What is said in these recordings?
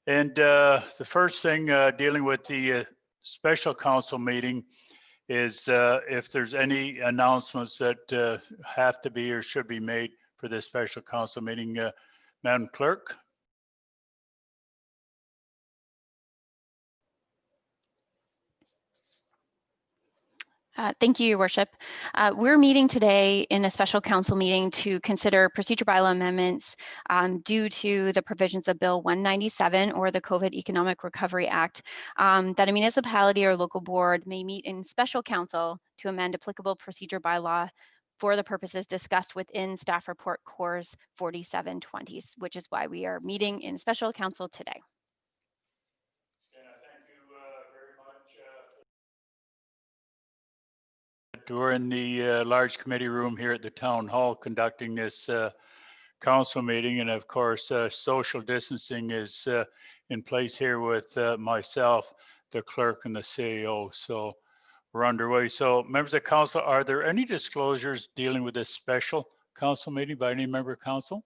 And the first thing dealing with the special council meeting is if there's any announcements that have to be or should be made for this special council meeting. Madam Clerk. Thank you, Your Worship. We're meeting today in a special council meeting to consider procedure bylaw amendments due to the provisions of Bill 197 or the COVID Economic Recovery Act that a municipality or local board may meet in special council to amend applicable procedure bylaw for the purposes discussed within Staff Report Cores 4720s, which is why we are meeting in special council today. We're in the large committee room here at the town hall conducting this council meeting, and of course social distancing is in place here with myself, the clerk, and the CEO. So we're underway. So members of council, are there any disclosures dealing with this special council meeting by any member of council?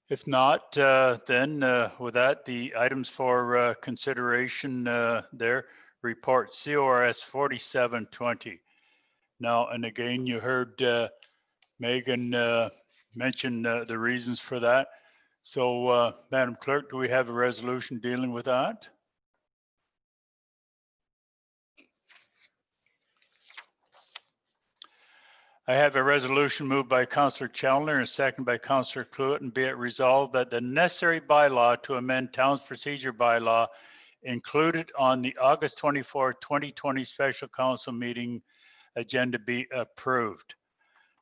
If not, then with that, the items for consideration there. Report CORS 4720. Now, and again, you heard Megan mention the reasons for that. So, Madam Clerk, do we have a resolution dealing with that? I have a resolution moved by Councillor Chandler and seconded by Councillor Cluett, and be it resolved that the necessary bylaw to amend town's procedure bylaw included on the August 24, 2020 special council meeting agenda be approved.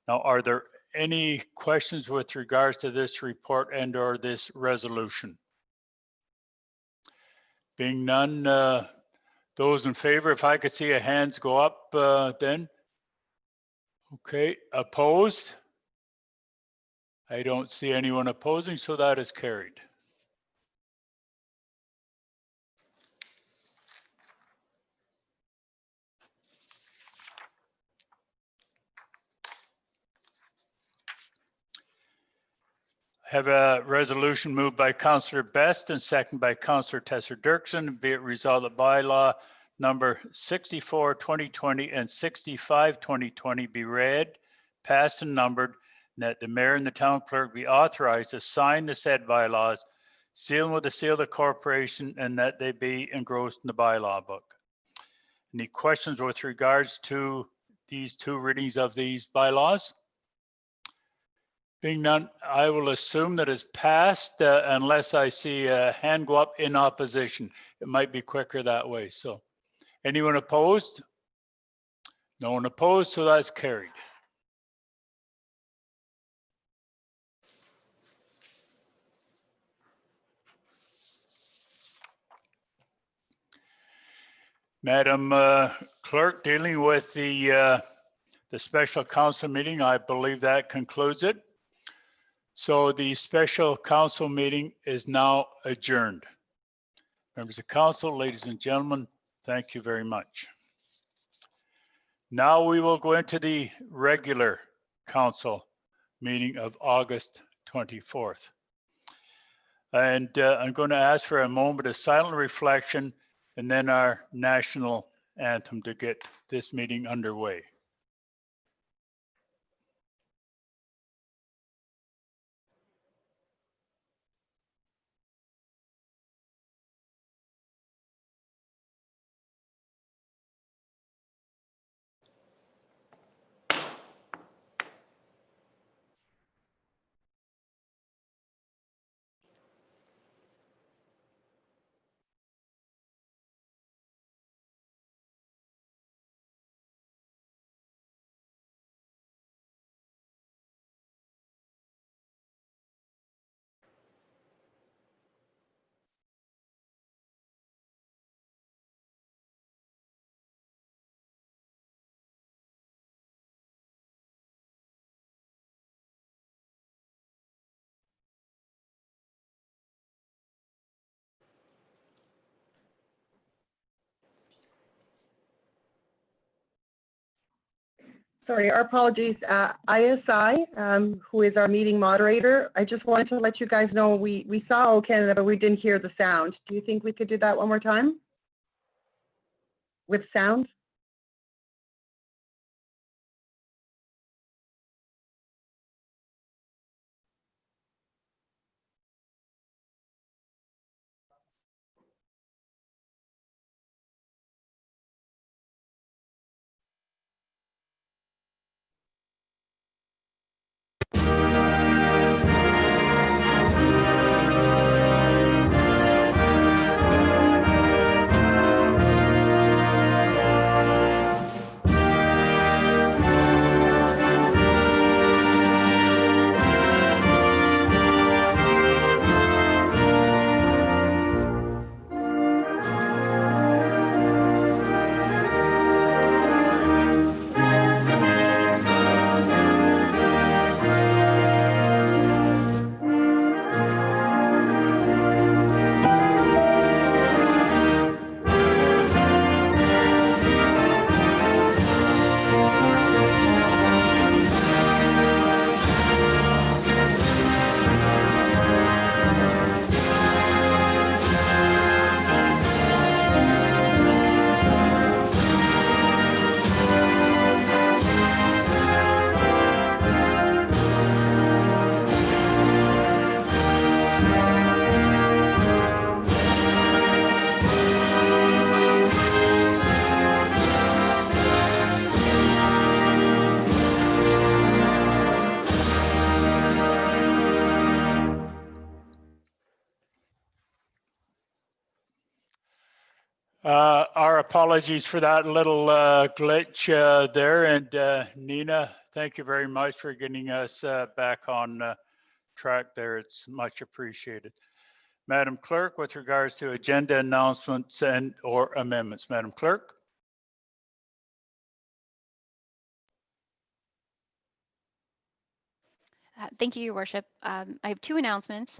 Now, are there any questions with regards to this report and or this resolution? Being none, those in favor, if I could see a hands go up then. Okay, opposed? I don't see anyone opposing, so that is carried. I have a resolution moved by Councillor Best and seconded by Councillor Tesser-Dirksen. Be it resolved that bylaw number 64 2020 and 65 2020 be read, passed, and numbered, and that the mayor and the town clerk be authorized to sign the said bylaws, seal them with the seal of the corporation, and that they be engrossed in the bylaw book. Any questions with regards to these two readings of these bylaws? Being none, I will assume that it's passed unless I see a hand go up in opposition. It might be quicker that way. So anyone opposed? No one opposed, so that's carried. Madam Clerk, dealing with the special council meeting, I believe that concludes it. So the special council meeting is now adjourned. Members of council, ladies and gentlemen, thank you very much. Now we will go into the regular council meeting of August 24th. And I'm going to ask for a moment of silent reflection and then our national anthem to get this meeting underway. Sorry, our apologies. ISI, who is our meeting moderator, I just wanted to let you guys know we saw O Canada, but we didn't hear the sound. Do you think we could do that one more time? With sound? Our apologies for that little glitch there. And Nina, thank you very much for getting us back on track there. It's much appreciated. Madam Clerk, with regards to agenda announcements and or amendments. Madam Clerk. Thank you, Your Worship. I have two announcements.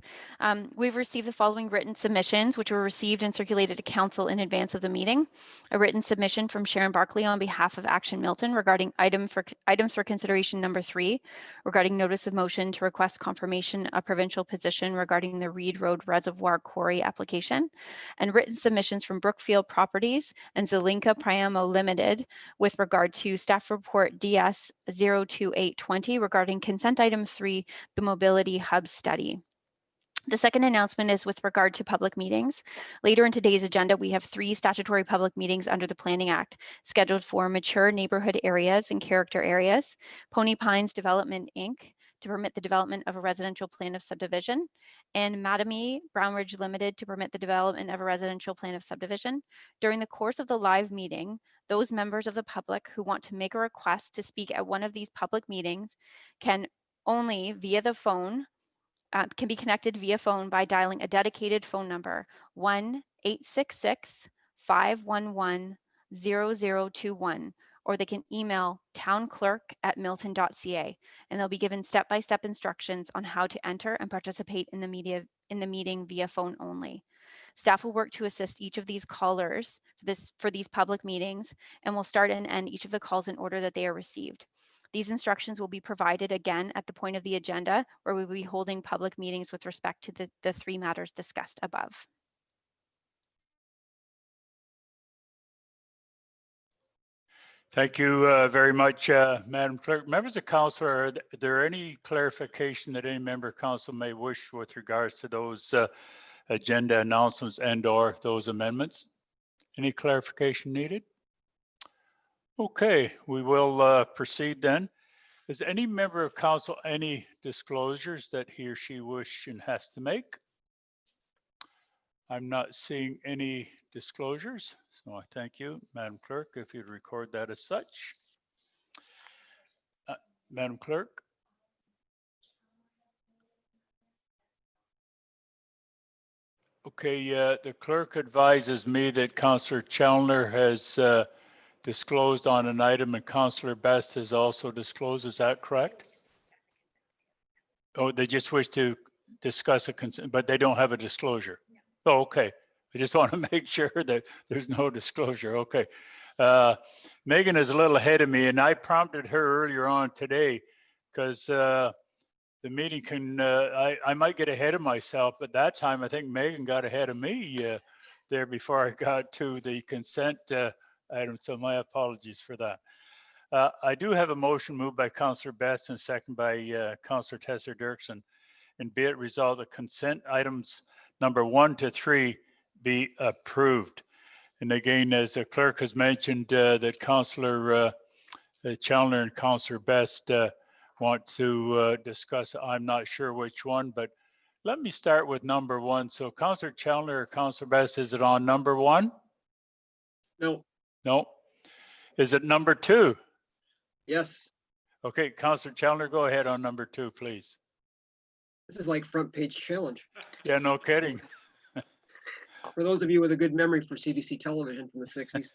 We've received the following written submissions, which were received and circulated to Council in advance of the meeting. A written submission from Sharon Barkley on behalf of Action Milton regarding items for consideration number 3, regarding notice of motion to request confirmation of provincial position regarding the Reed Road Reservoir Quarry application, and written submissions from Brookfield Properties and Zelinka Priamo Limited with regard to staff report DS 02820 regarding consent item 3, the mobility hub study. The second announcement is with regard to public meetings. Later in today's agenda, we have 3 statutory public meetings under the Planning Act scheduled for mature neighborhood areas and character areas, Pony Pines Development Inc. to permit the development of a residential plan of subdivision, and Mattamy Brownridge Limited to permit the development of a residential plan of subdivision. During the course of the live meeting, those members of the public who want to make a request to speak at one of these public meetings can only via the phone, can be connected via phone by dialing a dedicated phone number 1-866-511-0021, or they can email townclerk@milton.ca, and they'll be given step-by-step instructions on how to enter and participate in the meeting via phone only. Staff will work to assist each of these callers for these public meetings, and will start and end each of the calls in order that they are received. These instructions will be provided again at the point of the agenda where we will be holding public meetings with respect to the 3 matters discussed above. Thank you very much, Madam Clerk. Members of Council, are there any clarification that any member of Council may wish with regards to those agenda announcements and or those amendments? Any clarification needed? Okay, we will proceed then. Is any member of Council any disclosures that he or she wish and has to make? I'm not seeing any disclosures, so I thank you, Madam Clerk, if you'd record that as such. Madam Clerk. Okay, the clerk advises me that Councillor Challoner has disclosed on an item and Councillor Best has also disclosed. Is that correct? Oh, they just wish to discuss a consent, but they don't have a disclosure. Oh, okay. I just want to make sure that there's no disclosure. Okay. Megan is a little ahead of me, and I prompted her earlier on today because the meeting can, I might get ahead of myself, but that time I think Megan got ahead of me there before I got to the consent item. So my apologies for that. I do have a motion moved by Councillor Best and second by Councillor Tesser-Dirksen. And be it resolved that consent items number 1 to 3 be approved. And again, as the clerk has mentioned, that Councillor Challoner and Councillor Best want to discuss. I'm not sure which one, but let me start with number 1. So Councillor Challoner or Councillor Best, is it on number 1? No. No. Is it number 2? Yes. Okay, Councillor Challoner, go ahead on number 2, please. This is like front page challenge. Yeah, no kidding. For those of you with a good memory for CBC television from the 60s.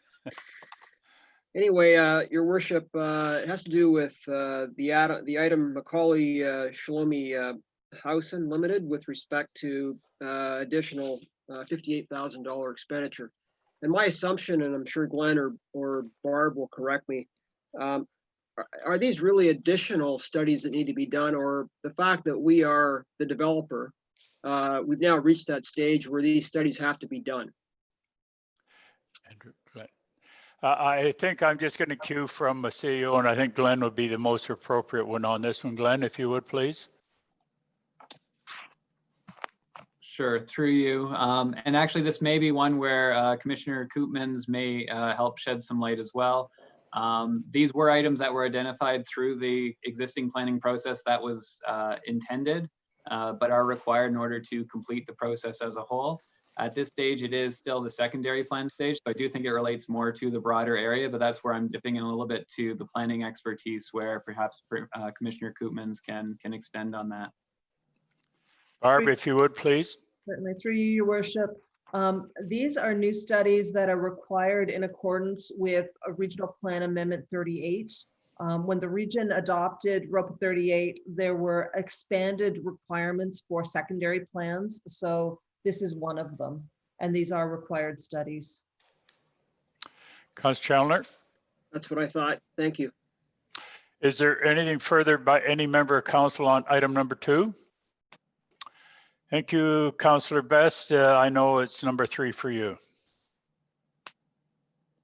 Anyway, Your Worship, it has to do with the item Macaulay Shalomi Housen Limited with respect to additional $58,000 expenditure. And my assumption, and I'm sure Glenn or Barb will correct me, are these really additional studies that need to be done, or the fact that we are the developer, we've now reached that stage where these studies have to be done? I think I'm just going to cue from a CEO, and I think Glenn would be the most appropriate one on this one. Glenn, if you would, please. Sure, through you. And actually, this may be one where Commissioner Koopmans may help shed some light as well. These were items that were identified through the existing planning process that was intended, but are required in order to complete the process as a whole. At this stage, it is still the secondary plan stage, so I do think it relates more to the broader area, but that's where I'm dipping in a little bit to the planning expertise, where perhaps Commissioner Koopmans can extend on that. Barb, if you would, please. Certainly, through you, Your Worship. These are new studies that are required in accordance with a Regional Plan Amendment 38. When the region adopted ROPA 38, there were expanded requirements for secondary plans. So this is one of them, and these are required studies. Councillor Challoner. That's what I thought. Thank you. Is there anything further by any member of council on item number 2? Thank you, Councillor Best. I know it's number 3 for you.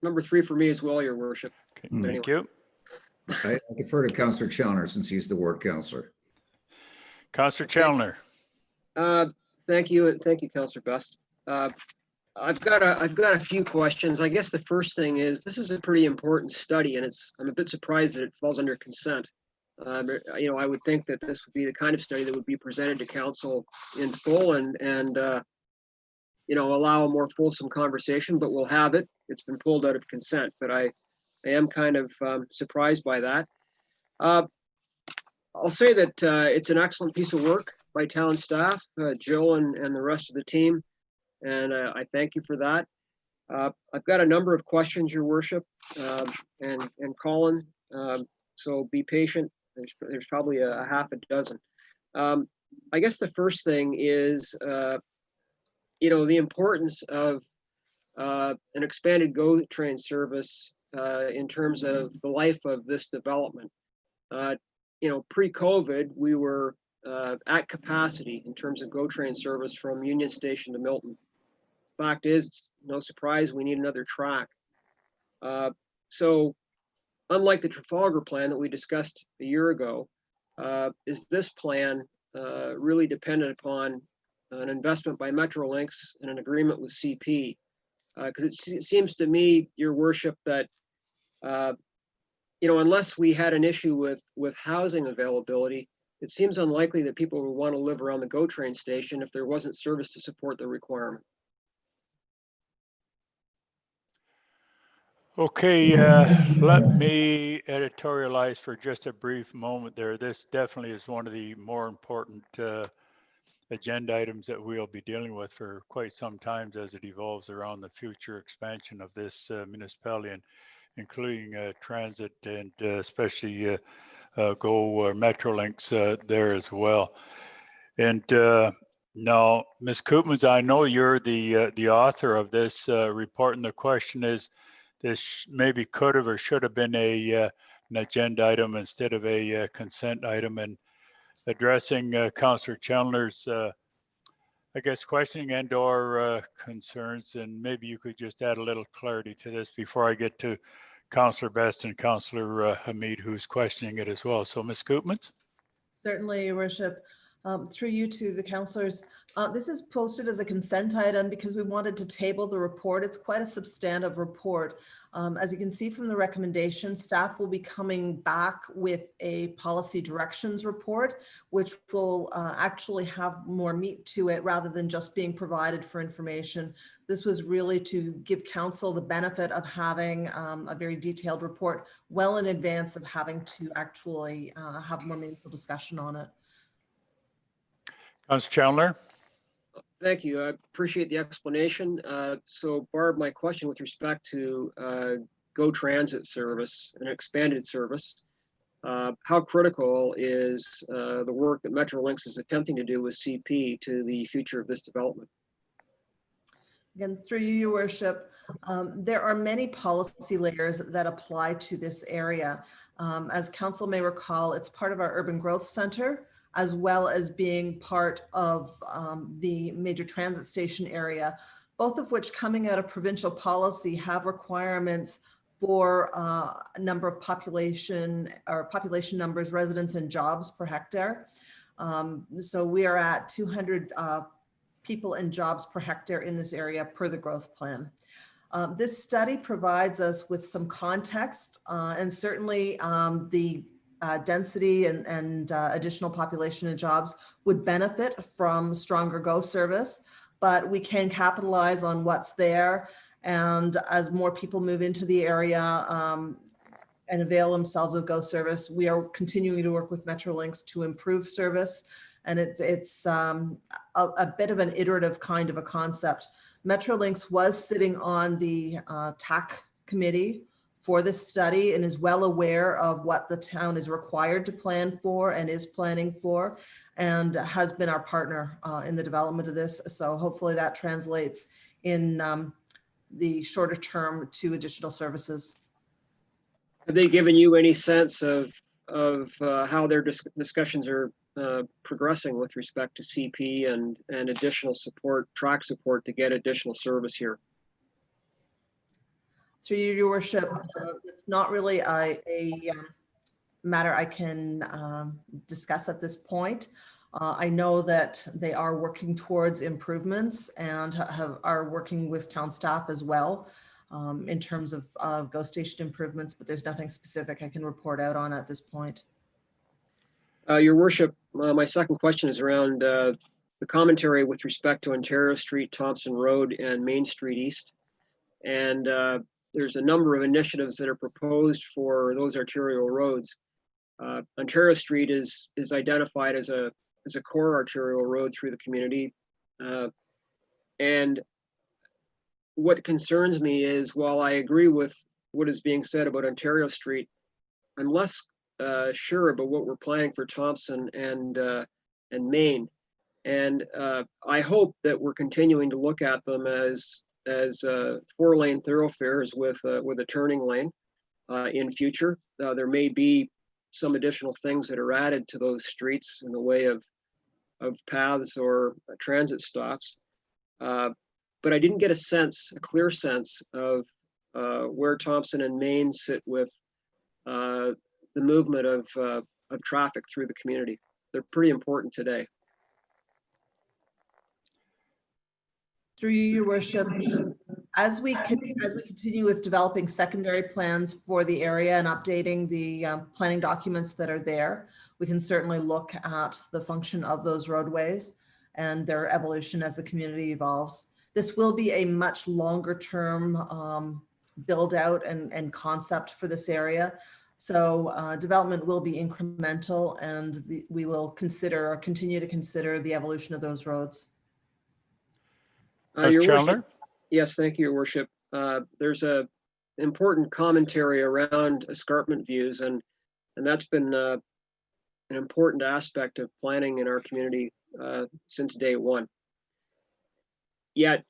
Number 3 for me as well, Your Worship. Okay, thank you. I defer to Councillor Challoner since he's the ward councillor. Councillor Challoner. Thank you, and thank you, Councillor Best. I've got a few questions. I guess the first thing is, this is a pretty important study, and I'm a bit surprised that it falls under consent. You know, I would think that this would be the kind of study that would be presented to council in full and you know, allow a more fulsome conversation, but we'll have it. It's been pulled out of consent, but I am kind of surprised by that. I'll say that it's an excellent piece of work by town staff, Jill and the rest of the team, and I thank you for that. I've got a number of questions, Your Worship, and Colin, so be patient. There's probably a half a dozen. I guess the first thing is, you know, the importance of an expanded GO train service in terms of the life of this development. You know, pre-COVID, we were at capacity in terms of GO train service from Union Station to Milton. Fact is, no surprise, we need another track. So unlike the Trafalgar plan that we discussed a year ago, is this plan really dependent upon an investment by Metrolinx and an agreement with CP? Because it seems to me, Your Worship, that you know, unless we had an issue with housing availability, it seems unlikely that people would want to live around the GO train station if there wasn't service to support the requirement. Okay, let me editorialize for just a brief moment there. This definitely is one of the more important agenda items that we'll be dealing with for quite some time as it evolves around the future expansion of this municipality, and including transit and especially GO or Metrolinx there as well. And now, Ms. Koopmans, I know you're the author of this report, and the question is, this maybe could have or should have been an agenda item instead of a consent item, and addressing Councillor Chandler's, I guess, questioning and or concerns, and maybe you could just add a little clarity to this before I get to Councillor Best and Councillor Hamid, who's questioning it as well. So Ms. Koopmans? Certainly, Your Worship. Through you to the councillors, this is posted as a consent item because we wanted to table the report. It's quite a substantive report. As you can see from the recommendation, staff will be coming back with a policy directions report, which will actually have more meat to it rather than just being provided for information. This was really to give council the benefit of having a very detailed report well in advance of having to actually have more meaningful discussion on it. Councillor Chandler? Thank you. I appreciate the explanation. So Barb, my question with respect to GO Transit service, an expanded service, how critical is the work that Metrolinx is attempting to do with CP to the future of this development? Again, through you, Your Worship, there are many policy layers that apply to this area. As council may recall, it's part of our urban growth center, as well as being part of the major transit station area, both of which, coming out of provincial policy, have requirements for a number of population numbers, residents and jobs per hectare. So we are at 200 people and jobs per hectare in this area per the growth plan. This study provides us with some context and certainly the density and additional population and jobs would benefit from stronger GO service, but we can capitalize on what's there. And as more people move into the area and avail themselves of GO service, we are continuing to work with Metrolinx to improve service. And it's a bit of an iterative kind of a concept. Metrolinx was sitting on the TAC committee for this study and is well aware of what the town is required to plan for and is planning for, and has been our partner in the development of this. So hopefully that translates in the shorter term to additional services. Have they given you any sense of how their discussions are progressing with respect to CP and additional support, track support to get additional service here? Through you, Your Worship, it's not really a matter I can discuss at this point. I know that they are working towards improvements and are working with town staff as well in terms of GO station improvements, but there's nothing specific I can report out on at this point. Your Worship, my second question is around the commentary with respect to Ontario Street, Thompson Road, and Main Street East. And there's a number of initiatives that are proposed for those arterial roads. Ontario Street is identified as a core arterial road through the community. And what concerns me is, while I agree with what is being said about Ontario Street, I'm less sure about what we're planning for Thompson and Main. And I hope that we're continuing to look at them as 4-lane thoroughfares with a turning lane in future. There may be some additional things that are added to those streets in the way of paths or transit stops. But I didn't get a clear sense of where Thompson and Main sit with the movement of traffic through the community. They're pretty important today. Through you, Your Worship, as we continue with developing secondary plans for the area and updating the planning documents that are there, we can certainly look at the function of those roadways and their evolution as the community evolves. This will be a much longer term build out and concept for this area. So development will be incremental, and we will consider or continue to consider the evolution of those roads. Your Worship, yes, thank you, Your Worship. There's an important commentary around escarpment views, and that's been an important aspect of planning in our community since day one. Yet,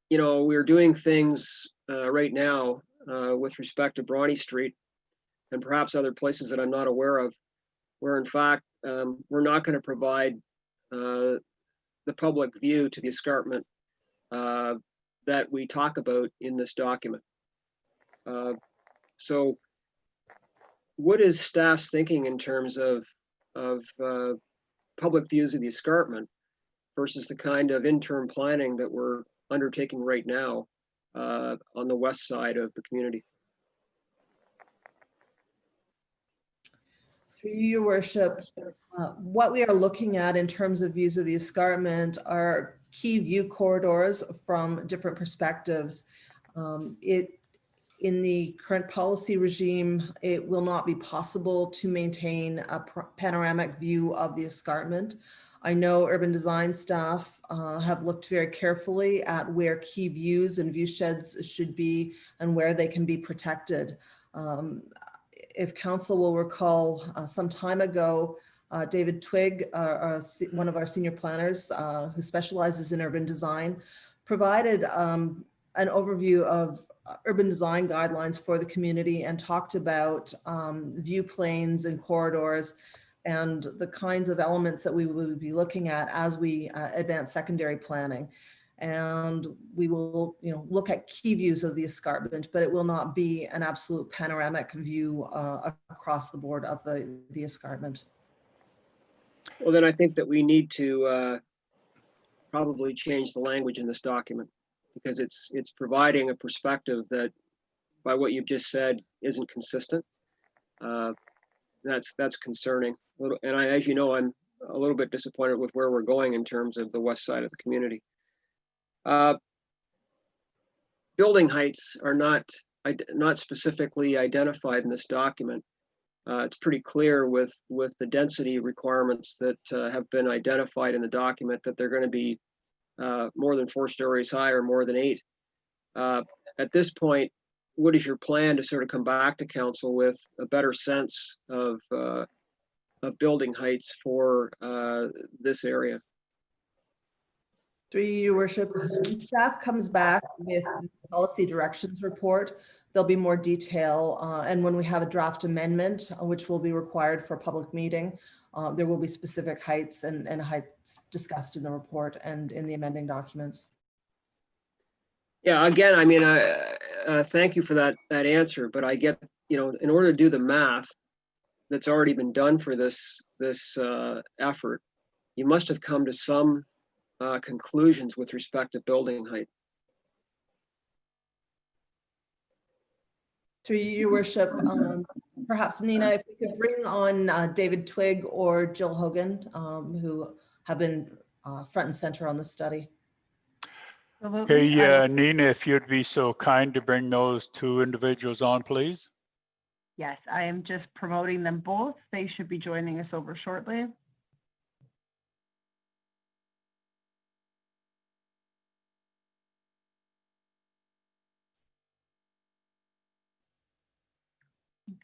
you know, we're doing things right now with respect to Bronte Street and perhaps other places that I'm not aware of, where in fact we're not going to provide the public view to the escarpment that we talk about in this document. So what is staff's thinking in terms of public views of the escarpment versus the kind of interim planning that we're undertaking right now on the west side of the community? Through you, Your Worship, what we are looking at in terms of views of the escarpment are key view corridors from different perspectives. In the current policy regime, it will not be possible to maintain a panoramic view of the escarpment. I know urban design staff have looked very carefully at where key views and view sheds should be and where they can be protected. If council will recall, some time ago, David Twigg, one of our senior planners who specializes in urban design, provided an overview of urban design guidelines for the community and talked about view planes and corridors and the kinds of elements that we will be looking at as we advance secondary planning. And we will, look at key views of the escarpment, but it will not be an absolute panoramic view across the board of the escarpment. Well, then I think that we need to probably change the language in this document, because it's providing a perspective that, by what you've just said, isn't consistent. That's concerning. And as you know, I'm a little bit disappointed with where we're going in terms of the west side of the community. Building heights are not specifically identified in this document. It's pretty clear with the density requirements that have been identified in the document that they're going to be more than 4 stories high or more than 8. At this point, what is your plan to sort of come back to council with a better sense of building heights for this area? Through you, Your Worship, when staff comes back with the policy directions report, there'll be more detail. And when we have a draft amendment, which will be required for a public meeting, there will be specific heights and heights discussed in the report and in the amending documents. Yeah, again, I mean, thank you for that answer, but I get, in order to do the math that's already been done for this effort, you must have come to some conclusions with respect to building height. Through you, Your Worship, perhaps Nina, if we could bring on David Twigg or Jill Hogan, who have been front and center on this study. Okay, Nina, if you'd be so kind to bring those 2 individuals on, please. Yes, I am just promoting them both. They should be joining us over shortly.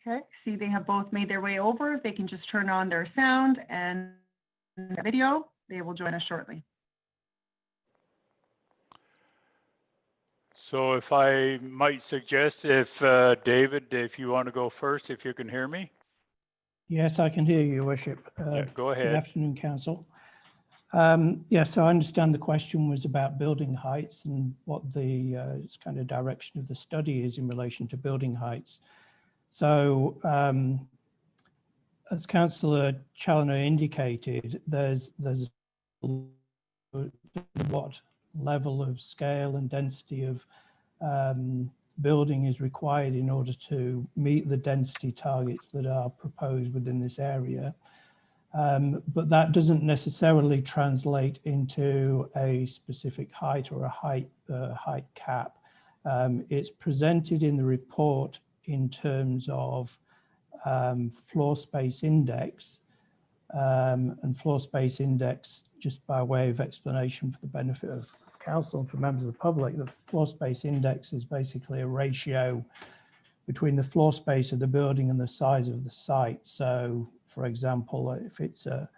Okay, see they have both made their way over. They can just turn on their sound and video. They will join us shortly. So if I might suggest, if David, if you want to go first, if you can hear me. Yes, I can hear you, Your Worship. Yeah, go ahead. Good afternoon, Council. Yes, so I understand the question was about building heights and what the kind of direction of the study is in relation to building heights. So as Councillor Challoner indicated, there's what level of scale and density of building is required in order to meet the density targets that are proposed within this area. But that doesn't necessarily translate into a specific height or a height cap. It's presented in the report in terms of floor space index, and floor space index, just by way of explanation for the benefit of council and for members of the public, the floor space index is basically a ratio between the floor space of the building and the size of the site. So for example, if it's a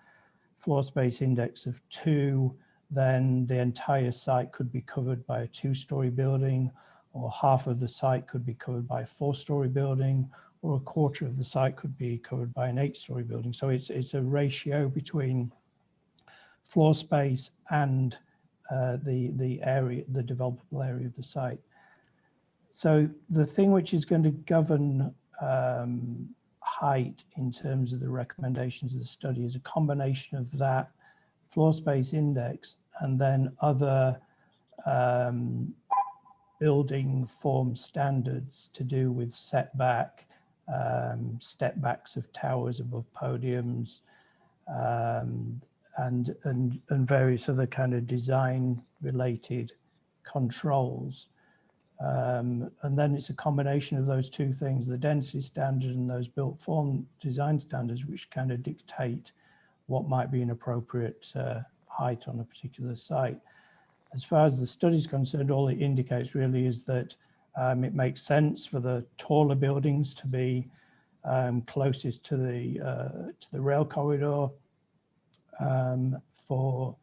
floor space index of 2, then the entire site could be covered by a 2-story building. or half of the site could be covered by a 4-story building, or a quarter of the site could be covered by an 8-story building. So it's a ratio between floor space and the area, the developable area of the site. So the thing which is going to govern height in terms of the recommendations of the study is a combination of that floor space index and then other building form standards to do with setback, step backs of towers above podiums, and various other kind of design related controls. And then it's a combination of those two things, the density standard and those built form design standards, which kind of dictate what might be an appropriate height on a particular site. As far as the study is concerned, all it indicates really is that it makes sense for the taller buildings to be closest to the rail corridor. For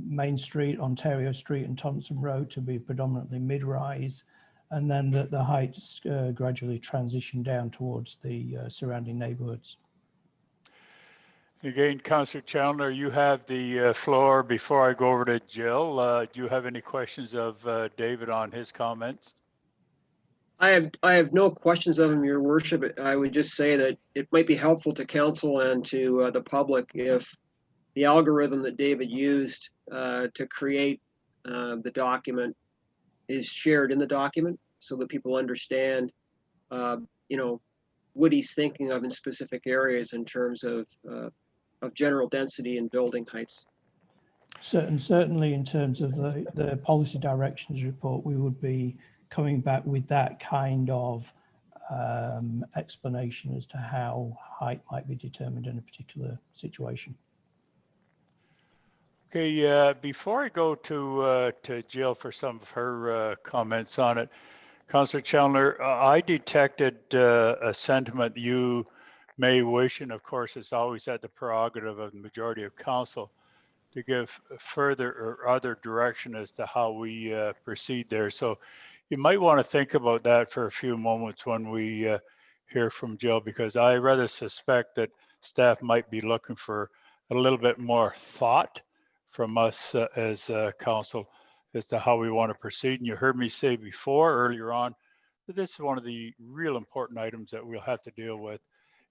Main Street, Ontario Street and Thompson Road to be predominantly mid-rise, and then that the heights gradually transition down towards the surrounding neighborhoods. Again, Councillor Chandler, you have the floor. Before I go over to Jill, do you have any questions of David on his comments? I have no questions of him, Your Worship. I would just say that it might be helpful to council and to the public if the algorithm that David used to create the document is shared in the document so that people understand, you know, what he's thinking of in specific areas in terms of general density and building heights. Certainly in terms of the policy directions report, we would be coming back with that kind of explanation as to how height might be determined in a particular situation. Okay, before I go to Jill for some of her comments on it, Councillor Chandler, I detected a sentiment you may wish, and of course it's always at the prerogative of the majority of council to give further or other direction as to how we proceed there. So you might want to think about that for a few moments when we hear from Jill, because I rather suspect that staff might be looking for a little bit more thought from us as council as to how we want to proceed. And you heard me say before, earlier on, that this is one of the real important items that we'll have to deal with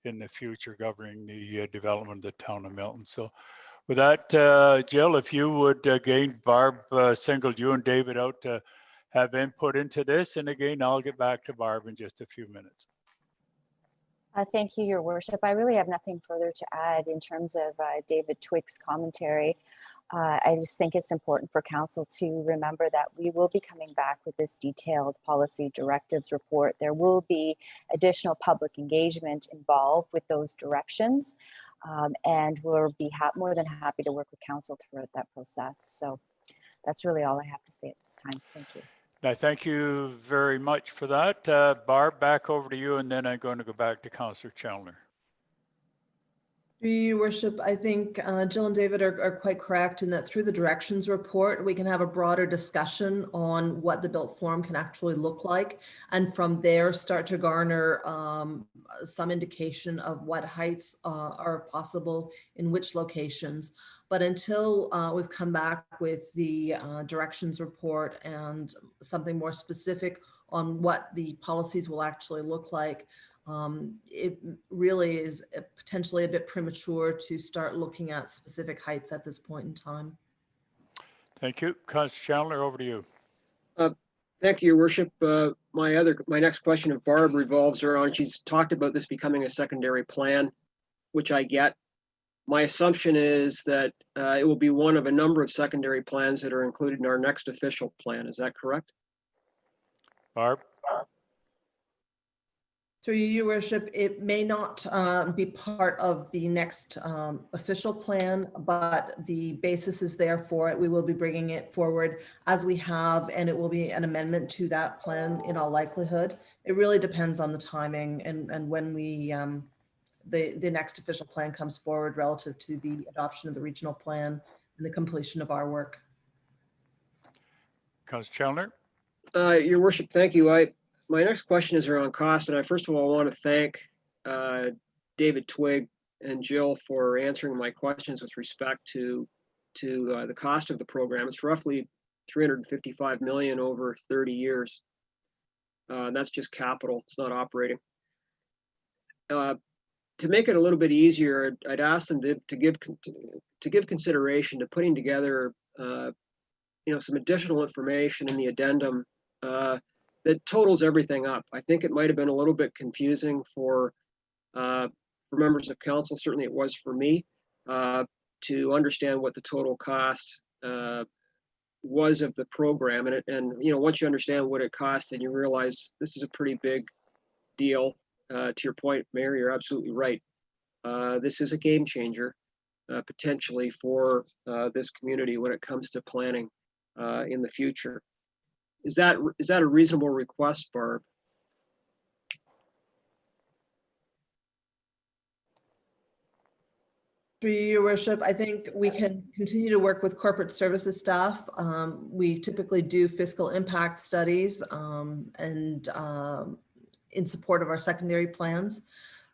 in the future governing the development of the town of Milton. So with that, Jill, if you would, again, Barb singled you and David out to have input into this. And again, I'll get back to Barb in just a few minutes. Thank you, Your Worship. I really have nothing further to add in terms of David Twick's commentary. I just think it's important for council to remember that we will be coming back with this detailed policy directives report. There will be additional public engagement involved with those directions, and we'll be more than happy to work with council throughout that process. So that's really all I have to say at this time. Thank you. I thank you very much for that. Barb, back over to you, and then I'm going to go back to Councillor Chandler. Your Worship, I think Jill and David are quite correct in that through the directions report, we can have a broader discussion on what the built form can actually look like. And from there, start to garner some indication of what heights are possible in which locations. But until we've come back with the directions report and something more specific on what the policies will actually look like, it really is potentially a bit premature to start looking at specific heights at this point in time. Thank you. Councillor Chandler, over to you. Thank you, Your Worship. My next question of Barb revolves around, she's talked about this becoming a secondary plan, which I get. My assumption is that it will be one of a number of secondary plans that are included in our next official plan. Is that correct? Barb? Through you, Your Worship, it may not be part of the next official plan, but the basis is there for it. We will be bringing it forward as we have, and it will be an amendment to that plan in all likelihood. It really depends on the timing and when we the next official plan comes forward relative to the adoption of the regional plan and the completion of our work. Councillor Chandler? Your worship, thank you. My next question is around cost, and I first of all want to thank David Twigg and Jill for answering my questions with respect to the cost of the program. It's roughly $355 million over 30 years. That's just capital, it's not operating. To make it a little bit easier, I'd ask them to give consideration to putting together some additional information in the addendum that totals everything up. I think it might have been a little bit confusing for members of council. Certainly it was for me to understand what the total cost was of the program. And once you understand what it costs, then you realize this is a pretty big deal. To your point, Mayor, you're absolutely right. This is a game changer potentially for this community when it comes to planning in the future. Is that a reasonable request, Barb? Through you, Your Worship, I think we can continue to work with corporate services staff. We typically do fiscal impact studies and in support of our secondary plans.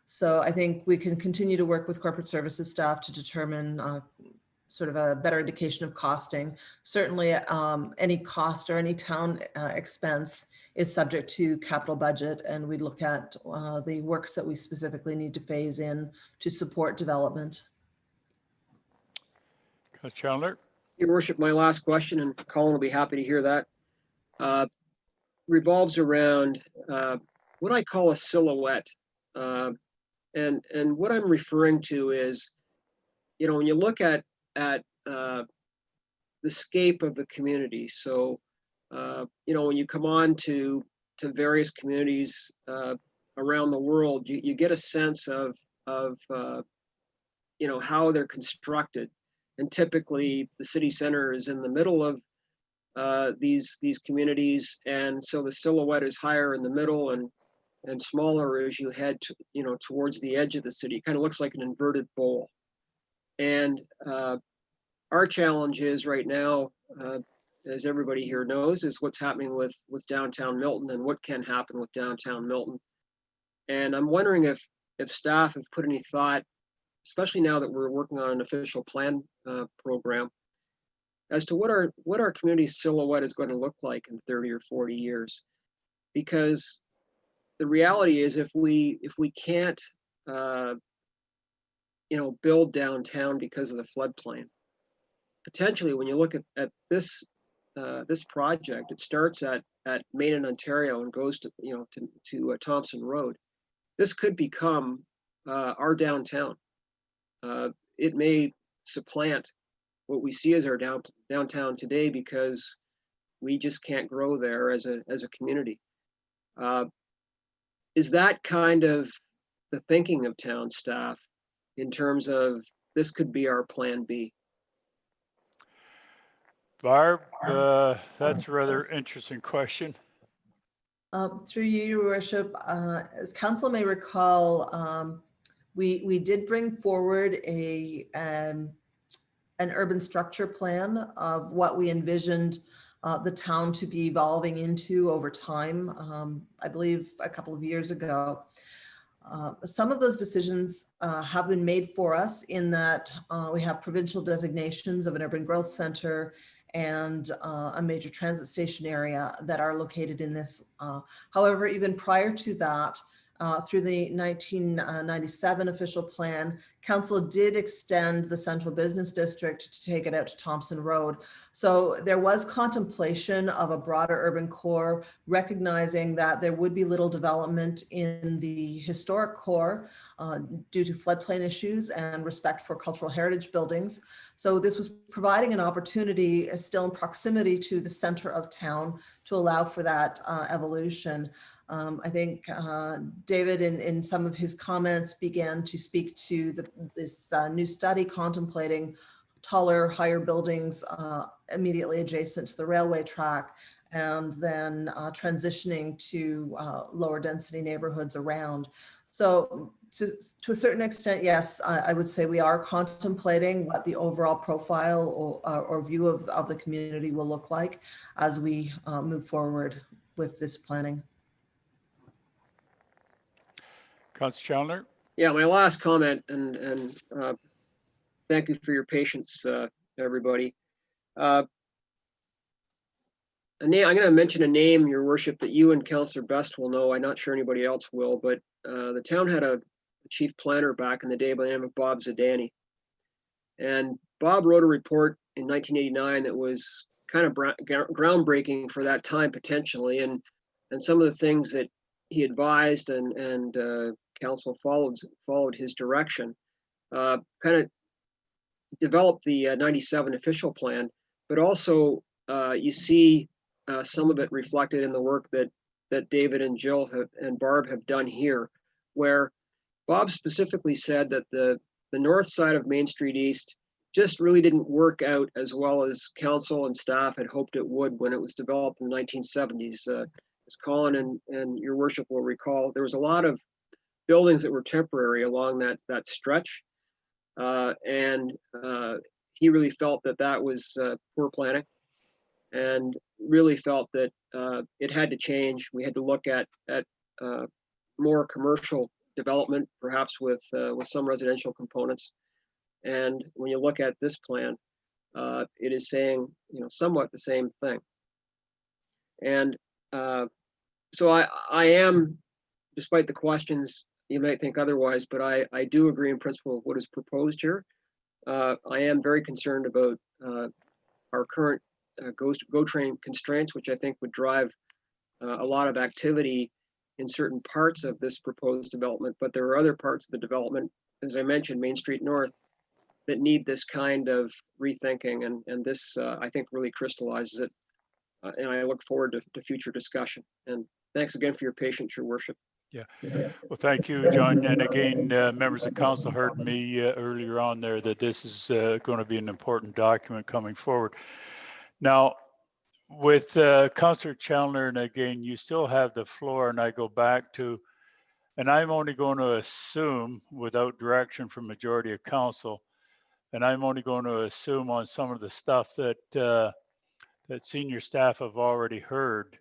So I think we can continue to work with corporate services staff to determine sort of a better indication of costing. Certainly any cost or any town expense is subject to capital budget, and we look at the works that we specifically need to phase in to support development. Chandler. Your worship, my last question, and Colin will be happy to hear that, revolves around what I call a silhouette. And what I'm referring to is, when you look at the scape of the community. So, when you come on to various communities around the world, you get a sense of how they're constructed. And typically the city center is in the middle of these communities. And so the silhouette is higher in the middle and smaller as you head towards the edge of the city. It kind of looks like an inverted bowl. And our challenge is right now, as everybody here knows, is what's happening with downtown Milton and what can happen with downtown Milton. And I'm wondering if staff have put any thought, especially now that we're working on an official plan program, as to what our community silhouette is going to look like in 30 or 40 years. Because the reality is, if we can't build downtown because of the floodplain, potentially when you look at this project, it starts at Main and Ontario and goes to Thompson Road. This could become our downtown. It may supplant what we see as our downtown today because we just can't grow there as a community. Is that kind of the thinking of town staff in terms of this could be our plan B? Barb, that's a rather interesting question. Through you, Your Worship, as council may recall, we did bring forward an urban structure plan of what we envisioned the town to be evolving into over time, I believe a couple of years ago. Some of those decisions have been made for us in that we have provincial designations of an urban growth center and a major transit station area that are located in this. However, even prior to that, through the 1997 official plan, council did extend the central business district to take it out to Thompson Road. So there was contemplation of a broader urban core, recognizing that there would be little development in the historic core due to floodplain issues and respect for cultural heritage buildings. So this was providing an opportunity still in proximity to the center of town to allow for that evolution. I think David, in some of his comments, began to speak to this new study contemplating taller, higher buildings immediately adjacent to the railway track, and then transitioning to lower density neighborhoods around. So To a certain extent, yes, I would say we are contemplating what the overall profile or view of the community will look like as we move forward with this planning. Councillor Chandler? Yeah, my last comment, and thank you for your patience, everybody. I'm going to mention a name, Your Worship, that you and Councillor Best will know. I'm not sure anybody else will, but the town had a chief planner back in the day by the name of Bob Zadani. And Bob wrote a report in 1989 that was kind of groundbreaking for that time potentially, and some of the things that he advised and council followed his direction, kind of developed the 97 official plan, but also you see some of it reflected in the work that David and Jill and Barb have done here, where Bob specifically said that the north side of Main Street East just really didn't work out as well as council and staff had hoped it would when it was developed in the 1970s. As Colin and Your Worship will recall, there was a lot of buildings that were temporary along that stretch. And he really felt that was poor planning, and really felt that it had to change. We had to look at more commercial development, perhaps with some residential components. And when you look at this plan, it is saying, somewhat the same thing. And so I am, despite the questions, you might think otherwise, but I do agree in principle with what is proposed here. I am very concerned about our current GO train constraints, which I think would drive a lot of activity in certain parts of this proposed development. But there are other parts of the development, as I mentioned, Main Street North, that need this kind of rethinking. And this, I think, really crystallizes it. And I look forward to future discussion. And thanks again for your patience, Your Worship. Yeah. Well, thank you, John. And again, members of council heard me earlier on there that this is going to be an important document coming forward. Now, with Councillor Chandler, and again, you still have the floor, and I go back to, and I'm only going to assume without direction from majority of council, and I'm only going to assume on some of the stuff that that senior staff have already heard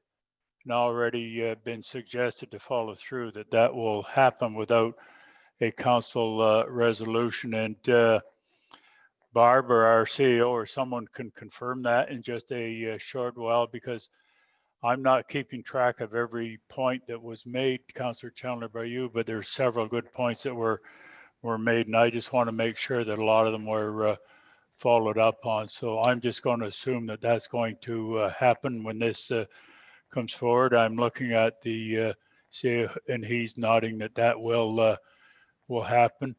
and already been suggested to follow through, that will happen without a council resolution. And Barb or our CEO or someone can confirm that in just a short while, because I'm not keeping track of every point that was made, Councillor Chandler, by you, but there's several good points that were made, and I just want to make sure that a lot of them were followed up on. So I'm just going to assume that that's going to happen when this comes forward. I'm looking at the CEO, and he's nodding that will happen.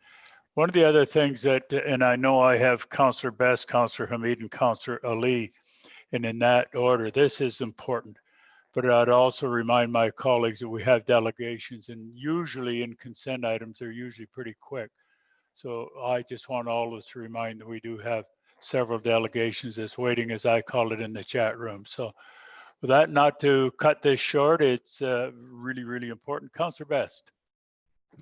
One of the other things that, and I know I have Councillor Best, Councillor Hamid, and Councillor Ali, and in that order, this is important. But I'd also remind my colleagues that we have delegations, and usually in consent items, they're usually pretty quick. So I just want all of us to remind that we do have several delegations that's waiting, as I call it, in the chat room. So with that, not to cut this short, it's really, really important. Councillor Best.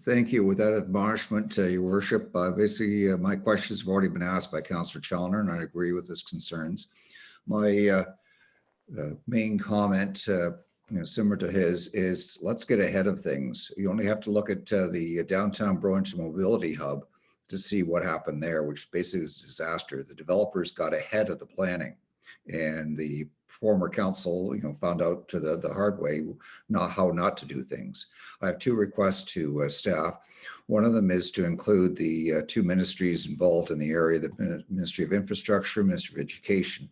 Thank you. With that admonishment, Your Worship, basically my questions have already been asked by Councillor Chandler, and I agree with his concerns. My main comment, similar to his, is let's get ahead of things. You only have to look at the downtown Burlington Mobility Hub to see what happened there, which basically is a disaster. The developers got ahead of the planning, and the former council, found out to the hard way how not to do things. I have two requests to staff. One of them is to include the two ministries involved in the area, the Ministry of Infrastructure, Ministry of Education,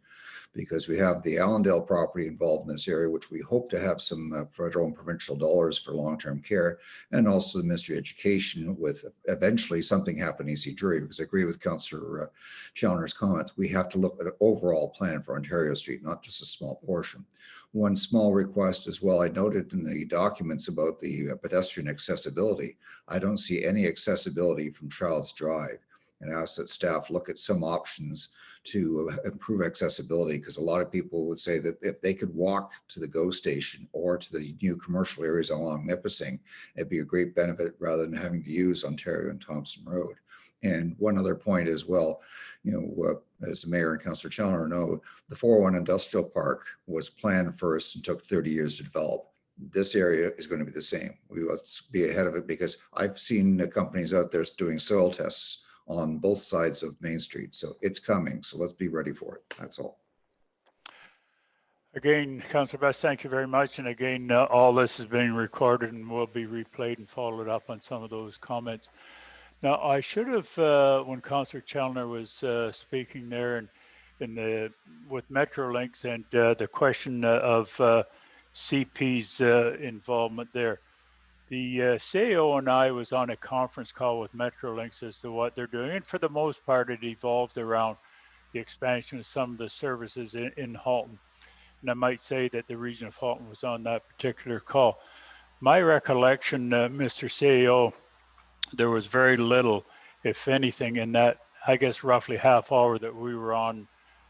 because we have the Allendale property involved in this area, which we hope to have some federal and provincial dollars for long-term care, and also the Ministry of Education with eventually something happening to Drury, because I agree with Councillor Chandler's comments. We have to look at an overall plan for Ontario Street, not just a small portion. One small request as well, I noted in the documents about the pedestrian accessibility. I don't see any accessibility from Childs Drive, and ask that staff look at some options to improve accessibility, because a lot of people would say that if they could walk to the GO station or to the new commercial areas along Nipissing, it'd be a great benefit rather than having to use Ontario and Thompson Road. And one other point as well, as the mayor and Councillor Challoner know, the 401 Industrial Park was planned first and took 30 years to develop. This area is going to be the same. Let's be ahead of it, because I've seen the companies out there doing soil tests on both sides of Main Street. So it's coming. So let's be ready for it. That's all. Again, Councillor Best, thank you very much. And again, all this is being recorded and will be replayed and followed up on some of those comments. Now, I should have, when Councillor Challoner was speaking there and with Metrolinx and the question of CP's involvement there. The CAO and I was on a conference call with Metrolinx as to what they're doing. And for the most part, it evolved around the expansion of some of the services in Halton. And I might say that the region of Halton was on that particular call. My recollection, Mr. CAO, there was very little, if anything, in that, I guess, roughly half hour that we were on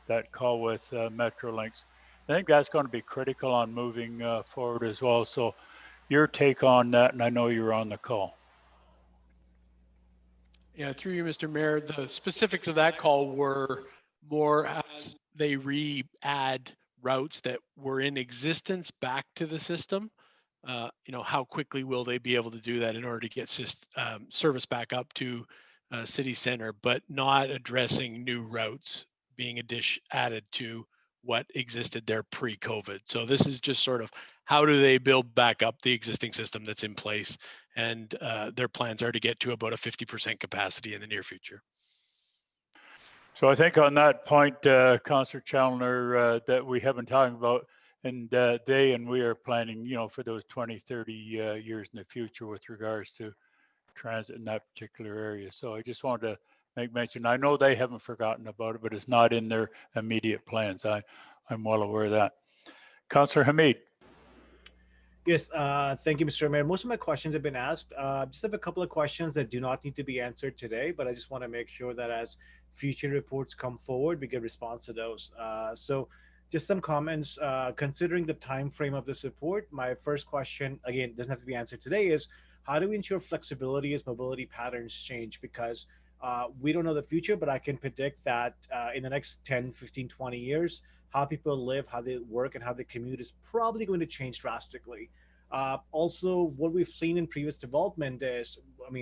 that call with Metrolinx. I think that's going to be critical on moving forward as well. So your take on that, and I know you're on the call. Yeah, through you, Mr. Mayor, the specifics of that call were more as they re-add routes that were in existence back to the system. How quickly will they be able to do that in order to get service back up to city center, but not addressing new routes being added to what existed there pre-COVID. So this is just sort of how do they build back up the existing system that's in place, and their plans are to get to about a 50% capacity in the near future. So I think on that point, Councillor Challoner, that we have been talking about, and they and we are planning, for those 20, 30 years in the future with regards to transit in that particular area. So I just wanted to make mention. I know they haven't forgotten about it, but it's not in their immediate plans. I'm well aware of that. Councillor Hamid. Yes, thank you, Mr. Mayor. Most of my questions have been asked. Just have a couple of questions that do not need to be answered today, but I just want to make sure that as future reports come forward, we get response to those. So just some comments, considering the time frame of this report. My first question, again, doesn't have to be answered today, is how do we ensure flexibility as mobility patterns change? Because we don't know the future, but I can predict that in the next 10, 15, 20 years, how people live, how they work, and how they commute is probably going to change drastically. Also, what we've seen in previous development is,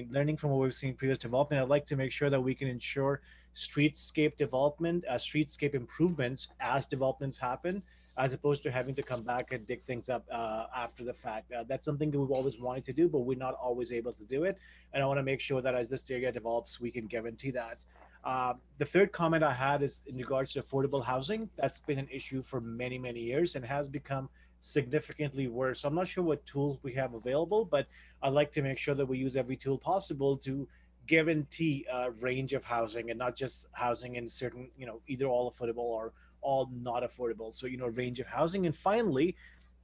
learning from what we've seen in previous development, I'd like to make sure that we can ensure streetscape development, streetscape improvements as developments happen, as opposed to having to come back and dig things up after the fact. That's something that we've always wanted to do, but we're not always able to do it. And I want to make sure that as this area develops, we can guarantee that. The third comment I had is in regards to affordable housing. That's been an issue for many, many years and has become significantly worse. So I'm not sure what tools we have available, but I'd like to make sure that we use every tool possible to guarantee a range of housing and not just housing in certain, either all affordable or all not affordable. So, range of housing. And finally,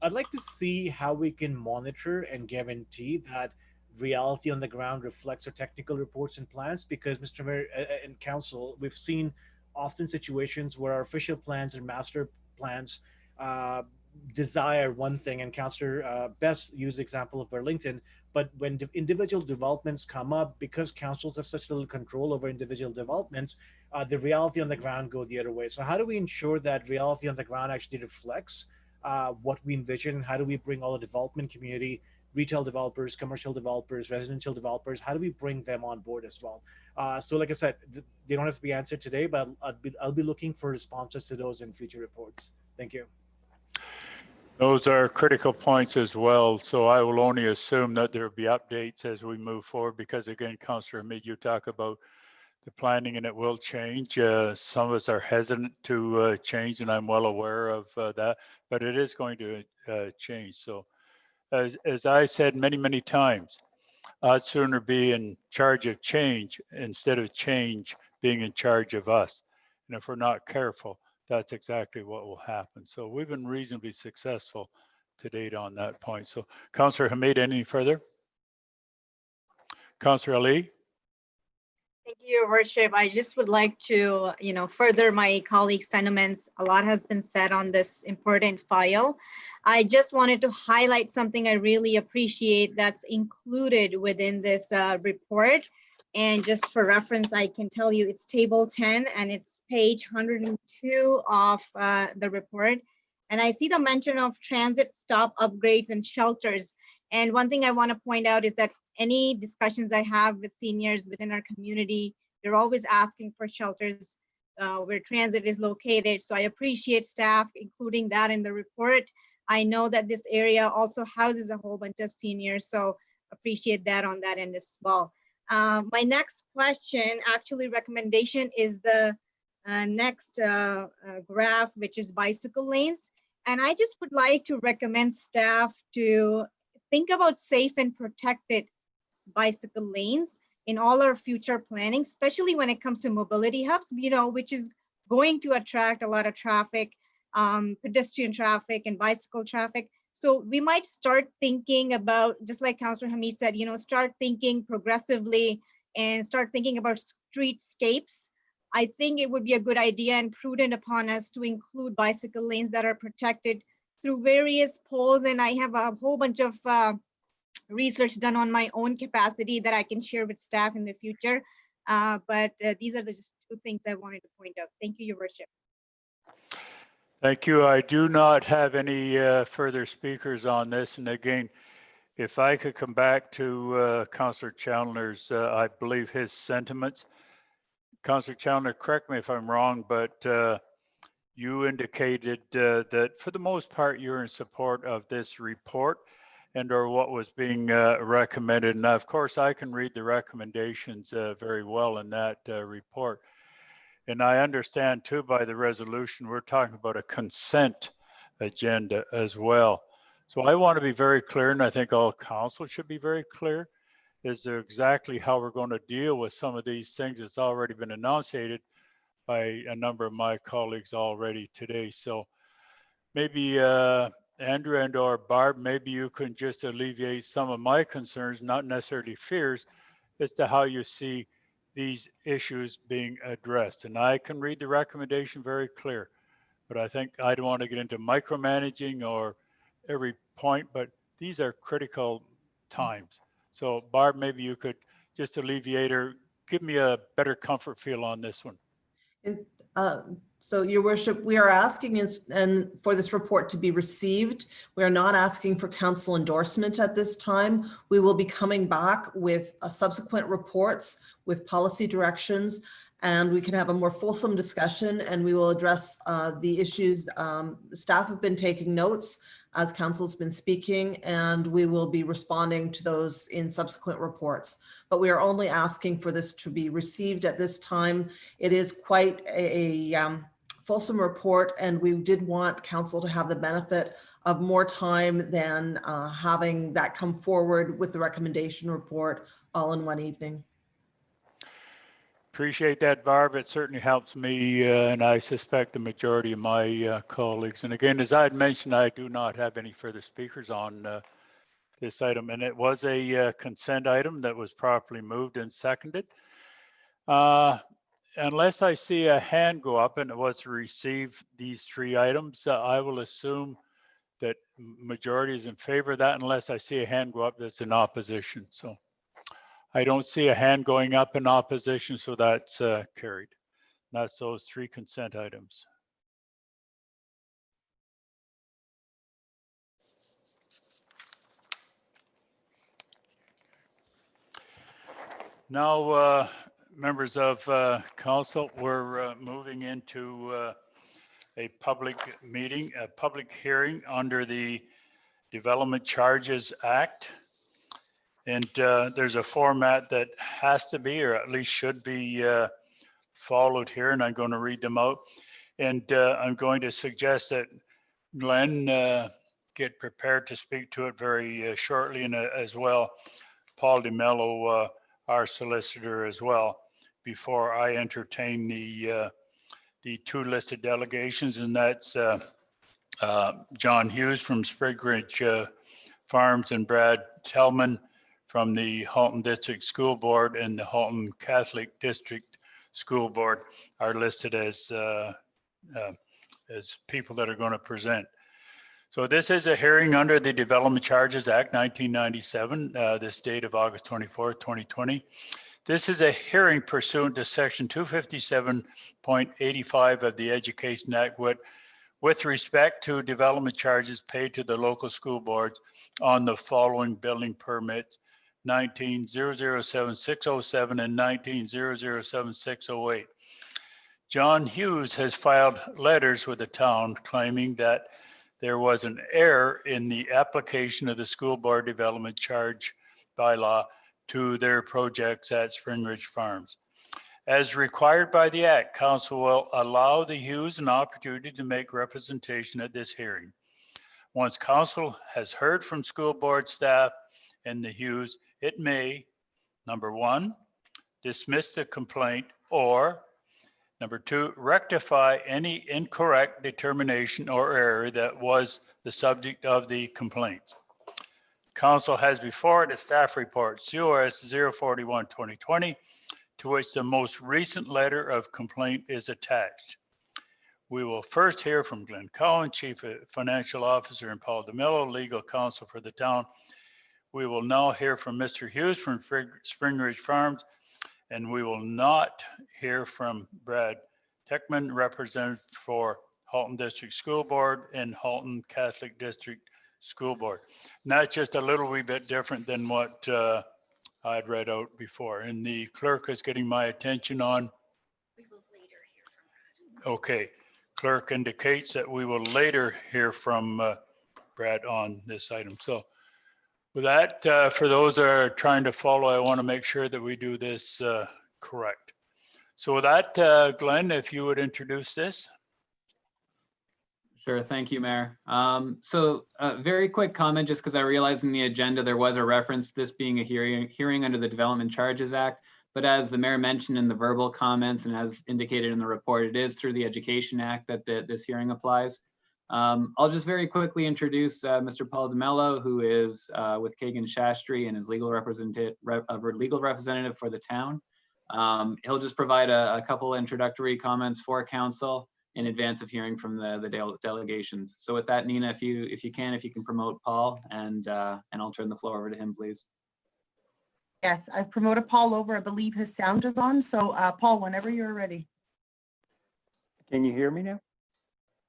I'd like to see how we can monitor and guarantee that reality on the ground reflects our technical reports and plans, because Mr. Mayor and Council, we've seen often situations where our official plans and master plans desire one thing, and Councillor Best used the example of Burlington, but when individual developments come up, because councils have such little control over individual developments, the reality on the ground go the other way. So how do we ensure that reality on the ground actually reflects what we envision? How do we bring all the development community, retail developers, commercial developers, residential developers, how do we bring them on board as well? So like I said, they don't have to be answered today, but I'll be looking for responses to those in future reports. Thank you. Those are critical points as well. So I will only assume that there will be updates as we move forward, because again, Councillor Hamid, you talk about the planning and it will change. Some of us are hesitant to change, and I'm well aware of that, but it is going to change. So as I said many, many times, I'd sooner be in charge of change instead of change being in charge of us. And if we're not careful, that's exactly what will happen. So we've been reasonably successful to date on that point. So Councillor Hamid, any further? Councillor Ali? Thank you, Your Worship. I just would like to, further my colleagues' sentiments. A lot has been said on this important file. I just wanted to highlight something I really appreciate that's included within this report. And just for reference, I can tell you it's table 10 and it's page 102 of the report. And I see the mention of transit stop upgrades and shelters. And one thing I want to point out is that any discussions I have with seniors within our community, they're always asking for shelters where transit is located. So I appreciate staff including that in the report. I know that this area also houses a whole bunch of seniors, so appreciate that on that end as well. My next question, actually recommendation, is the next graph, which is bicycle lanes. And I just would like to recommend staff to think about safe and protected bicycle lanes in all our future planning, especially when it comes to mobility hubs, which is going to attract a lot of traffic, pedestrian traffic and bicycle traffic. So we might start thinking about, just like Councillor Hamid said, start thinking progressively and start thinking about streetscapes. I think it would be a good idea and prudent upon us to include bicycle lanes that are protected through various poles. And I have a whole bunch of research done on my own capacity that I can share with staff in the future. But these are just two things I wanted to point out. Thank you, Your Worship. Thank you. I do not have any further speakers on this. And again, if I could come back to Councillor Chandler's, I believe his sentiments. Councillor Chandler, correct me if I'm wrong, but you indicated that for the most part, you're in support of this report and or what was being recommended. And of course, I can read the recommendations very well in that report. And I understand too by the resolution, we're talking about a consent agenda as well. So I want to be very clear, and I think all council should be very clear, is there exactly how we're going to deal with some of these things that's already been enunciated by a number of my colleagues already today. So maybe Andrew and or Barb, maybe you can just alleviate some of my concerns, not necessarily fears, as to how you see these issues being addressed. And I can read the recommendation very clear, but I think I don't want to get into micromanaging or every point, but these are critical times. So Barb, maybe you could just alleviate or give me a better comfort feel on this one. So Your Worship, we are asking and for this report to be received. We are not asking for council endorsement at this time. We will be coming back with subsequent reports with policy directions, and we can have a more fulsome discussion, and we will address the issues. Staff have been taking notes as council's been speaking, and we will be responding to those in subsequent reports. But we are only asking for this to be received at this time. It is quite a fulsome report, and we did want council to have the benefit of more time than having that come forward with the recommendation report all in one evening. Appreciate that, Barb. It certainly helps me, and I suspect the majority of my colleagues. And again, as I had mentioned, I do not have any further speakers on this item, and it was a consent item that was properly moved and seconded. Unless I see a hand go up and it was to receive these three items, I will assume that majority is in favor of that unless I see a hand go up that's in opposition. So I don't see a hand going up in opposition, so that's carried. That's those three consent items. Now, members of council, we're moving into a public meeting, a public hearing under the Development Charges Act. And there's a format that has to be, or at least should be followed here, and I'm going to read them out. And I'm going to suggest that Glenn get prepared to speak to it very shortly, and as well, Paul DeMello, our solicitor as well, before I entertain the two listed delegations, and that's John Hughes from Sprigridge Farms and Brad Tellman from the Halton District School Board and the Halton Catholic District School Board are listed as people that are going to present. So this is a hearing under the Development Charges Act 1997, this date of August 24th, 2020. This is a hearing pursuant to section 257.85 of the Education Act with respect to development charges paid to the local school boards on the following building permits: 19-007-607 and 19-007-608. John Hughes has filed letters with the town claiming that there was an error in the application of the school board development charge bylaw to their projects at Spring Ridge Farms. As required by the Act, Council will allow the Hughes an opportunity to make representation at this hearing. Once Council has heard from school board staff and the Hughes, it may, number one, dismiss the complaint, or number two, rectify any incorrect determination or error that was the subject of the complaints. Council has before it a staff report, COS 041-2020, to which the most recent letter of complaint is attached. We will first hear from Glenn Cowan, Chief Financial Officer, and Paul DeMillo, Legal Counsel for the town. We will now hear from Mr. Hughes from Spring Ridge Farms, and we will not hear from Brad Techman, representative for Halton District School Board and Halton Catholic District School Board. And that's just a little wee bit different than what I had read out before. And the clerk is getting my attention on. We will later hear from Brad. Okay, clerk indicates that we will later hear from Brad on this item. So with that, for those that are trying to follow, I want to make sure that we do this correct. So with that, Glenn, if you would introduce this. Sure, thank you, Mayor. So a very quick comment, just because I realized in the agenda there was a reference to this being a hearing under the Development Charges Act. But as the Mayor mentioned in the verbal comments and as indicated in the report, it is through the Education Act that this hearing applies. I'll just very quickly introduce Mr. Paul DeMello, who is with Kagan Shastri and is legal representative for the town. He'll just provide a couple introductory comments for council in advance of hearing from the delegations. So with that, Nina, if you can promote Paul, and I'll turn the floor over to him, please. Yes, I've promoted Paul over. I believe his sound is on. So Paul, whenever you're ready. Can you hear me now?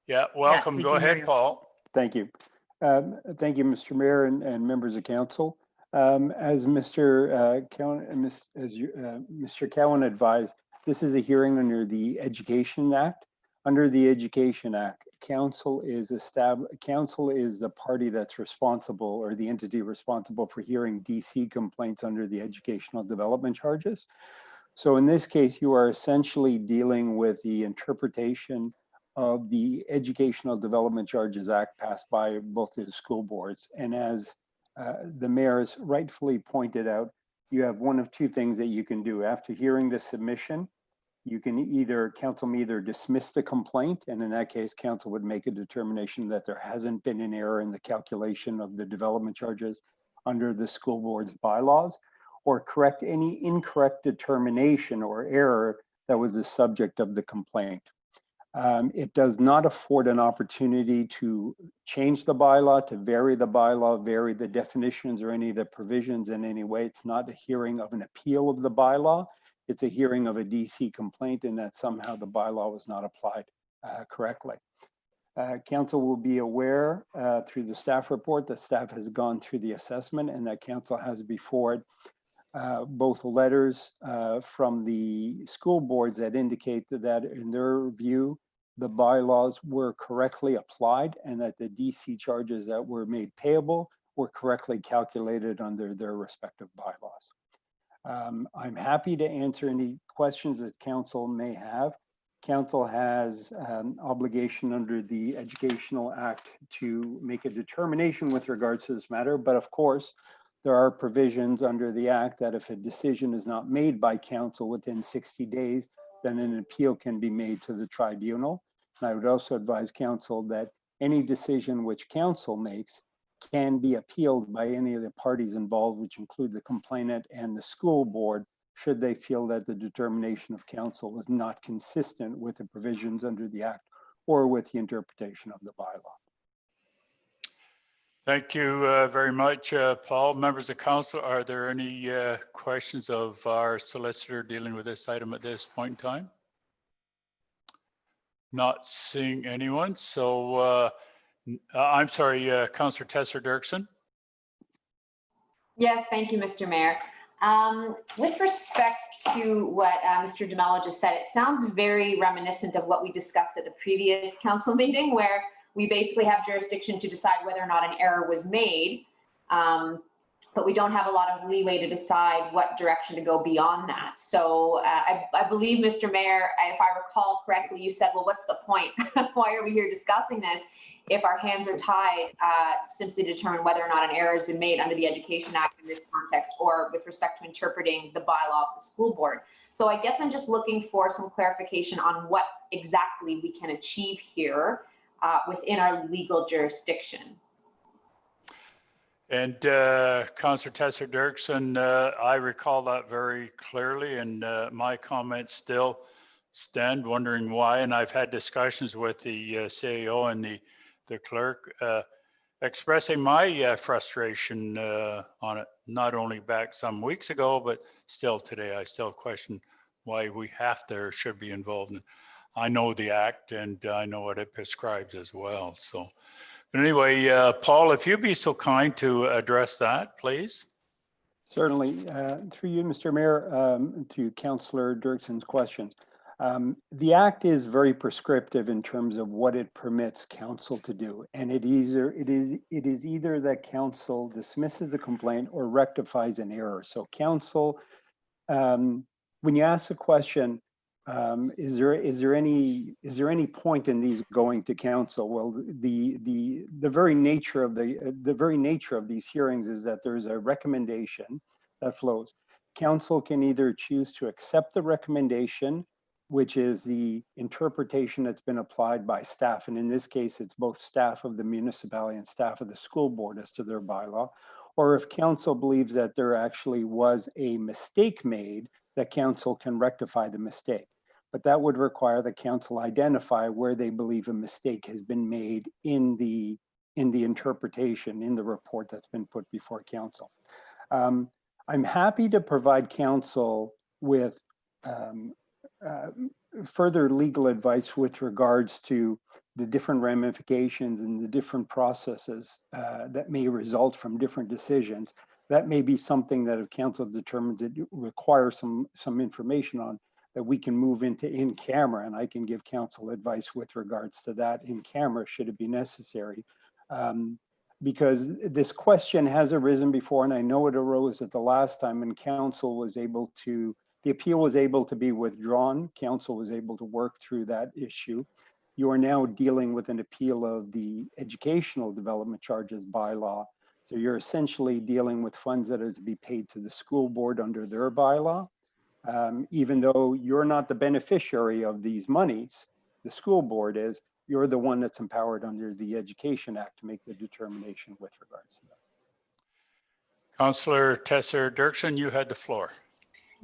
Yeah, welcome. Yes, go ahead, Paul. Thank you. Thank you, Mr. Mayor and members of council. As Mr. Cowan advised, this is a hearing under the Education Act. Under the Education Act, council is the party that's responsible, or the entity responsible, for hearing DC complaints under the educational development charges. So in this case, you are essentially dealing with the interpretation of the Educational Development Charges Act passed by both the school boards. And as the mayor has rightfully pointed out, you have one of two things that you can do. After hearing the submission, council may either dismiss the complaint, and in that case, council would make a determination that there hasn't been an error in the calculation of the development charges under the school board's bylaws, or correct any incorrect determination or error that was the subject of the complaint. It does not afford an opportunity to change the bylaw, to vary the bylaw, vary the definitions or any of the provisions in any way. It's not a hearing of an appeal of the bylaw. It's a hearing of a DC complaint, and that somehow the bylaw was not applied correctly. Council will be aware through the staff report that staff has gone through the assessment, and that council has before it both letters from the school boards that indicate that in their view, the bylaws were correctly applied and that the DC charges that were made payable were correctly calculated under their respective bylaws. I'm happy to answer any questions that council may have. Council has an obligation under the Educational Act to make a determination with regards to this matter, but of course, there are provisions under the Act that if a decision is not made by council within 60 days, then an appeal can be made to the tribunal. And I would also advise council that any decision which council makes can be appealed by any of the parties involved, which include the complainant and the school board, should they feel that the determination of council is not consistent with the provisions under the Act or with the interpretation of the bylaw. Thank you very much, Paul. Members of council, are there any questions of our solicitor dealing with this item at this point in time? Not seeing anyone, so I'm sorry, Councillor Tesser-Dirksen. Yes, thank you, Mr. Mayor. With respect to what Mr. DeMello just said, it sounds very reminiscent of what we discussed at the previous council meeting, where we basically have jurisdiction to decide whether or not an error was made, but we don't have a lot of leeway to decide what direction to go beyond that. So I believe, Mr. Mayor, if I recall correctly, you said, well, what's the point? Why are we here discussing this if our hands are tied simply to determine whether or not an error has been made under the Education Act in this context, or with respect to interpreting the bylaw of the school board? So I guess I'm just looking for some clarification on what exactly we can achieve here within our legal jurisdiction. And Councillor Tesser-Dirksen, I recall that very clearly, and my comments still stand, wondering why. And I've had discussions with the CAO and the clerk, expressing my frustration on it, not only back some weeks ago, but still today. I still question why we have to or should be involved in. I know the Act and I know what it prescribes as well. So, but anyway, Paul, if you'd be so kind to address that, please. Certainly. Through you, Mr. Mayor, to Councillor Dirksen's questions. The Act is very prescriptive in terms of what it permits council to do, and it is either that council dismisses the complaint or rectifies an error. So council, when you ask a question, is there any point in these going to council? Well, the very nature of these hearings is that there is a recommendation that flows. Council can either choose to accept the recommendation, which is the interpretation that's been applied by staff, and in this case, it's both staff of the municipality and staff of the school board as to their bylaw, or if council believes that there actually was a mistake made, that council can rectify the mistake. But that would require the council identify where they believe a mistake has been made in the interpretation, in the report that's been put before council. I'm happy to provide council with further legal advice with regards to the different ramifications and the different processes that may result from different decisions. That may be something that if council determines it requires some information on, that we can move into in camera, and I can give council advice with regards to that in camera should it be necessary. Because this question has arisen before, and I know it arose at the last time, and council was able to, the appeal was able to be withdrawn. Council was able to work through that issue. You are now dealing with an appeal of the educational development charges bylaw. So you're essentially dealing with funds that are to be paid to the school board under their bylaw. Even though you're not the beneficiary of these monies, the school board is, you're the one that's empowered under the Education Act to make the determination with regards to that. Councillor Tesser-Dirksen, you had the floor.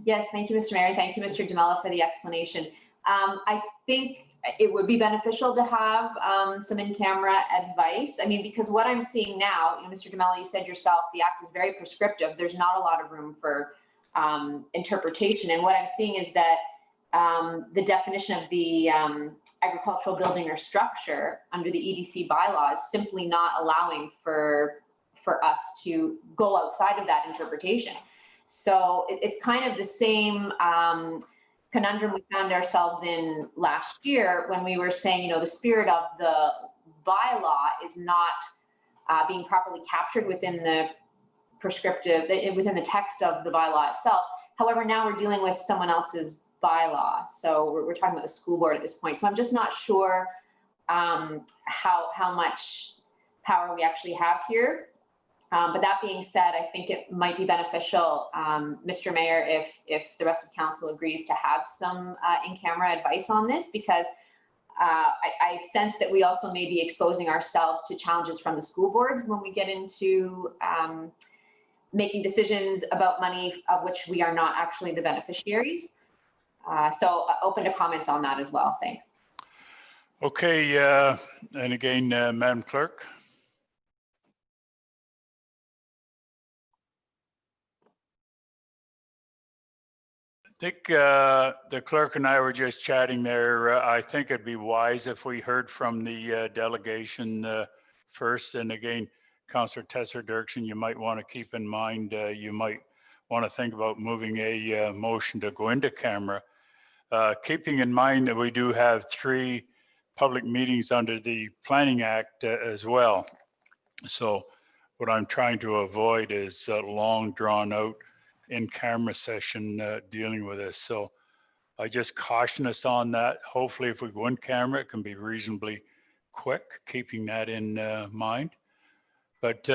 Yes, thank you, Mr. Mayor. Thank you, Mr. DeMello, for the explanation. I think it would be beneficial to have some in-camera advice. I mean, because what I'm seeing now, Mr. DeMello, you said yourself, the Act is very prescriptive. There's not a lot of room for interpretation. And what I'm seeing is that the definition of the agricultural building or structure under the EDC bylaw is simply not allowing for us to go outside of that interpretation. So it's kind of the same conundrum we found ourselves in last year when we were saying, the spirit of the bylaw is not being properly captured within the prescriptive, within the text of the bylaw itself. However, now we're dealing with someone else's bylaw. So we're talking about the school board at this point. So I'm just not sure how much power we actually have here. But that being said, I think it might be beneficial, Mr. Mayor, if the rest of council agrees to have some in-camera advice on this, because I sense that we also may be exposing ourselves to challenges from the school boards when we get into making decisions about money of which we are not actually the beneficiaries. So open to comments on that as well. Thanks. Okay, and again, Madam Clerk. I think the clerk and I were just chatting there. I think it'd be wise if we heard from the delegation first. And again, Councillor Tesser-Dirksen, you might want to keep in mind, you might want to think about moving a motion to go into camera. Keeping in mind that we do have 3 public meetings under the Planning Act as well. So what I'm trying to avoid is a long drawn out in-camera session dealing with this. So I just caution us on that. Hopefully if we go in camera, it can be reasonably quick, keeping that in mind. But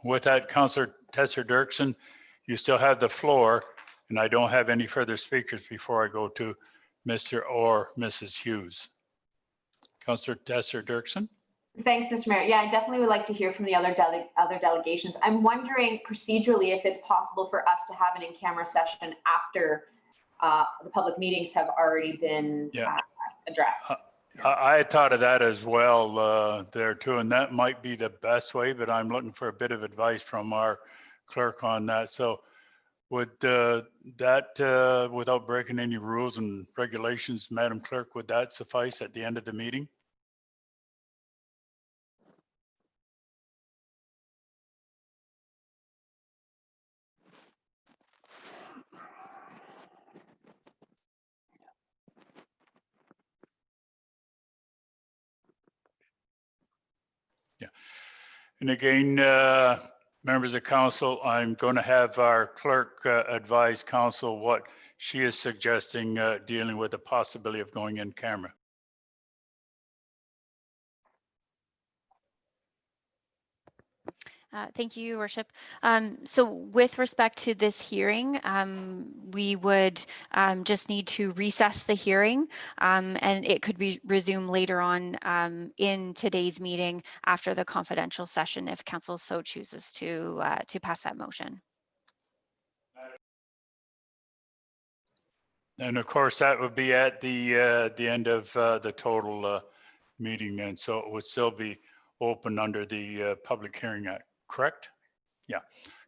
with that, Councillor Tesser-Dirksen, you still have the floor, and I don't have any further speakers before I go to Mr. or Mrs. Hughes. Councillor Tesser-Dirksen. Thanks, Mr. Mayor. Yeah, I definitely would like to hear from the other delegations. I'm wondering procedurally if it's possible for us to have an in-camera session after the public meetings have already been addressed. I had thought of that as well there too, and that might be the best way, but I'm looking for a bit of advice from our clerk on that. So would that, without breaking any rules and regulations, Madam Clerk, would that suffice at the end of the meeting? Yeah. And again, members of council, I'm going to have our clerk advise council what she is suggesting dealing with the possibility of going in camera. Thank you, Your Worship. So with respect to this hearing, we would just need to recess the hearing, and it could be resumed later on in today's meeting after the confidential session if council so chooses to pass that motion. And of course, that would be at the end of the total meeting then. So it would still be open under the Public Hearing Act, correct? Yeah.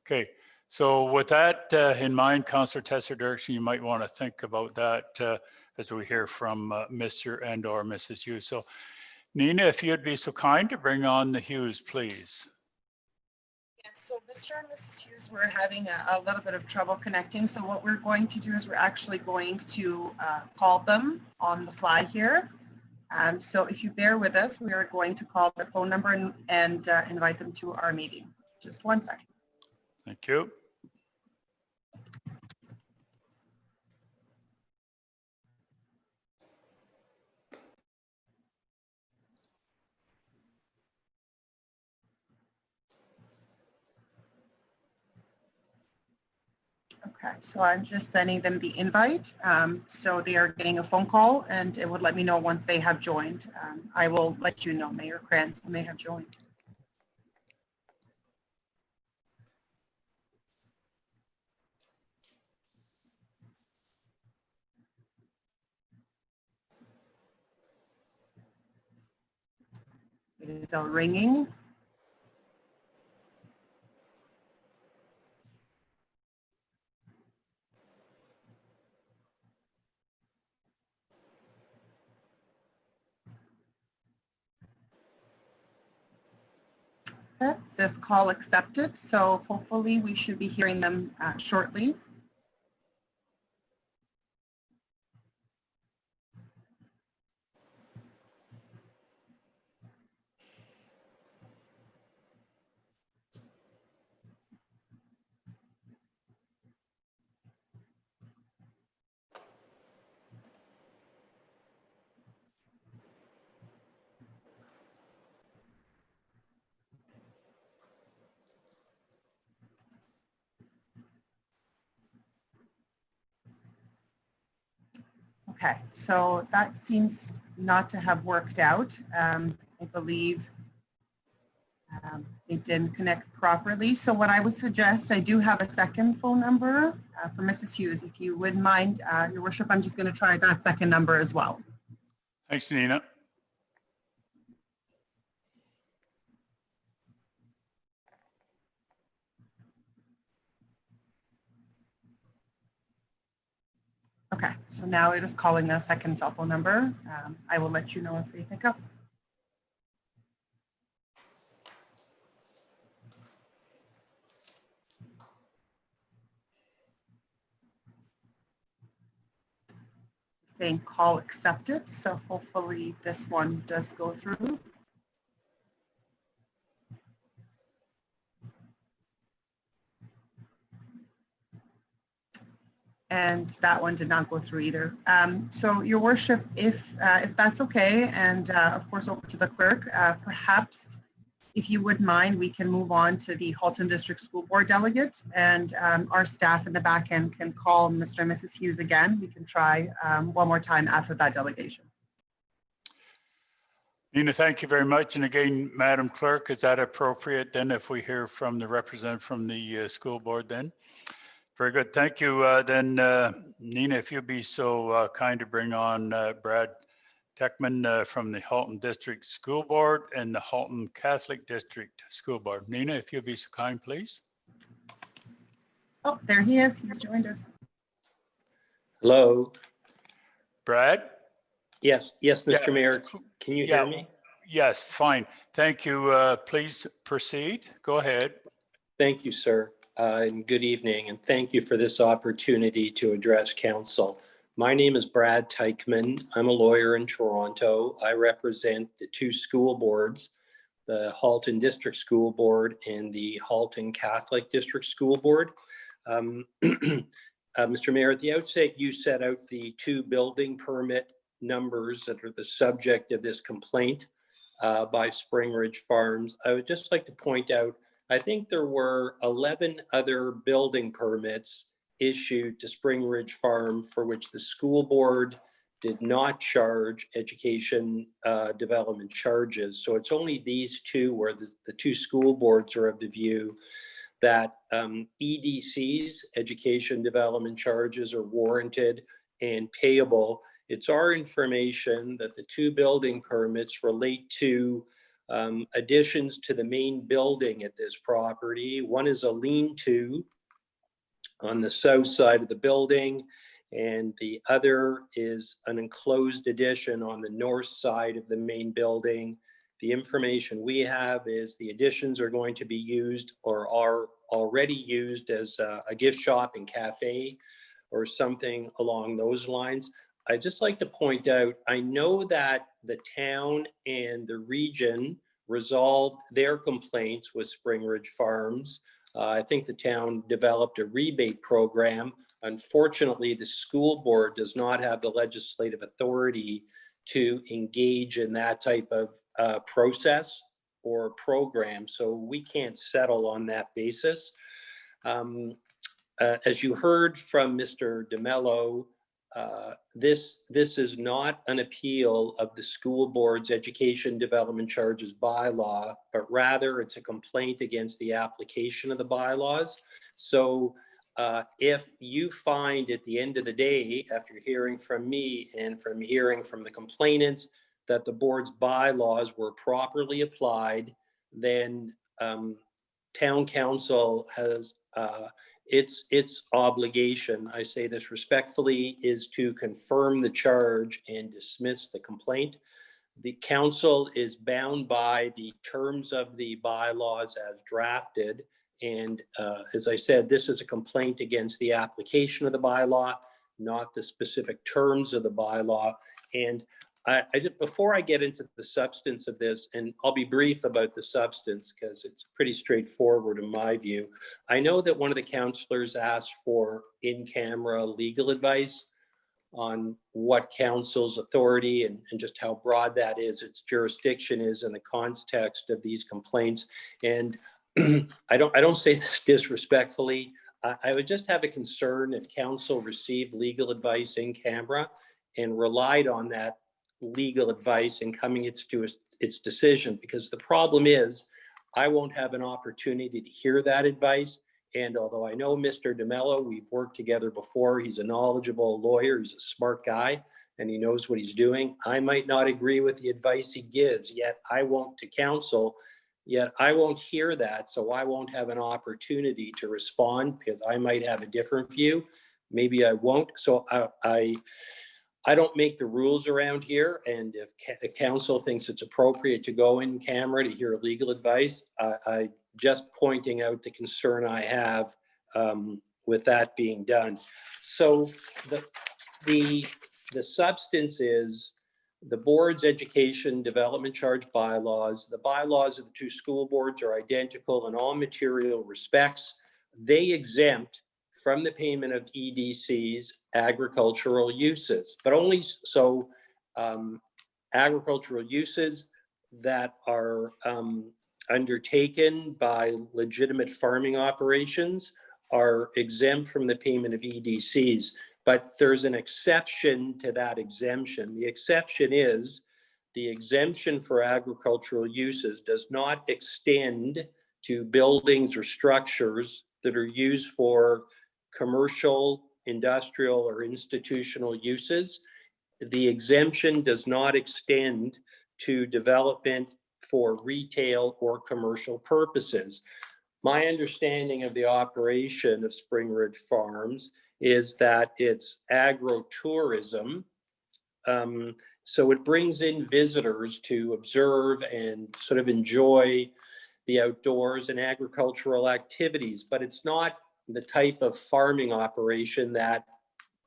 Okay. So with that in mind, Councillor Tesser-Dirksen, you might want to think about that as we hear from Mr. and or Mrs. Hughes. So Nina, if you'd be so kind to bring on the Hughes, please. Yes, so Mr. and Mrs. Hughes, we're having a little bit of trouble connecting. So what we're going to do is we're actually going to call them on the fly here. So if you bear with us, we are going to call their phone number and invite them to our meeting. Just 1 second. Thank you. Okay, so I'm just sending them the invite. So they are getting a phone call and it would let me know once they have joined. I will let you know, Mayor Krantz, when they have joined. It is ringing. It says call accepted, so hopefully we should be hearing them shortly. Okay, so that seems not to have worked out. I believe it didn't connect properly. So what I would suggest, I do have a second phone number for Mrs. Hughes. If you wouldn't mind, Your Worship, I'm just going to try that second number as well. Thanks, Nina. Okay, so now it is calling the second cell phone number. I will let you know if they pick up. Saying call accepted, so hopefully this one does go through. And that one did not go through either. So Your Worship, if that's okay, and of course over to the clerk, perhaps if you would mind, we can move on to the Halton District School Board delegate, and our staff in the back end can call Mr. and Mrs. Hughes again. We can try one more time after that delegation. Nina, thank you very much. And again, Madam Clerk, is that appropriate then if we hear from the representative from the school board then? Very good. Thank you. Then Nina, if you'd be so kind to bring on Brad Techman from the Halton District School Board and the Halton Catholic District School Board. Nina, if you'd be so kind, please. Oh, there he is. He's joined us. Hello. Brad? Yes, Mr. Yeah. Mayor. Can you hear me? Yes, fine. Thank you. Please proceed. Go ahead. Thank you, sir. And good evening. And thank you for this opportunity to address council. My name is Brad Teichman. I'm a lawyer in Toronto. I represent the two school boards, the Halton District School Board and the Halton Catholic District School Board. Mr. Mayor, at the outset, you set out the two building permit numbers that are the subject of this complaint by Spring Ridge Farms. I would just like to point out, I think there were 11 other building permits issued to Spring Ridge Farm for which the school board did not charge education development charges. So it's only these two where the two school boards are of the view that EDCs, education development charges, are warranted and payable. It's our information that the two building permits relate to additions to the main building at this property. One is a lean-to on the south side of the building, and the other is an enclosed addition on the north side of the main building. The information we have is the additions are going to be used or are already used as a gift shop and cafe or something along those lines. I'd just like to point out, I know that the town and the region resolved their complaints with Spring Ridge Farms. I think the town developed a rebate program. Unfortunately, the school board does not have the legislative authority to engage in that type of process or program, so we can't settle on that basis. As you heard from Mr. DeMello, this is not an appeal of the school board's education development charges bylaw, but rather it's a complaint against the application of the bylaws. So if you find at the end of the day, after hearing from me and from hearing from the complainants, that the board's bylaws were properly applied, then town council has its obligation, I say this respectfully, is to confirm the charge and dismiss the complaint. The council is bound by the terms of the bylaws as drafted. And as I said, this is a complaint against the application of the bylaw, not the specific terms of the bylaw. And I just, before I get into the substance of this, and I'll be brief about the substance because it's pretty straightforward in my view. I know that one of the councillors asked for in-camera legal advice on what council's authority and just how broad that is, its jurisdiction is in the context of these complaints. And I don't say this disrespectfully. I would just have a concern if council received legal advice in camera and relied on that legal advice and coming to its decision, because the problem is I won't have an opportunity to hear that advice. And although I know Mr. DeMello, we've worked together before, he's a knowledgeable lawyer, he's a smart guy, and he knows what he's doing. I might not agree with the advice he gives, yet I won't to counsel, yet I won't hear that. So I won't have an opportunity to respond because I might have a different view. Maybe I won't. So I don't make the rules around here. And if a council thinks it's appropriate to go in camera to hear legal advice, I just pointing out the concern I have with that being done. So the substance is the board's education development charge bylaws. The bylaws of the two school boards are identical in all material respects. They exempt from the payment of EDCs agricultural uses, but only so agricultural uses that are undertaken by legitimate farming operations are exempt from the payment of EDCs. But there's an exception to that exemption. The exception is the exemption for agricultural uses does not extend to buildings or structures that are used for commercial, industrial, or institutional uses. The exemption does not extend to development for retail or commercial purposes. My understanding of the operation of Spring Ridge Farms is that it's agro-tourism. So it brings in visitors to observe and sort of enjoy the outdoors and agricultural activities, but it's not the type of farming operation that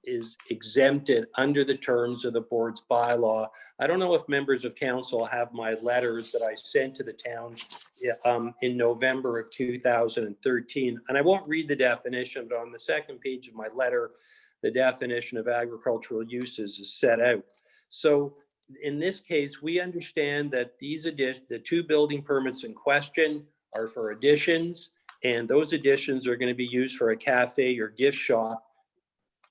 is exempted under the terms of the board's bylaw. I don't know if members of council have my letters that I sent to the town in November of 2013. And I won't read the definition, but on the second page of my letter, the definition of agricultural uses is set out. So in this case, we understand that the two building permits in question are for additions, and those additions are going to be used for a cafe or gift shop,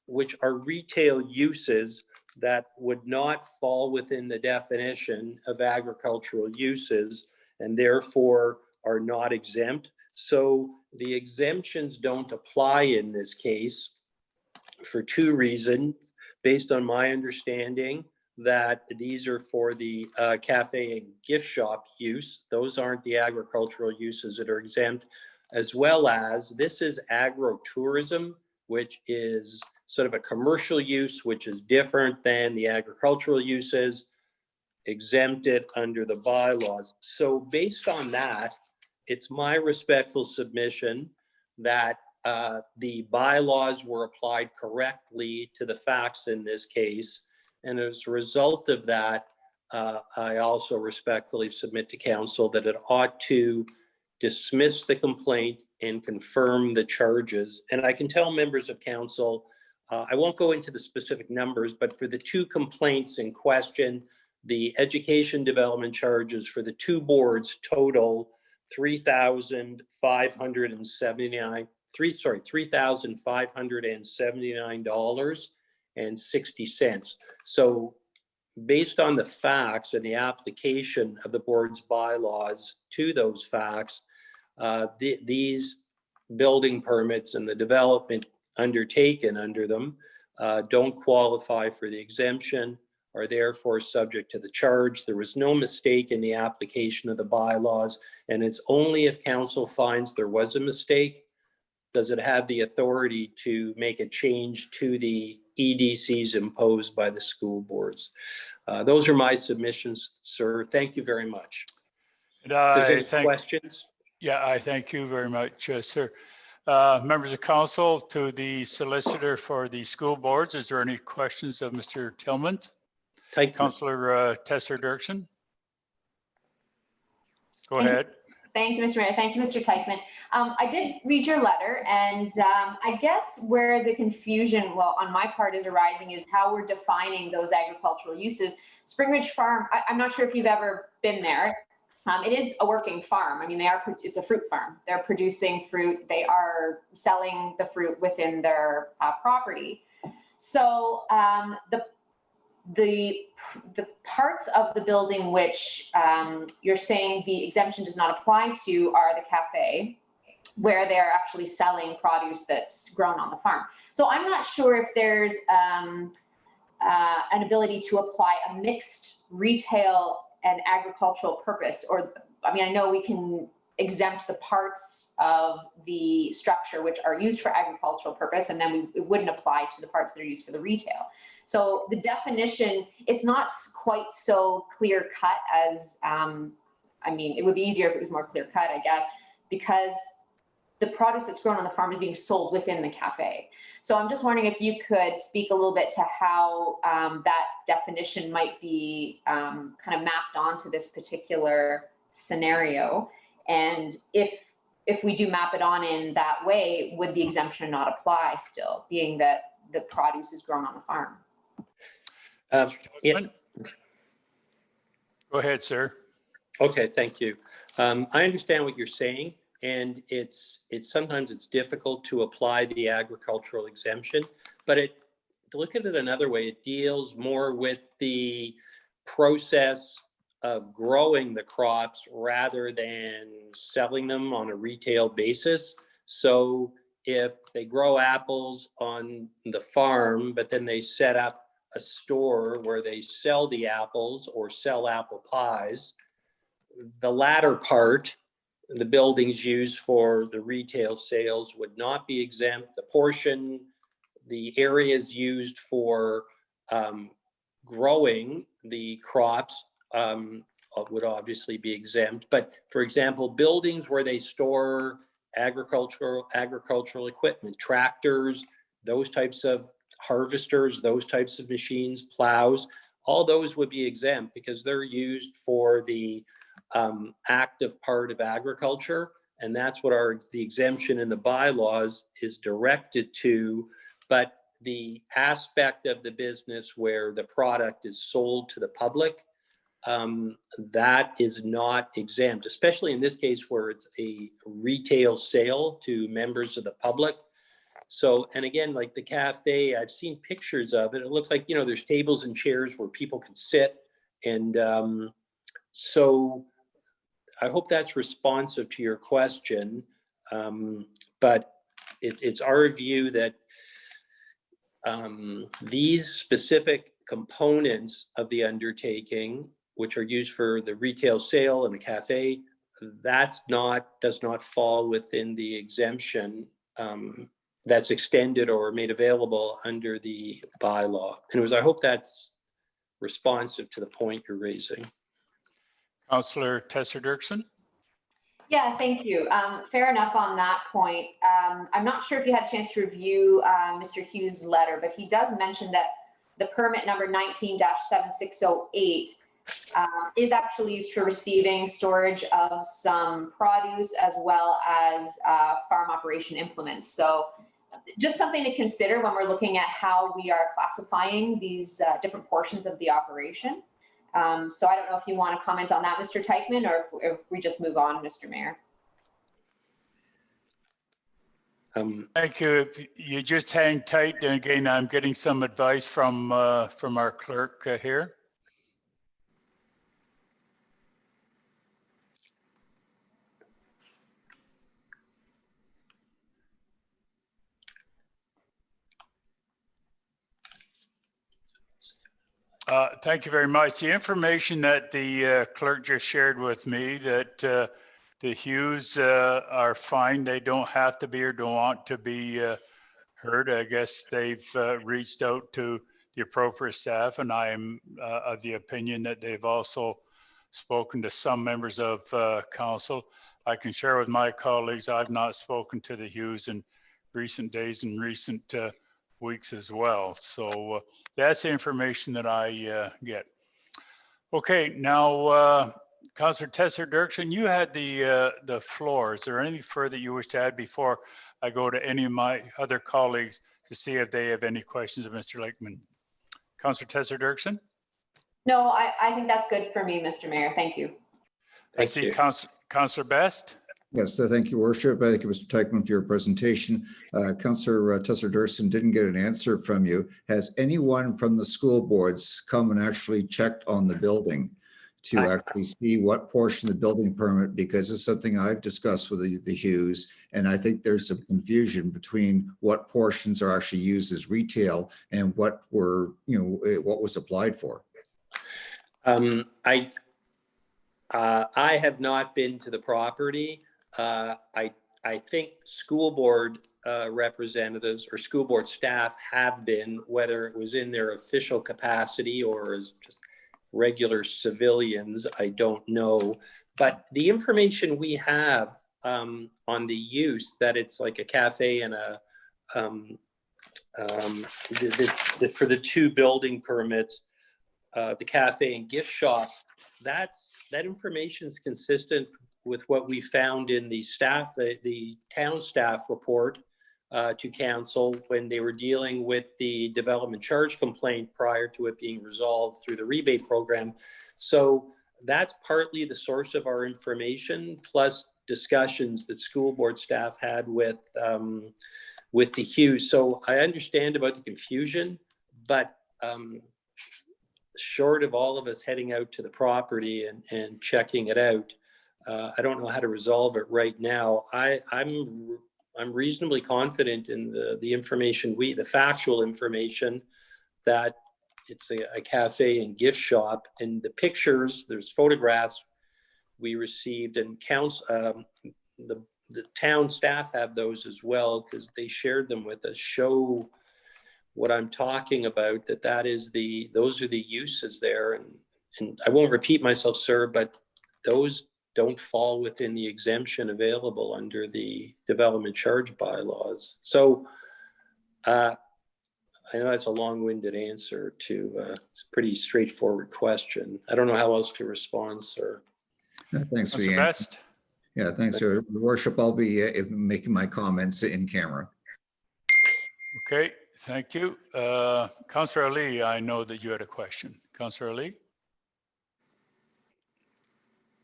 which are retail uses that would not fall within the definition of agricultural uses and therefore are not exempt. So the exemptions don't apply in this case for two reasons, based on my understanding that these are for the cafe and gift shop use. Those aren't the agricultural uses that are exempt, as well as this is agro-tourism, which is sort of a commercial use, which is different than the agricultural uses exempted under the bylaws. So based on that, it's my respectful submission that the bylaws were applied correctly to the facts in this case. And as a result of that, I also respectfully submit to council that it ought to dismiss the complaint and confirm the charges. And I can tell members of council, I won't go into the specific numbers, but for the two complaints in question, the education development charges for the two boards total $3,579.60. So based on the facts and the application of the board's bylaws to those facts, these building permits and the development undertaken under them don't qualify for the exemption, are therefore subject to the charge. There was no mistake in the application of the bylaws, and it's only if council finds there was a mistake does it have the authority to make a change to the EDCs imposed by the school boards. Those are my submissions, sir. Thank you very much. And I thank, questions? Yeah, I thank you very much, sir. Members of council, to the solicitor for the school boards, is there any questions of Mr. Tillman? Councillor Tesser-Dirksen. Go ahead. Thank you, Mr. Mayor. Thank you, Mr. Teichman. I did read your letter, and I guess where the confusion, well, on my part is arising is how we're defining those agricultural uses. Spring Ridge Farm, I'm not sure if you've ever been there. It is a working farm. I mean, it's a fruit farm. They're producing fruit. They are selling the fruit within their property. So the parts of the building which you're saying the exemption does not apply to are the cafe, where they're actually selling produce that's grown on the farm. So I'm not sure if there's an ability to apply a mixed retail and agricultural purpose, or, I mean, I know we can exempt the parts of the structure which are used for agricultural purpose, and then it wouldn't apply to the parts that are used for the retail. So the definition, it's not quite so clear cut as, I mean, it would be easier if it was more clear cut, I guess, because the produce that's grown on the farm is being sold within the cafe. So I'm just wondering if you could speak a little bit to how that definition might be kind of mapped onto this particular scenario. And if we do map it on in that way, would the exemption not apply still, being that the produce is grown on the farm? Yeah. Go ahead, sir. Okay, thank you. I understand what you're saying, and it's sometimes it's difficult to apply the agricultural exemption, but to look at it another way, it deals more with the process of growing the crops rather than selling them on a retail basis. So if they grow apples on the farm, but then they set up a store where they sell the apples or sell apple pies, the latter part, the buildings used for the retail sales would not be exempt. The portion, the areas used for growing the crops would obviously be exempt. But for example, buildings where they store agricultural equipment, tractors, those types of harvesters, those types of machines, plows, all those would be exempt because they're used for the active part of agriculture. And that's what the exemption in the bylaws is directed to. But the aspect of the business where the product is sold to the public, that is not exempt, especially in this case where it's a retail sale to members of the public. So, and again, like the cafe, I've seen pictures of it. It looks like, there's tables and chairs where people can sit. And so I hope that's responsive to your question. But it's our view that these specific components of the undertaking, which are used for the retail sale and the cafe, does not fall within the exemption that's extended or made available under the bylaw. And I hope that's responsive to the point you're raising. Councillor Tesser-Dirksen. Yeah, thank you. Fair enough on that point. I'm not sure if you had a chance to review Mr. Hughes' letter, but he does mention that the permit number 19-7608 is actually used for receiving storage of some produce as well as farm operation implements. So just something to consider when we're looking at how we are classifying these different portions of the operation. So I don't know if you want to comment on that, Mr. Teichman, or if we just move on, Mr. Mayor. Thank you. If you just hang tight, and again, I'm getting some advice from our clerk here. Thank you very much. The information that the clerk just shared with me, that the Hughes are fine. They don't have to be or don't want to be heard. I guess they've reached out to the appropriate staff, and I am of the opinion that they've also spoken to some members of council. I can share with my colleagues, I've not spoken to the Hughes in recent days and recent weeks as well. So that's the information that I get. Okay, now Councillor Tesser-Dirksen, you had the floor. Is there anything further you wish to add before I go to any of my other colleagues to see if they have any questions of Mr. Lakeman? Councillor Tesser-Dirksen? No, I think that's good for me, Mr. Mayor. Thank you. I see Councillor Best. Yes, so thank you, Worship. Thank you, Mr. Teichman, for your presentation. Councillor Tesser-Dirksen didn't get an answer from you. Has anyone from the school boards come and actually checked on the building to actually see what portion of the building permit, because it's something I've discussed with the Hughes, and I think there's some confusion between what portions are actually used as retail and what were, what was applied for. I have not been to the property. I think school board representatives or school board staff have been, whether it was in their official capacity or as just regular civilians, I don't know. But the information we have on the use, that it's like a cafe and a for the 2 building permits, the cafe and gift shop, that information is consistent with what we found in the staff, the town staff report to council when they were dealing with the development charge complaint prior to it being resolved through the rebate program. So that's partly the source of our information, plus discussions that school board staff had with the Hughes. So I understand about the confusion, but short of all of us heading out to the property and checking it out, I don't know how to resolve it right now. I'm reasonably confident in the information, the factual information, that it's a cafe and gift shop, and the pictures, there's photographs we received, and the town staff have those as well, because they shared them with us, show what I'm talking about, those are the uses there. And I won't repeat myself, sir, but those don't fall within the exemption available under the development charge bylaws. So I know that's a long-winded answer to it's a pretty straightforward question. I don't know how else to respond, sir. Thanks for the answer. Yeah, thanks, Your Worship. I'll be making my comments in camera. Okay, thank you. Councillor Ali, I know that you had a question. Councillor Ali?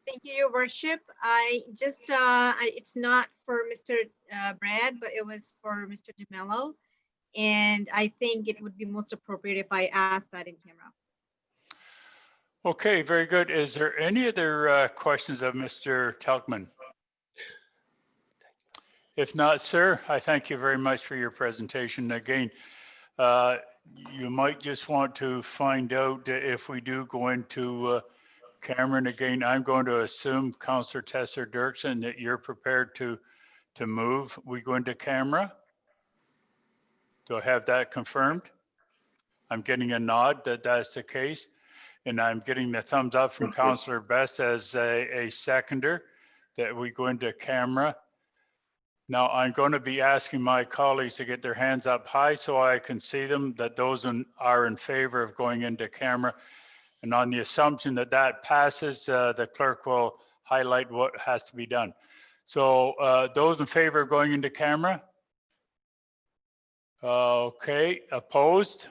Thank you, Your Worship. I just, it's not for Mr. Brad, but it was for Mr. DeMello. And I think it would be most appropriate if I asked that in camera. Okay, very good. Is there any other questions of Mr. Teichman? If not, sir, I thank you very much for your presentation. Again, you might just want to find out if we do go into camera. And again, I'm going to assume, Councillor Tesser-Dirksen, that you're prepared to move. We go into camera. Do I have that confirmed? I'm getting a nod that that's the case. And I'm getting the thumbs up from Councillor Best as a seconder that we go into camera. Now I'm going to be asking my colleagues to get their hands up high so I can see them, that those are in favor of going into camera. And on the assumption that that passes, the clerk will highlight what has to be done. So those in favor of going into camera? Okay, opposed?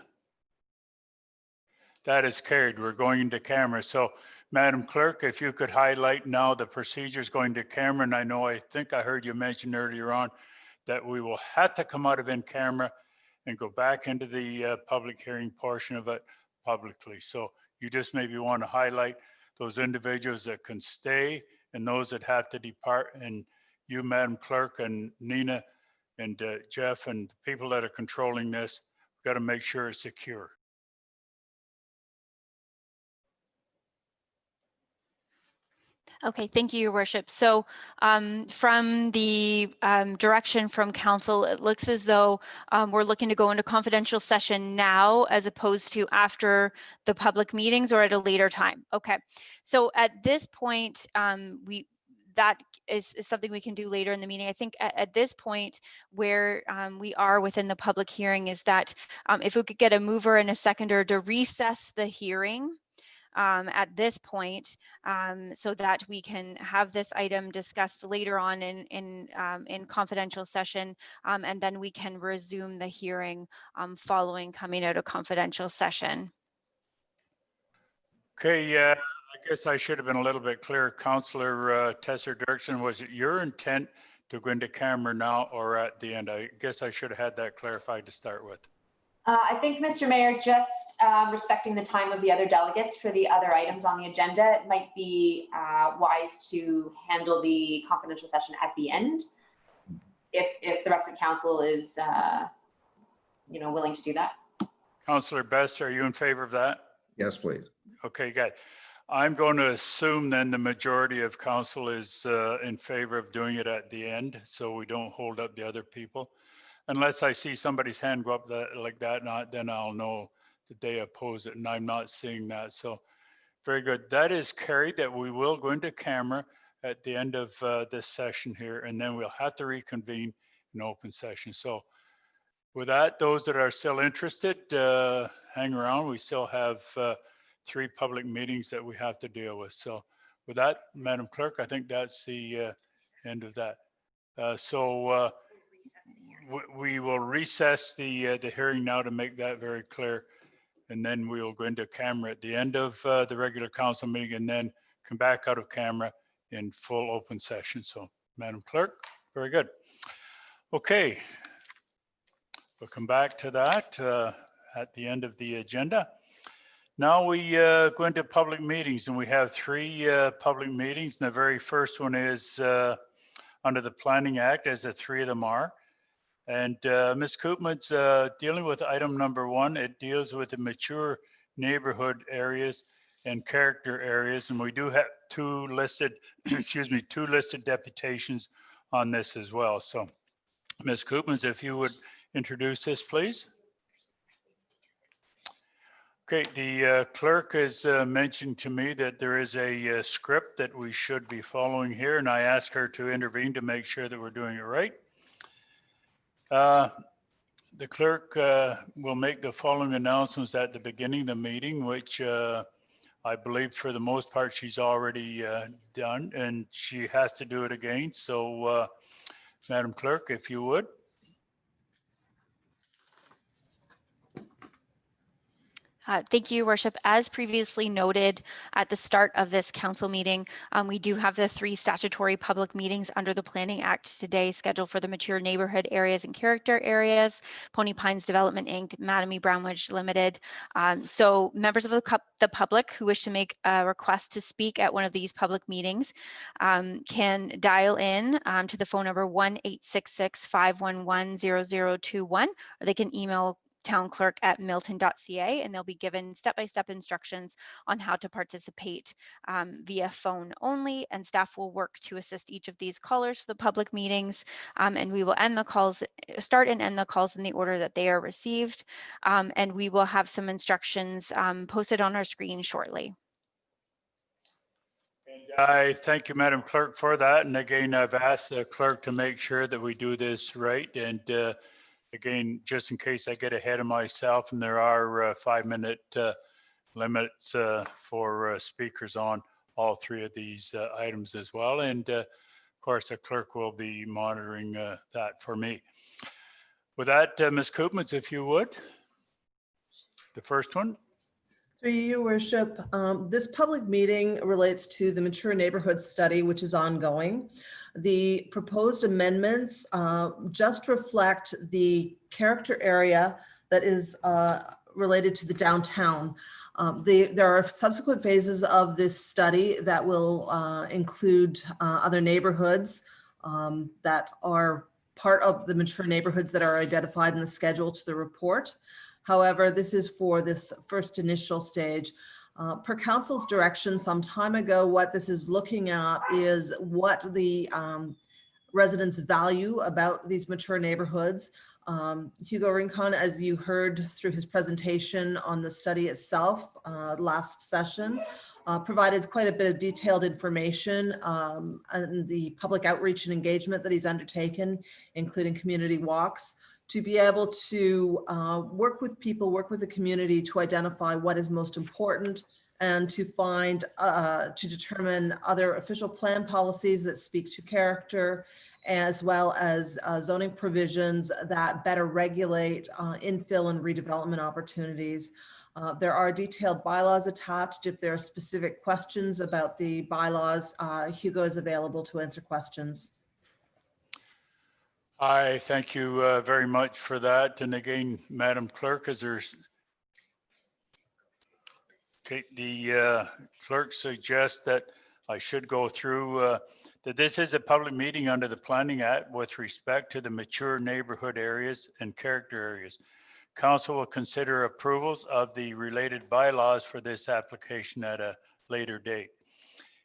That is carried. We're going into camera. So Madam Clerk, if you could highlight now the procedures going to camera. And I think I heard you mention earlier on that we will have to come out of in camera and go back into the public hearing portion of it publicly. So you just maybe want to highlight those individuals that can stay and those that have to depart. And you, Madam Clerk, and Nina and Jeff and the people that are controlling this, got to make sure it's secure. Okay, thank you, Your Worship. So from the direction from council, it looks as though we're looking to go into confidential session now as opposed to after the public meetings or at a later time. Okay, so at this point, that is something we can do later in the meeting. I think at this point where we are within the public hearing is that if we could get a mover and a seconder to recess the hearing at this point, so that we can have this item discussed later on in confidential session, and then we can resume the hearing following coming out of confidential session. Okay, I guess I should have been a little bit clearer. Councillor Tesser Dirksen, was it your intent to go into camera now or at the end? I guess I should have had that clarified to start with. I think, Mr. Mayor, just respecting the time of the other delegates for the other items on the agenda, it might be wise to handle the confidential session at the end, if the rest of council is, willing to do that. Councillor Best, are you in favor of that? Yes, please. Okay, good. I'm going to assume then the majority of council is in favor of doing it at the end, so we don't hold up the other people. Unless I see somebody's hand go up like that, then I'll know that they oppose it, and I'm not seeing that. So very good. That is carried, that we will go into camera at the end of this session here, and then we'll have to reconvene in open session. So with that, those that are still interested, hang around. We still have 3 public meetings that we have to deal with. So with that, Madam Clerk, I think that's the end of that. We will recess the hearing now to make that very clear. And then we will go into camera at the end of the regular council meeting and then come back out of camera in full open session. So Madam Clerk, very good. Okay. We'll come back to that at the end of the agenda. Now we go into public meetings, and we have 3 public meetings. And the very first one is under the Planning Act, as the 3 of them are. And Ms. Koopman's dealing with item number 1. It deals with the mature neighborhood areas and character areas. And we do have 2 listed, 2 listed deputations on this as well. So Ms. Koopman's, if you would introduce this, please. Okay, the clerk has mentioned to me that there is a script that we should be following here, and I asked her to intervene to make sure that we're doing it right. The clerk will make the following announcements at the beginning of the meeting, which I believe for the most part she's already done, and she has to do it again. So Madam Clerk, if you would. Thank you, Your Worship. As previously noted at the start of this council meeting, we do have the 3 statutory public meetings under the Planning Act today scheduled for the mature neighborhood areas and character areas, Pony Pines Development Inc., Mattamy Brownwidge Limited. So members of the public who wish to make a request to speak at one of these public meetings can dial in to the phone number 1-866-511-0021, or they can email townclerk@milton.ca, and they'll be given step-by-step instructions on how to participate via phone only, and staff will work to assist each of these callers for the public meetings, and we will start and end the calls in the order that they are received, and we will have some instructions posted on our screen shortly. And I thank you, Madam Clerk, for that. And again, I've asked the clerk to make sure that we do this right. And again, just in case I get ahead of myself, and there are 5-minute limits for speakers on all 3 of these items as well. And of course, the clerk will be monitoring that for me. With that, Ms. Koopmans, if you would, the first one. Through you, Your Worship, this public meeting relates to the mature neighborhood study, which is ongoing. The proposed amendments just reflect the character area that is related to the downtown. There are subsequent phases of this study that will include other neighborhoods that are part of the mature neighborhoods that are identified in the schedule to the report. However, this is for this first initial stage. Per council's direction some time ago, what this is looking at is what the residents value about these mature neighborhoods. Hugo Rincon, as you heard through his presentation on the study itself last session, provided quite a bit of detailed information and the public outreach and engagement that he's undertaken, including community walks, to be able to work with people, work with the community to identify what is most important and to find, to determine other official plan policies that speak to character as well as zoning provisions that better regulate infill and redevelopment opportunities. There are detailed bylaws attached. If there are specific questions about the bylaws, Hugo is available to answer questions. I thank you very much for that. And again, Madam Clerk, as there's okay, the clerk suggests that I should go through that this is a public meeting under the Planning Act with respect to the mature neighborhood areas and character areas. Council will consider approvals of the related bylaws for this application at a later date.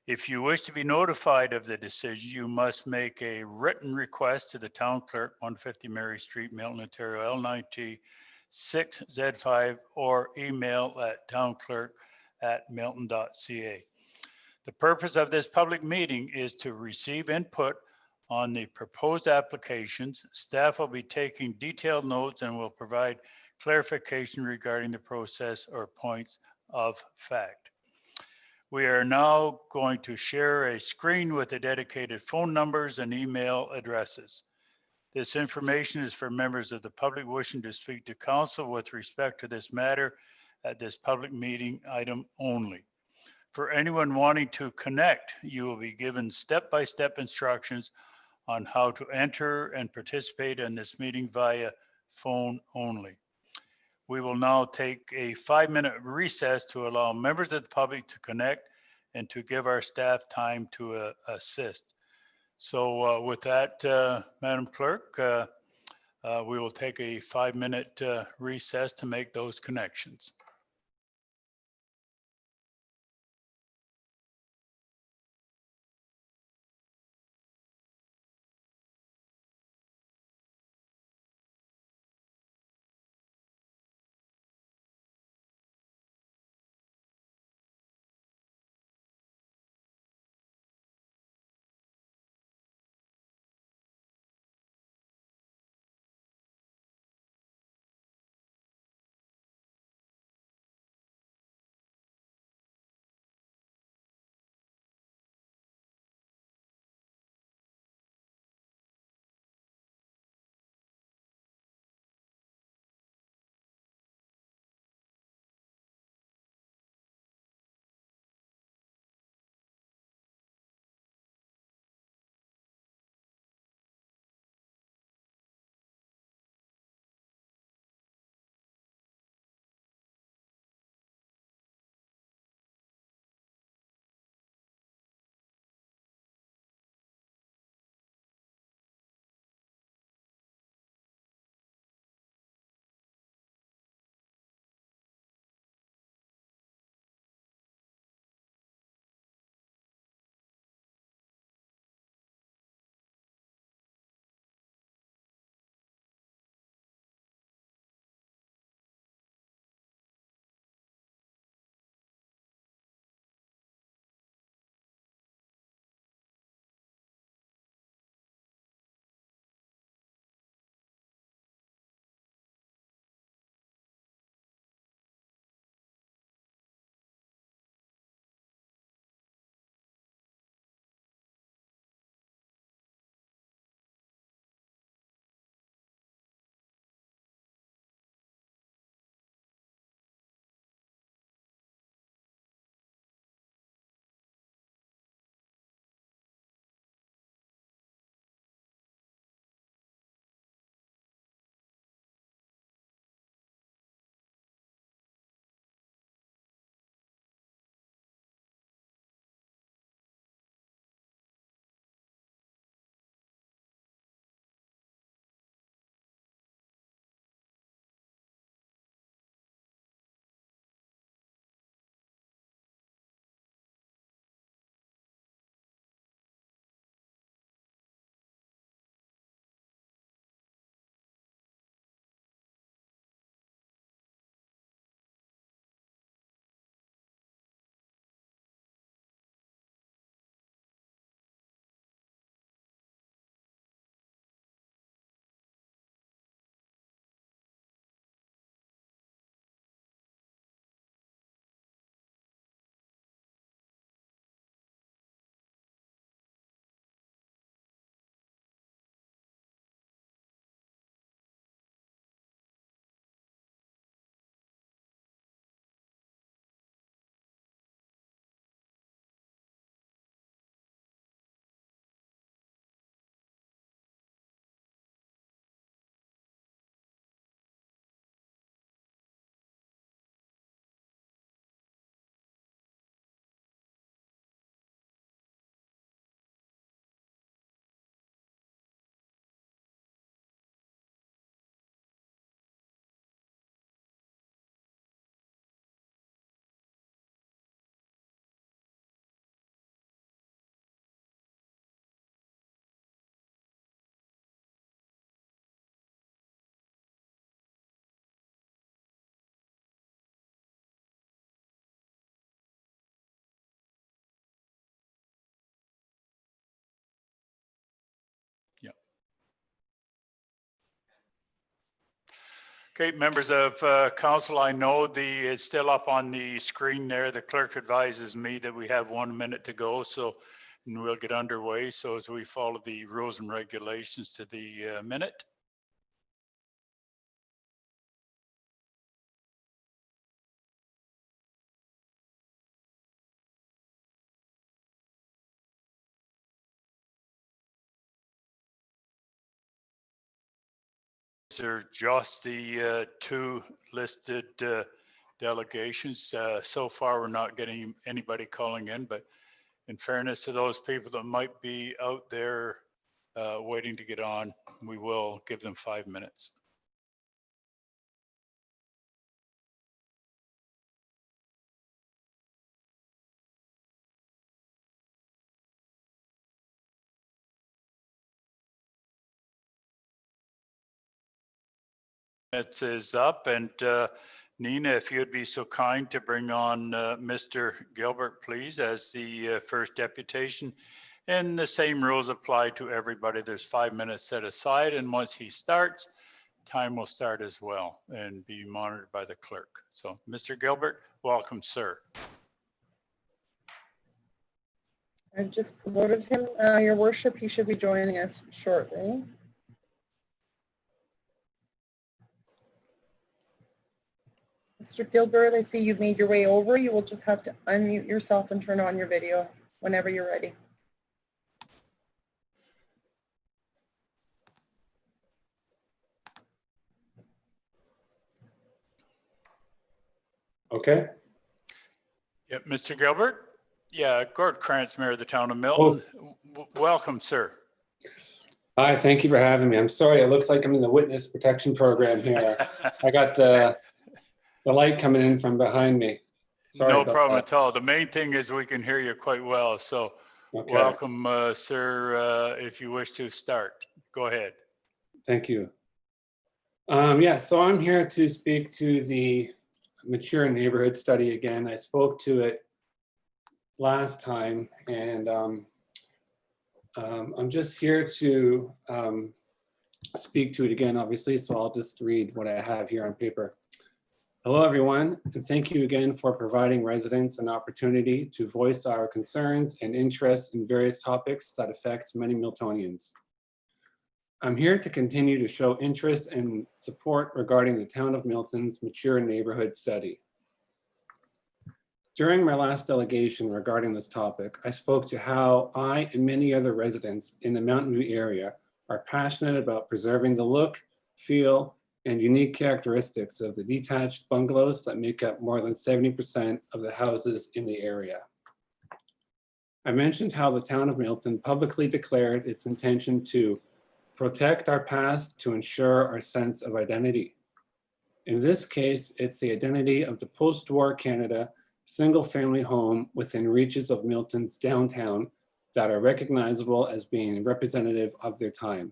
If you wish to be notified of the decision, you must make a written request to the town clerk, 150 Mary Street, Milton, Ontario, L9T 6Z5, or email at townclerk@milton.ca. The purpose of this public meeting is to receive input on the proposed applications. Staff will be taking detailed notes and will provide clarification regarding the process or points of fact. We are now going to share a screen with the dedicated phone numbers and email addresses. This information is for members of the public wishing to speak to council with respect to this matter at this public meeting item only. For anyone wanting to connect, you will be given step-by-step instructions on how to enter and participate in this meeting via phone only. We will now take a 5-minute recess to allow members of the public to connect and to give our staff time to assist. So with that, Madam Clerk, we will take a 5-minute recess to make those connections. Okay, members of council, I know it's still up on the screen there. The clerk advises me that we have 1 minute to go, so and we'll get underway. So as we follow the rules and regulations to the minute. Are just the two listed delegations. So far, we're not getting anybody calling in, but in fairness to those people that might be out there waiting to get on, we will give them 5 minutes. It is up, and Nina, if you'd be so kind to bring on Mr. Gilbert, please, as the first deputation. And the same rules apply to everybody. There's 5 minutes set aside, and once he starts, time will start as well and be monitored by the clerk. So, Mr. Gilbert, welcome, sir. I've just promoted him, Your Worship. He should be joining us shortly. Mr. Gilbert, I see you've made your way over. You will just have to unmute yourself and turn on your video whenever you're ready. Okay. Yep, Mr. Gilbert. Yeah, Gord Krantz, Mayor of the town of Milton. Welcome, sir. Hi, thank you for having me. I'm sorry, it looks like I'm in the witness protection program here. I got the light coming in from behind me. Sorry no about problem that. at all. The main thing is we can hear you quite well. So Okay. welcome, sir, if you wish to start. Go ahead. Thank you. Yeah, so I'm here to speak to the mature neighborhood study again. I spoke to it last time, and I'm just here to speak to it again, obviously, so I'll just read what I have here on paper. Hello, everyone, and thank you again for providing residents an opportunity to voice our concerns and interests in various topics that affect many Miltonians. I'm here to continue to show interest and support regarding the town of Milton's mature neighborhood study. During my last delegation regarding this topic, I spoke to how I and many other residents in the Mountain View area are passionate about preserving the look, feel, and unique characteristics of the detached bungalows that make up more than 70% of the houses in the area. I mentioned how the town of Milton publicly declared its intention to protect our past to ensure our sense of identity. In this case, it's the identity of the post-war Canada single-family home within reaches of Milton's downtown that are recognizable as being representative of their time,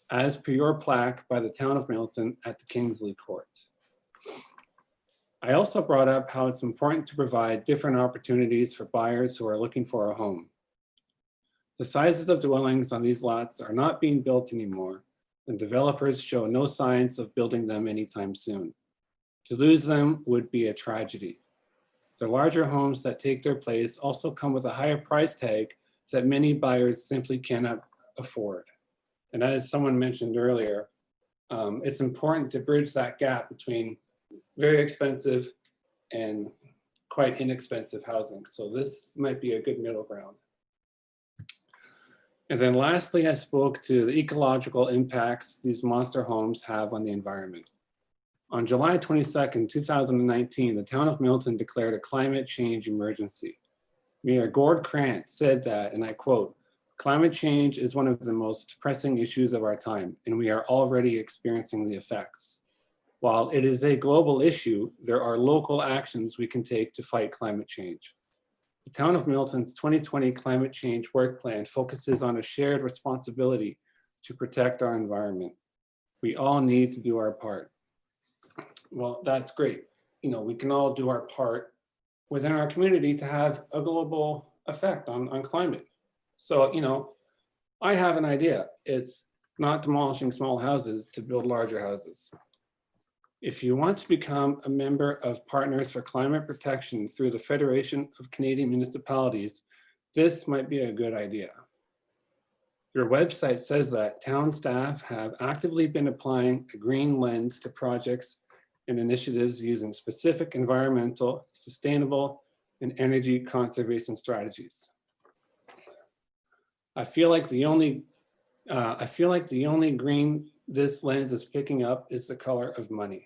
as per your plaque by the town of Milton at the Kingsley Court. I also brought up how it's important to provide different opportunities for buyers who are looking for a home. The sizes of dwellings on these lots are not being built anymore, and developers show no signs of building them anytime soon. To lose them would be a tragedy. The larger homes that take their place also come with a higher price tag that many buyers simply cannot afford. And as someone mentioned earlier, it's important to bridge that gap between very expensive and quite inexpensive housing. So this might be a good middle ground. And then lastly, I spoke to the ecological impacts these monster homes have on the environment. On July 22nd, 2019, the town of Milton declared a climate change emergency. Mayor Gord Krantz said that, and I quote, "Climate change is one of the most pressing issues of our time, and we are already experiencing the effects. While it is a global issue, there are local actions we can take to fight climate change. The town of Milton's 2020 climate change work plan focuses on a shared responsibility to protect our environment. We all need to do our part." Well, that's great. You know, we can all do our part within our community to have a global effect on climate. So, you know, I have an idea. It's not demolishing small houses to build larger houses. If you want to become a member of Partners for Climate Protection through the Federation of Canadian Municipalities, this might be a good idea. Your website says that town staff have actively been applying a green lens to projects and initiatives using specific environmental, sustainable, and energy conservation strategies. I feel like the only green this lens is picking up is the color of money.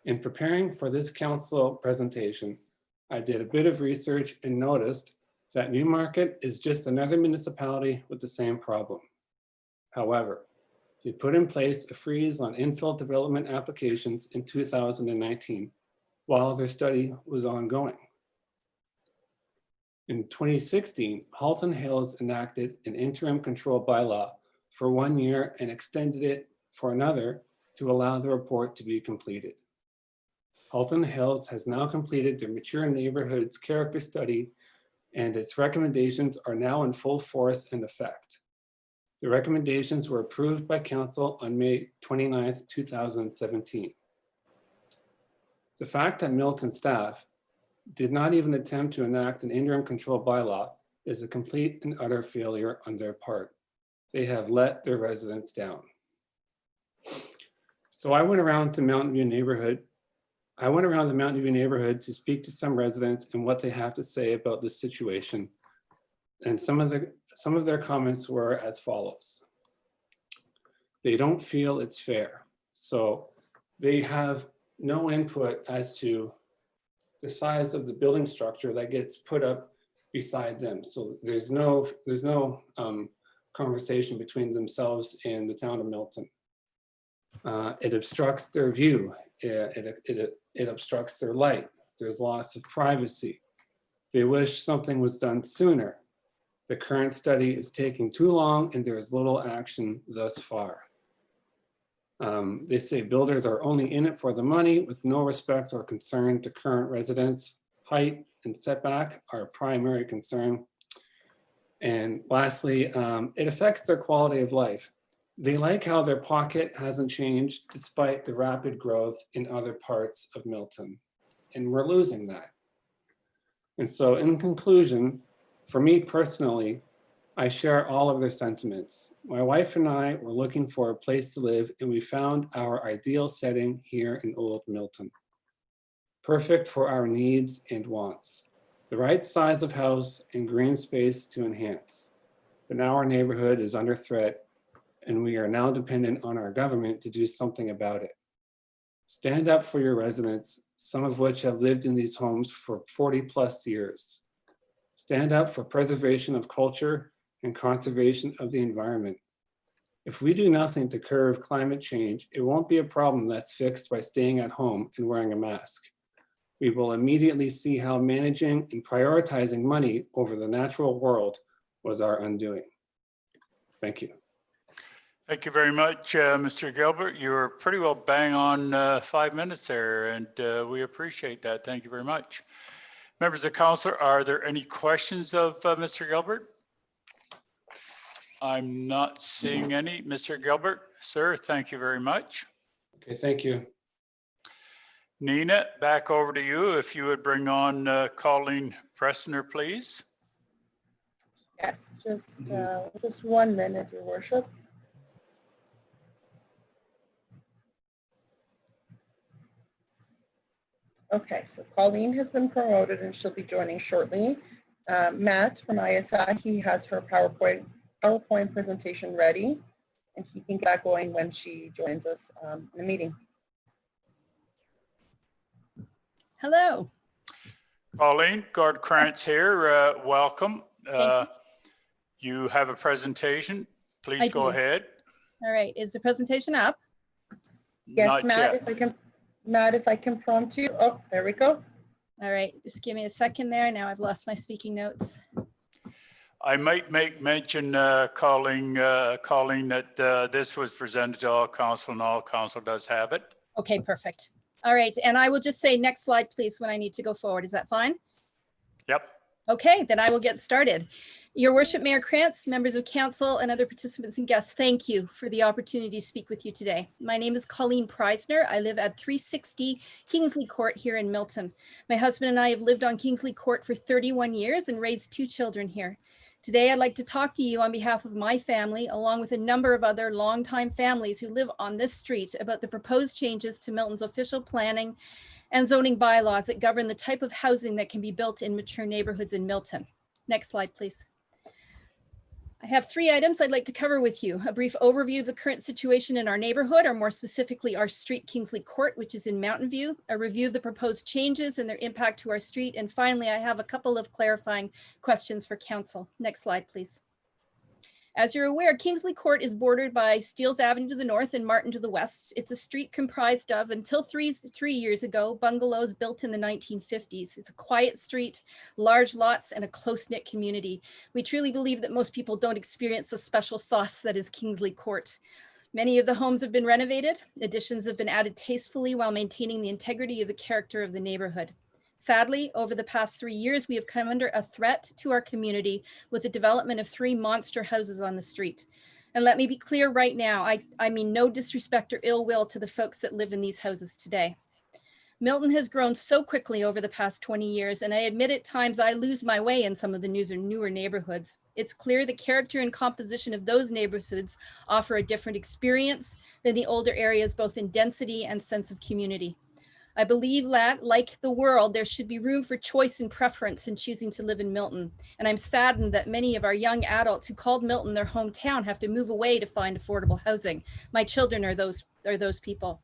In preparing for this council presentation, I did a bit of research and noticed that Newmarket is just another municipality with the same problem. However, they put in place a freeze on infill development applications in 2019 while their study was ongoing. In 2016, Halton Hills enacted an interim control bylaw for 1 year and extended it for another to allow the report to be completed. Halton Hills has now completed their mature neighborhoods character study, and its recommendations are now in full force and effect. The recommendations were approved by council on May 29th, 2017. The fact that Milton staff did not even attempt to enact an interim control bylaw is a complete and utter failure on their part. They have let their residents down. So I went around the Mountain View neighborhood to speak to some residents and what they have to say about this situation. And some of their comments were as follows. They don't feel it's fair. So they have no input as to the size of the building structure that gets put up beside them. So there's no conversation between themselves and the town of Milton. It obstructs their view. It obstructs their light. There's loss of privacy. They wish something was done sooner. The current study is taking too long and there is little action thus far. They say builders are only in it for the money with no respect or concern to current residents. Height and setback are a primary concern. And lastly, it affects their quality of life. They like how their pocket hasn't changed despite the rapid growth in other parts of Milton. And we're losing that. And so in conclusion, for me personally, I share all of their sentiments. My wife and I were looking for a place to live and we found our ideal setting here in Old Milton. Perfect for our needs and wants. The right size of house and green space to enhance. But now our neighborhood is under threat and we are now dependent on our government to do something about it. Stand up for your residents, some of which have lived in these homes for 40+ years. Stand up for preservation of culture and conservation of the environment. If we do nothing to curb climate change, it won't be a problem that's fixed by staying at home and wearing a mask. We will immediately see how managing and prioritizing money over the natural world was our undoing. Thank you. Thank you very much, Mr. Gilbert. You were pretty well bang on 5 minutes there, and we appreciate that. Thank you very much. Members of council, are there any questions of Mr. Gilbert? I'm not seeing any. Mr. Gilbert, sir, thank you very much. Okay, thank you. Nina, back over to you. If you would bring on Colleen Pressner, please. Yes, just 1 minute, Your Worship. Okay, so Colleen has been promoted and she'll be joining shortly. Matt from ISI, he has her PowerPoint presentation ready, and he can get that going when she joins us in the meeting. Hello. Colleen, Gord Krantz here. Welcome. Thank you have a presentation. Please go ahead. All right. Is the presentation up? Yes, Not Matt, yet. Matt, if I can prompt you. Oh, there we go. All right. Just give me a second there. Now I've lost my speaking notes. I might make mention, Colleen, that this was presented to all council and all council does have it. Okay, perfect. All right. And I will just say next slide, please, when I need to go forward. Is that fine? Yep. Okay, then I will get started. Your Worship, Mayor Krantz, members of council, and other participants and guests, thank you for the opportunity to speak with you today. My name is Colleen Preisner. I live at 360 Kingsley Court here in Milton. My husband and I have lived on Kingsley Court for 31 years and raised 2 children here. Today, I'd like to talk to you on behalf of my family, along with a number of other longtime families who live on this street, about the proposed changes to Milton's official planning and zoning bylaws that govern the type of housing that can be built in mature neighborhoods in Milton. Next slide, please. I have 3 items I'd like to cover with you. A brief overview of the current situation in our neighborhood, or more specifically our street, Kingsley Court, which is in Mountain View, a review of the proposed changes and their impact to our street, and finally, I have a couple of clarifying questions for council. Next slide, please. As you're aware, Kingsley Court is bordered by Steeles Avenue to the north and Martin to the west. It's a street comprised of, until 3 years ago, bungalows built in the 1950s. It's a quiet street, large lots, and a close-knit community. We truly believe that most people don't experience the special sauce that is Kingsley Court. Many of the homes have been renovated. Additions have been added tastefully while maintaining the integrity of the character of the neighborhood. Sadly, over the past 3 years, we have come under a threat to our community with the development of 3 monster houses on the street. And let me be clear right now, I mean no disrespect or ill will to the folks that live in these houses today. Milton has grown so quickly over the past 20 years, and I admit at times I lose my way in some of the newer neighborhoods. It's clear the character and composition of those neighborhoods offer a different experience than the older areas, both in density and sense of community. I believe that, like the world, there should be room for choice and preference in choosing to live in Milton. And I'm saddened that many of our young adults who called Milton their hometown have to move away to find affordable housing. My children are those people.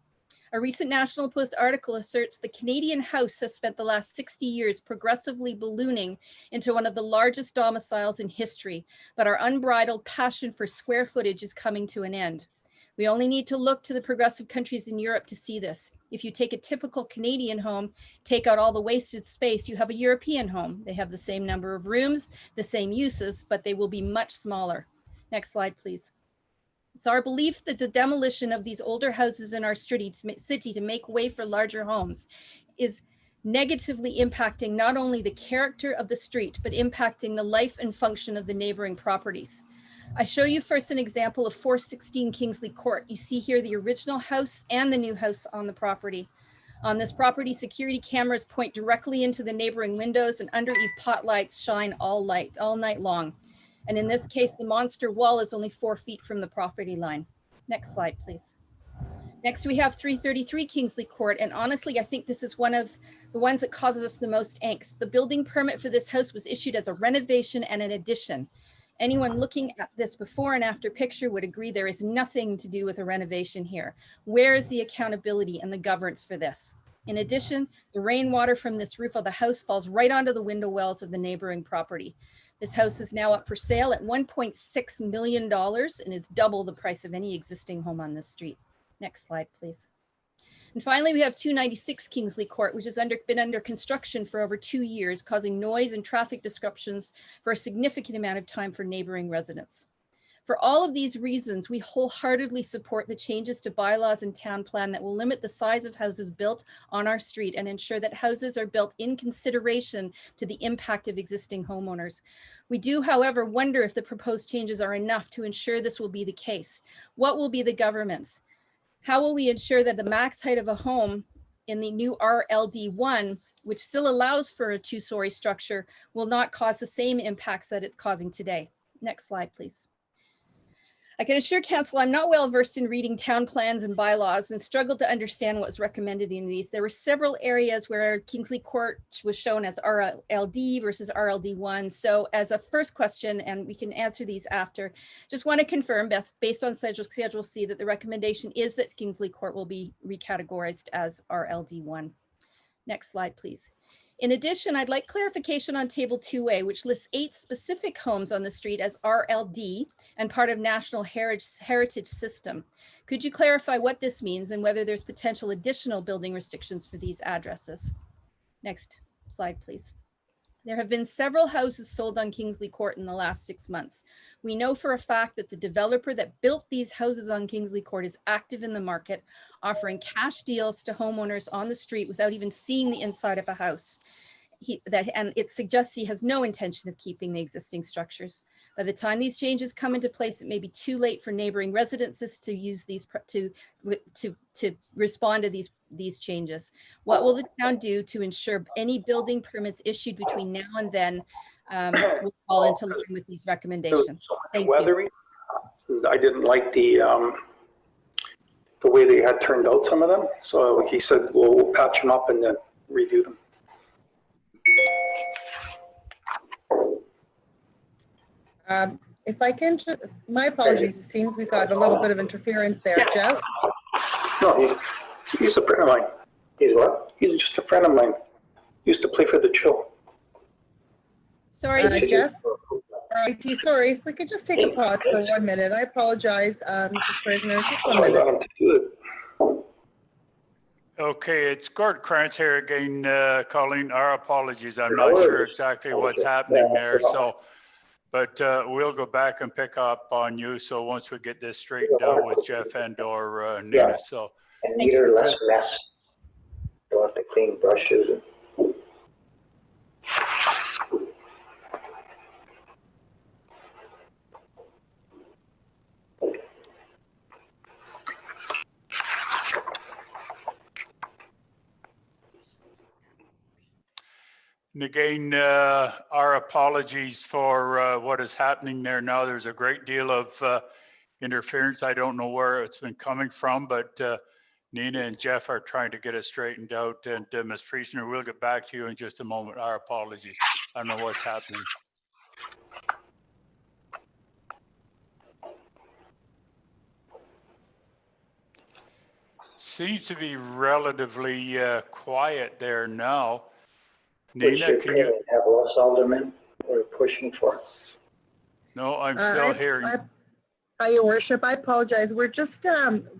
A recent National Post article asserts the Canadian house has spent the last 60 years progressively ballooning into one of the largest domiciles in history, but our unbridled passion for square footage is coming to an end. We only need to look to the progressive countries in Europe to see this. If you take a typical Canadian home, take out all the wasted space, you have a European home. They have the same number of rooms, the same uses, but they will be much smaller. Next slide, please. It's our belief that the demolition of these older houses in our city to make way for larger homes is negatively impacting not only the character of the street, but impacting the life and function of the neighboring properties. I show you first an example of 416 Kingsley Court. You see here the original house and the new house on the property. On this property, security cameras point directly into the neighboring windows, and under-eave pot lights shine all night long. And in this case, the monster wall is only 4 feet from the property line. Next slide, please. Next, we have 333 Kingsley Court. And honestly, I think this is one of the ones that causes us the most angst. The building permit for this house was issued as a renovation and an addition. Anyone looking at this before and after picture would agree there is nothing to do with a renovation here. Where is the accountability and the governance for this? In addition, the rainwater from this roof of the house falls right onto the window wells of the neighboring property. This house is now up for sale at $1.6 million and is double the price of any existing home on this street. Next slide, please. And finally, we have 296 Kingsley Court, which has been under construction for over 2 years, causing noise and traffic disruptions for a significant amount of time for neighboring residents. For all of these reasons, we wholeheartedly support the changes to bylaws and town plan that will limit the size of houses built on our street and ensure that houses are built in consideration to the impact of existing homeowners. We do, however, wonder if the proposed changes are enough to ensure this will be the case. What will be the government's? How will we ensure that the max height of a home in the new RLD1, which still allows for a 2-story structure, will not cause the same impacts that it's causing today? Next slide, please. I can assure council I'm not well versed in reading town plans and bylaws and struggled to understand what was recommended in these. There were several areas where Kingsley Court was shown as RLD versus RLD1. So as a first question, and we can answer these after, just want to confirm based on Schedule C that the recommendation is that Kingsley Court will be recategorized as RLD1. Next slide, please. In addition, I'd like clarification on Table 2A, which lists 8 specific homes on the street as RLD and part of National Heritage System. Could you clarify what this means and whether there's potential additional building restrictions for these addresses? Next slide, please. There have been several houses sold on Kingsley Court in the last 6 months. We know for a fact that the developer that built these houses on Kingsley Court is active in the market, offering cash deals to homeowners on the street without even seeing the inside of a house. and it suggests he has no intention of keeping the existing structures. By the time these changes come into place, it may be too late for neighboring residences to use these to respond to these changes. What will the town do to ensure any building permits issued between now and then will fall into line with these recommendations? Thank you. I didn't like the way they had turned out some of them. So he said, well, we'll patch them up and then redo them. If I can just, my apologies, it seems we've got a little bit of interference there. Jeff? No, he's a friend of mine. He's what? He's just a friend of mine. He used to play for the Chill. Sorry, Jeff? All right, sorry, if we could just take a pause for 1 minute. I apologize, Mrs. Prisoner, just 1 minute. Okay, it's Gord Krantz here again, Colleen. Our apologies. I'm not sure exactly what's happening there. So, but we'll go back and pick up on you. So once we get this straightened out with Jeff and or Nina. So. And neater, less mess. Don't have to clean brushes. And again, our apologies for what is happening there now. There's a great deal of interference. I don't know where it's been coming from, but Nina and Jeff are trying to get it straightened out. And Ms. Priestner, we'll get back to you in just a moment. Our apologies. I don't know what's happening. Seems to be relatively quiet there now. Nina, can you have less aldermen we're pushing for? No, I'm still hearing. Your Worship, I apologize. We're just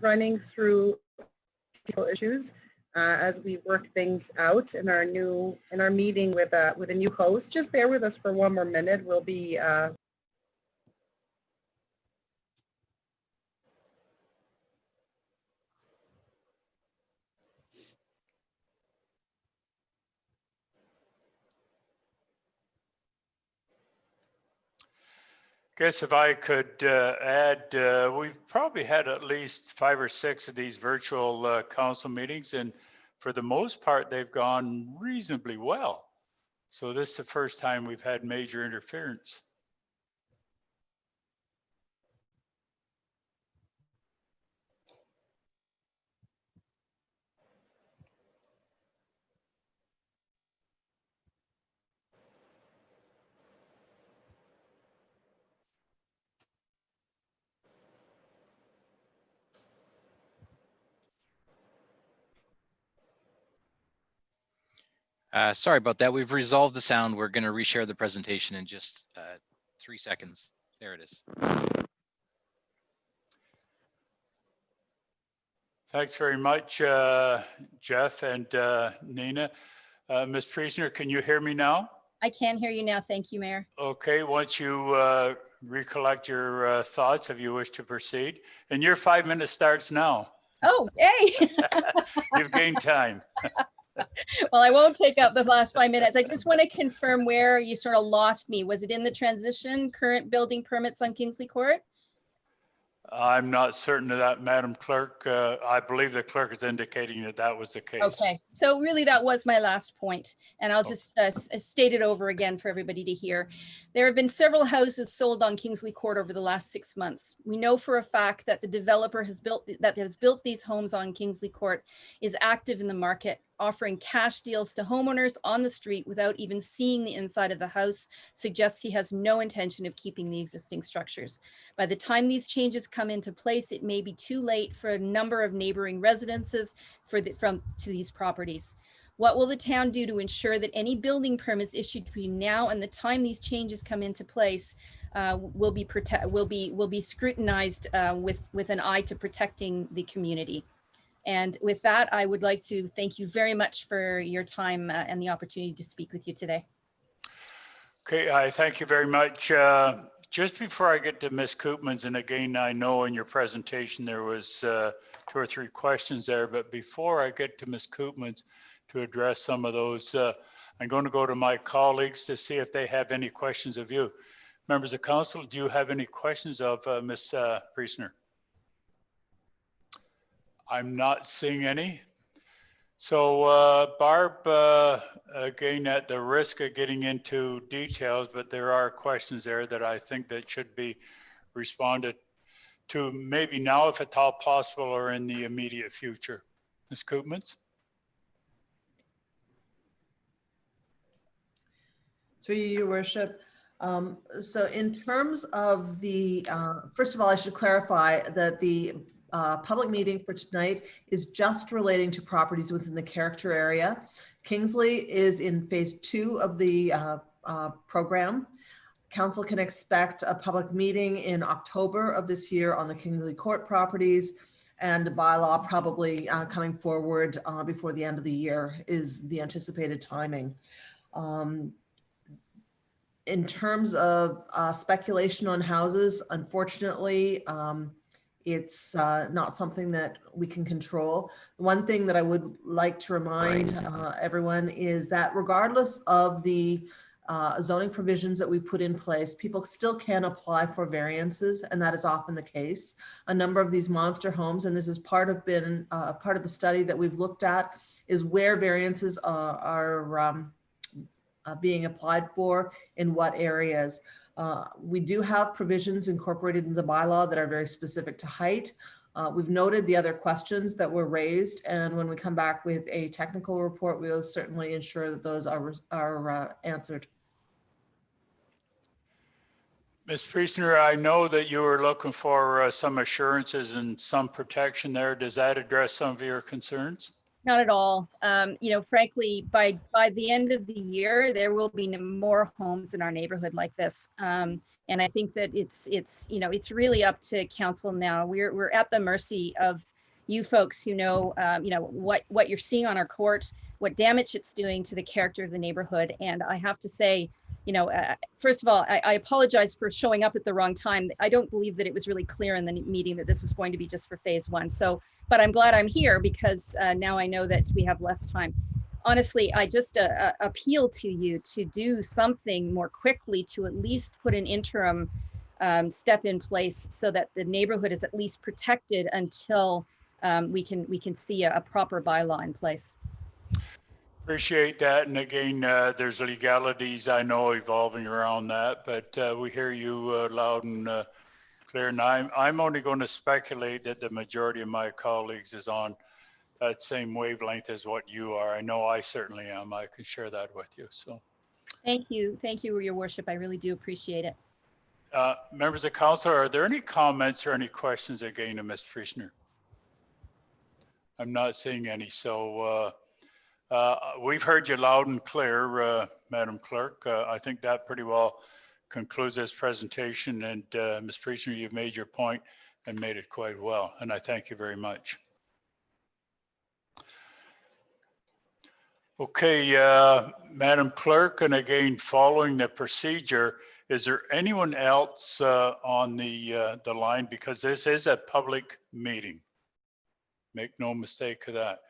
running through issues as we work things out in our meeting with a new host. Just bear with us for 1 more minute. We'll be guess if I could add, we've probably had at least 5 or 6 of these virtual council meetings, and for the most part, they've gone reasonably well. So this is the first time we've had major interference. Sorry about that. We've resolved the sound. We're going to reshare the presentation in just 3 seconds. There it is. Thanks very much, Jeff and Nina. Ms. Priestner, can you hear me now? I can hear you now. Thank you, Mayor. Okay, once you recollect your thoughts, if you wish to proceed. And your 5 minutes starts now. Oh, hey. You've gained time. Well, I won't take up the last 5 minutes. I just want to confirm where you sort of lost me. Was it in the transition, current building permits on Kingsley Court? I'm not certain of that, Madam Clerk. I believe the clerk is indicating that that was the case. Okay, so really that was my last point, and I'll just state it over again for everybody to hear. There have been several houses sold on Kingsley Court over the last 6 months. We know for a fact that the developer has built these homes on Kingsley Court is active in the market, offering cash deals to homeowners on the street without even seeing the inside of the house, suggests he has no intention of keeping the existing structures. By the time these changes come into place, it may be too late for a number of neighboring residences to these properties. What will the town do to ensure that any building permits issued between now and the time these changes come into place will be scrutinized with an eye to protecting the community? And with that, I would like to thank you very much for your time and the opportunity to speak with you today. Okay, I thank you very much. Just before I get to Ms. Koopmans, and again, I know in your presentation there was 2 or 3 questions there, but before I get to Ms. Koopmans to address some of those, I'm going to go to my colleagues to see if they have any questions of you. Members of council, do you have any questions of Ms. Priestner? I'm not seeing any. So Barb, again, at the risk of getting into details, but there are questions there that I think that should be responded to maybe now, if at all possible, or in the immediate future. Ms. Koopmans? Through you, Your Worship. So in terms of the, first of all, I should clarify that the public meeting for tonight is just relating to properties within the character area. Kingsley is in phase 2 of the program. Council can expect a public meeting in October of this year on the Kingsley Court properties, and bylaw probably coming forward before the end of the year is the anticipated timing. In terms of speculation on houses, unfortunately, it's not something that we can control. One thing that I would like to remind everyone is that regardless of the zoning provisions that we put in place, people still can apply for variances, and that is often the case. A number of these monster homes, and this is part of the study that we've looked at, is where variances are being applied for in what areas. We do have provisions incorporated in the bylaw that are very specific to height. We've noted the other questions that were raised, and when we come back with a technical report, we'll certainly ensure that those are answered. Ms. Priestner, I know that you were looking for some assurances and some protection there. Does that address some of your concerns? Not at all. You know, frankly, by the end of the year, there will be more homes in our neighborhood like this. And I think that it's you know, it's really up to council now. We're at the mercy of you folks who know, you know, what you're seeing on our court, what damage it's doing to the character of the neighborhood. And I have to say, you know, first of all, I apologize for showing up at the wrong time. I don't believe that it was really clear in the meeting that this was going to be just for phase 1. So, but I'm glad I'm here because now I know that we have less time. Honestly, I just appeal to you to do something more quickly to at least put an interim step in place so that the neighborhood is at least protected until we can see a proper bylaw in place. Appreciate that. And again, there's legalities I know evolving around that, but we hear you loud and clear. And I'm only going to speculate that the majority of my colleagues is on that same wavelength as what you are. I know I certainly am. I can share that with you. So thank you, Your Worship. I really do appreciate it. Members of council, are there any comments or any questions again to Ms. Priestner? I'm not seeing any. So we've heard you loud and clear, Madam Clerk. I think that pretty well concludes this presentation. And Ms. Priestner, you've made your point and made it quite well. And I thank you very much. Okay, Madam Clerk, and again, following the procedure, is there anyone else on the line? Because this is a public meeting. Make no mistake of that.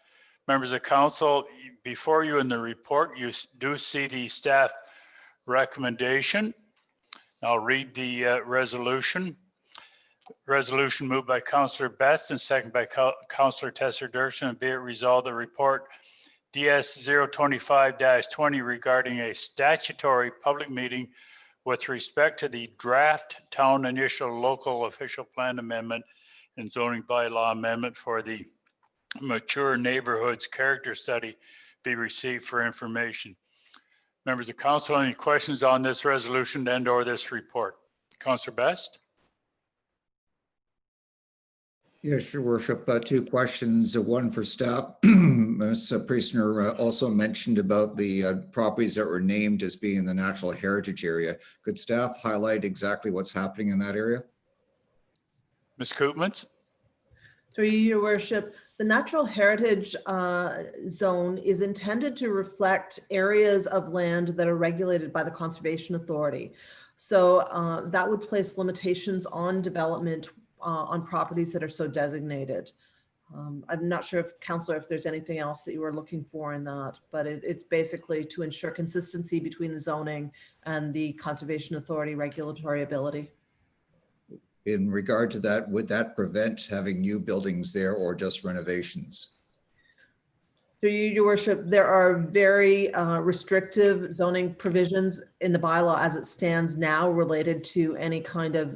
Members of council, before you in the report, you do see the staff recommendation. I'll read the resolution. Resolution moved by Councillor Best and second by Councillor Tesser-Dirksen, and be it resolved the report DS 025-20 regarding a statutory public meeting with respect to the draft town initial local official plan amendment and zoning bylaw amendment for the mature neighborhoods character study be received for information. Members of council, any questions on this resolution and or this report? Councillor Best? Yes, Your Worship. Two questions, one for staff. Ms. Priestner also mentioned about the properties that were named as being in the natural heritage area. Could staff highlight exactly what's happening in that area? Ms. Koopmans? Through you, Your Worship, the natural heritage zone is intended to reflect areas of land that are regulated by the Conservation Authority. So that would place limitations on development on properties that are so designated. I'm not sure if Councillor, if there's anything else that you were looking for in that, but it's basically to ensure consistency between the zoning and the Conservation Authority regulatory ability. In regard to that, would that prevent having new buildings there or just renovations? Through you, Your Worship, there are very restrictive zoning provisions in the bylaw as it stands now related to any kind of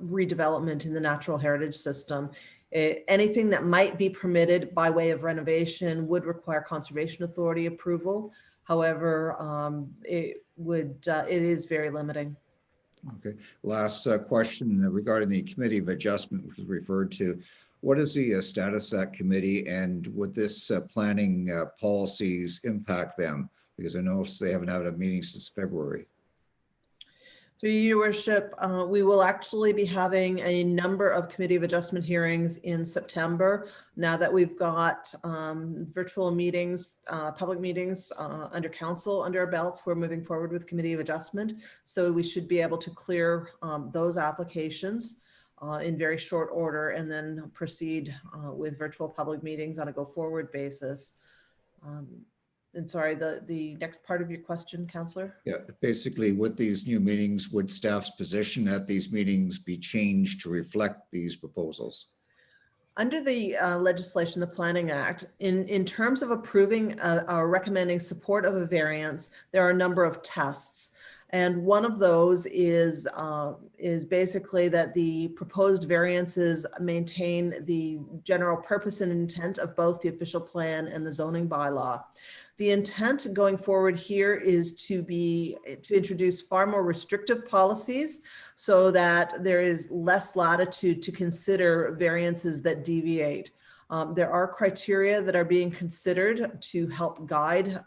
redevelopment in the natural heritage system. Anything that might be permitted by way of renovation would require Conservation Authority approval. However, it is very limiting. Okay, last question regarding the Committee of Adjustment, which was referred to. What is the status of that committee, and would this planning policies impact them? Because I know they haven't had a meeting since February. Through you, Your Worship, we will actually be having a number of Committee of Adjustment hearings in September. Now that we've got virtual meetings, public meetings under council under our belts, we're moving forward with Committee of Adjustment. So we should be able to clear those applications in very short order and then proceed with virtual public meetings on a go-forward basis. And sorry, the next part of your question, Councillor? Yeah, basically with these new meetings, would staff's position at these meetings be changed to reflect these proposals? Under the legislation, the Planning Act, in terms of approving or recommending support of a variance, there are a number of tests. And one of those is basically that the proposed variances maintain the general purpose and intent of both the official plan and the zoning bylaw. The intent going forward here is to introduce far more restrictive policies so that there is less latitude to consider variances that deviate. There are criteria that are being considered to help guide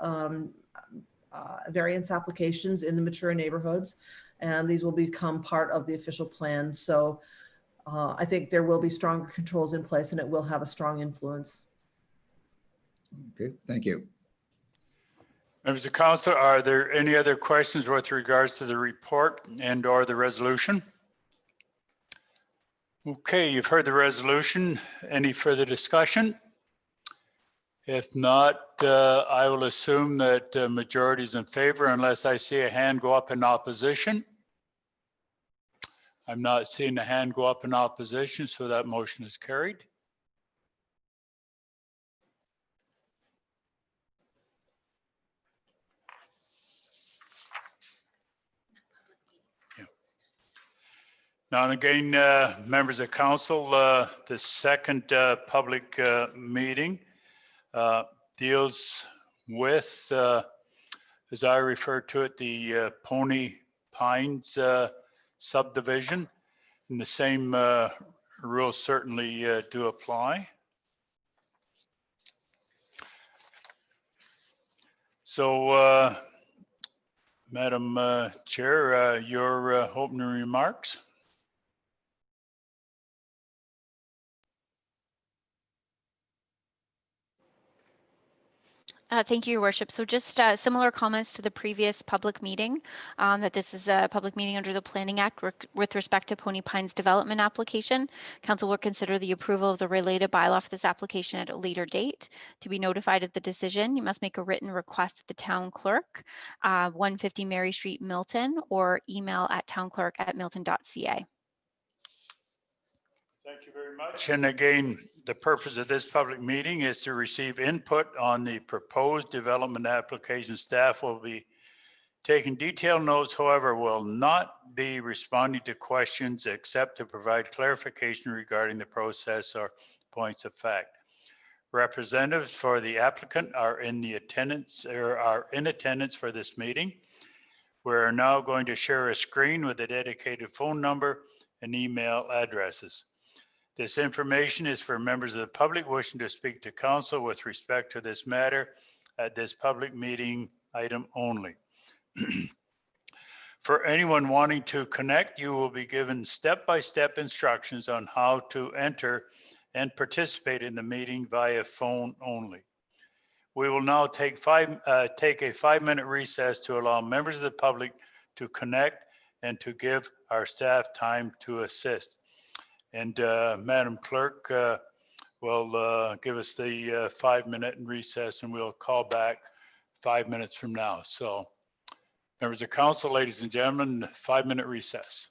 variance applications in the mature neighborhoods, and these will become part of the official plan. So I think there will be stronger controls in place and it will have a strong influence. Okay, thank you. Members of Council, are there any other questions with regards to the report and or the resolution? Okay, you've heard the resolution. Any further discussion? If not, I will assume that majority is in favor unless I see a hand go up in opposition. I'm not seeing a hand go up in opposition, so that motion is carried. Now and again, members of council, the second public meeting deals with, as I refer to it, the Pony Pines subdivision, and the same rules certainly do apply. So, Madam Chair, your opening remarks. Thank you, Your Worship. So just similar comments to the previous public meeting, that this is a public meeting under the Planning Act with respect to Pony Pines development application. Council will consider the approval of the related bylaw for this application at a later date. To be notified of the decision, you must make a written request to the town clerk, 150 Mary Street, Milton, or email at townclerk@milton.ca. Thank you very much. And again, the purpose of this public meeting is to receive input on the proposed development application. Staff will be taking detailed notes, however, will not be responding to questions except to provide clarification regarding the process or points of fact. Representatives for the applicant are in attendance for this meeting. We're now going to share a screen with a dedicated phone number and email addresses. This information is for members of the public wishing to speak to council with respect to this matter at this public meeting item only. For anyone wanting to connect, you will be given step-by-step instructions on how to enter and participate in the meeting via phone only. We will now take a 5-minute recess to allow members of the public to connect and to give our staff time to assist. And Madam Clerk, will give us the 5-minute recess, and we'll call back 5 minutes from now. So members of council, ladies and gentlemen, 5-minute recess.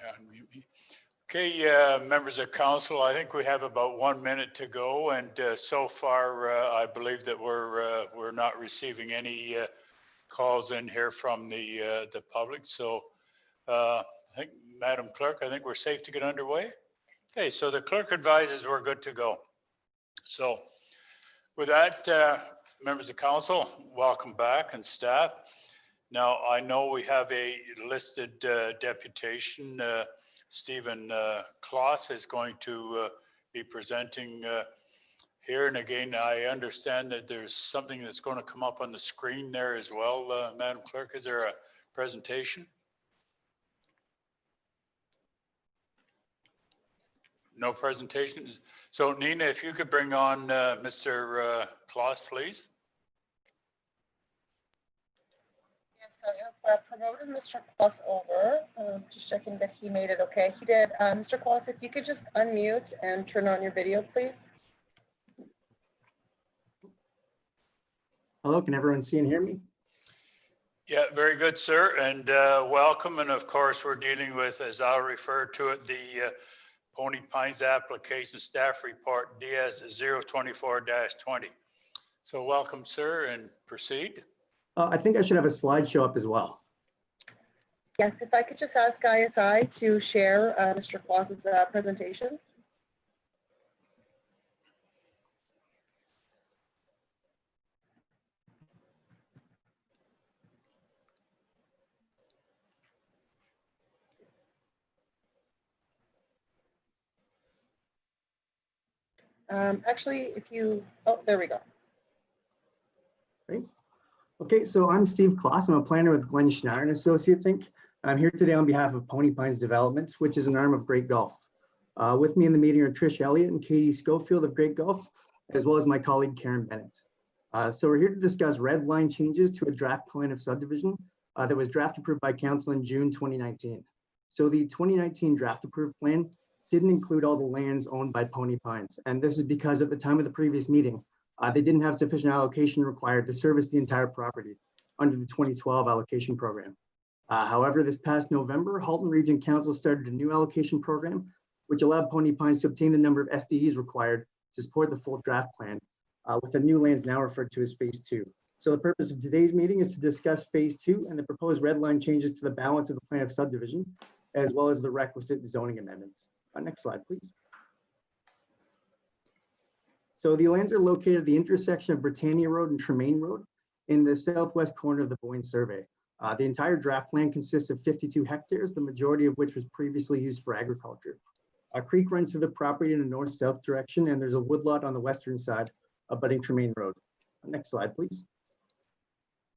Unmute me. Okay, members of council, I think we have about 1 minute to go, and so far, I believe that we're not receiving any calls in here from the public. So I think, Madam Clerk, I think we're safe to get underway. Okay, so the clerk advises we're good to go. So with that, members of council, welcome back, and staff. Now, I know we have a listed deputation. Stephen Kloss is going to be presenting here. And again, I understand that there's something that's going to come up on the screen there as well. Madam Clerk, is there a presentation? No presentation. So Nina, if you could bring on Mr. Kloss, please. Yes, I have promoted Mr. Kloss over. Just checking that he made it okay. He did. Mr. Kloss, if you could just unmute and turn on your video, please. Hello, can everyone see and hear me? Yeah, very good, sir, and welcome. And of course, we're dealing with, as I'll refer to it, the Pony Pines application staff report DS 024-20. So welcome, sir, and proceed. I think I should have a slideshow up as well. Yes, if I could just ask ISI to share Mr. Kloss's presentation. Actually, if you, oh, there we go. Great. Okay, so I'm Steve Kloss. I'm a planner with Glenn Schneider and Associates, Inc. I'm here today on behalf of Pony Pines Developments, which is an arm of Great Gulf. With me in the meeting are Trish Elliott and Katie Schofield of Great Gulf, as well as my colleague Karen Bennett. So we're here to discuss red line changes to a draft plan of subdivision that was draft approved by council in June 2019. So the 2019 draft approved plan didn't include all the lands owned by Pony Pines. And this is because at the time of the previous meeting, they didn't have sufficient allocation required to service the entire property under the 2012 allocation program. However, this past November, Halton Region Council started a new allocation program, which allowed Pony Pines to obtain the number of SDEs required to support the full draft plan, with the new lands now referred to as phase 2. So the purpose of today's meeting is to discuss phase 2 and the proposed red line changes to the balance of the plan of subdivision, as well as the requisite zoning amendments. Next slide, please. So the lands are located at the intersection of Britannia Road and Tremaine Road in the southwest corner of the Boyne survey. The entire draft plan consists of 52 hectares, the majority of which was previously used for agriculture. A creek runs through the property in a north-south direction, and there's a woodlot on the western side abutting Tremaine Road. Next slide, please.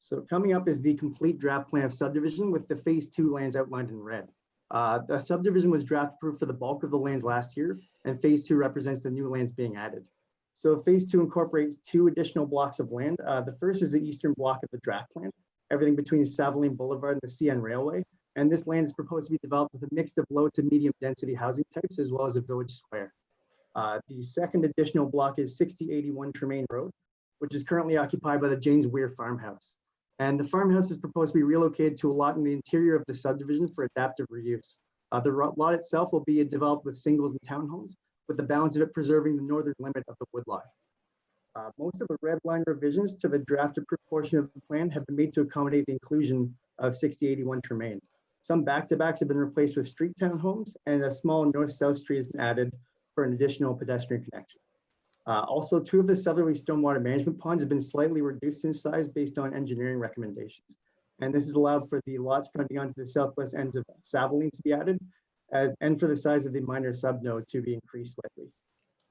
So coming up is the complete draft plan of subdivision with the phase 2 lands outlined in red. The subdivision was draft approved for the bulk of the lands last year, and phase 2 represents the new lands being added. So phase 2 incorporates 2 additional blocks of land. The first is the eastern block of the draft plan, everything between Savaline Boulevard and the CN Railway. And this land is proposed to be developed with a mix of low to medium density housing types, as well as a village square. The second additional block is 6081 Tremaine Road, which is currently occupied by the James Weir farmhouse. And the farmhouse is proposed to be relocated to a lot in the interior of the subdivision for adaptive reuse. The lot itself will be developed with singles and townhomes, with the balance of it preserving the northern limit of the woodlot. Most of the red line revisions to the draft approved portion of the plan have been made to accommodate the inclusion of 6081 Tremaine. Some back-to-backs have been replaced with street townhomes, and a small north-south street has been added for an additional pedestrian connection. Also, 2 of the southerly stormwater management ponds have been slightly reduced in size based on engineering recommendations. And this has allowed for the lots fronting onto the southwest ends of Savaline to be added, and for the size of the minor subnode to be increased slightly.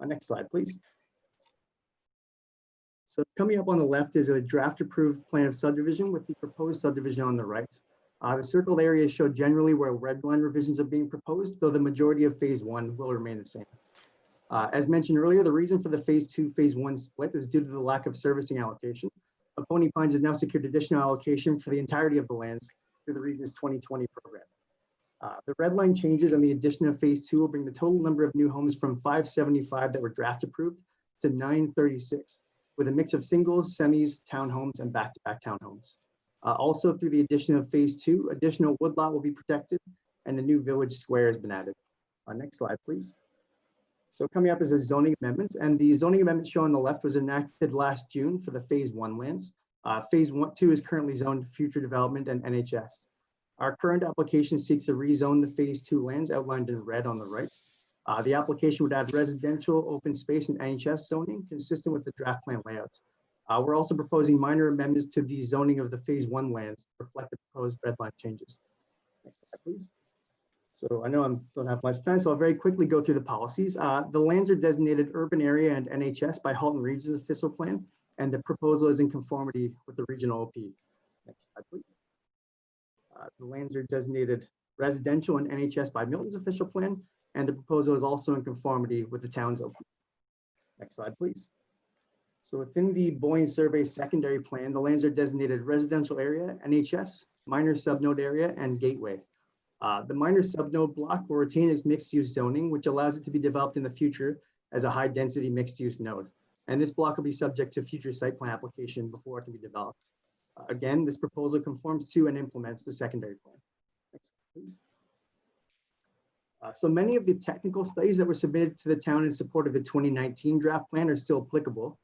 Next slide, please. So coming up on the left is a draft approved plan of subdivision with the proposed subdivision on the right. The circled areas show generally where red line revisions are being proposed, though the majority of phase 1 will remain the same. As mentioned earlier, the reason for the phase 2, phase 1 split is due to the lack of servicing allocation. Pony Pines has now secured additional allocation for the entirety of the lands through the region's 2020 program. The red line changes and the addition of phase 2 will bring the total number of new homes from 575 that were draft approved to 936, with a mix of singles, semis, townhomes, and back-to-back townhomes. Also, through the addition of phase 2, additional woodlot will be protected, and a new village square has been added. Next slide, please. So coming up is a zoning amendment, and the zoning amendment shown on the left was enacted last June for the phase 1 lands. Phase 2 is currently zoned future development and NHS. Our current application seeks to rezone the phase 2 lands outlined in red on the right. The application would add residential, open space, and NHS zoning consistent with the draft plan layouts. We're also proposing minor amendments to the zoning of the phase 1 lands to reflect the proposed red line changes. Next slide, please. So I know I don't have much time, so I'll very quickly go through the policies. The lands are designated urban area and NHS by Halton Region's official plan, and the proposal is in conformity with the regional OP. Next slide, please. The lands are designated residential and NHS by Milton's official plan, and the proposal is also in conformity with the town's OP. Next slide, please. So within the Boyne Survey secondary plan, the lands are designated residential area, NHS, minor subnode area, and gateway. The minor subnode block will retain its mixed-use zoning, which allows it to be developed in the future as a high-density mixed-use node. And this block will be subject to future site plan application before it can be developed. Again, this proposal conforms to and implements the secondary plan. Next slide, please. So many of the technical studies that were submitted to the town in support of the 2019 draft plan are still applicable,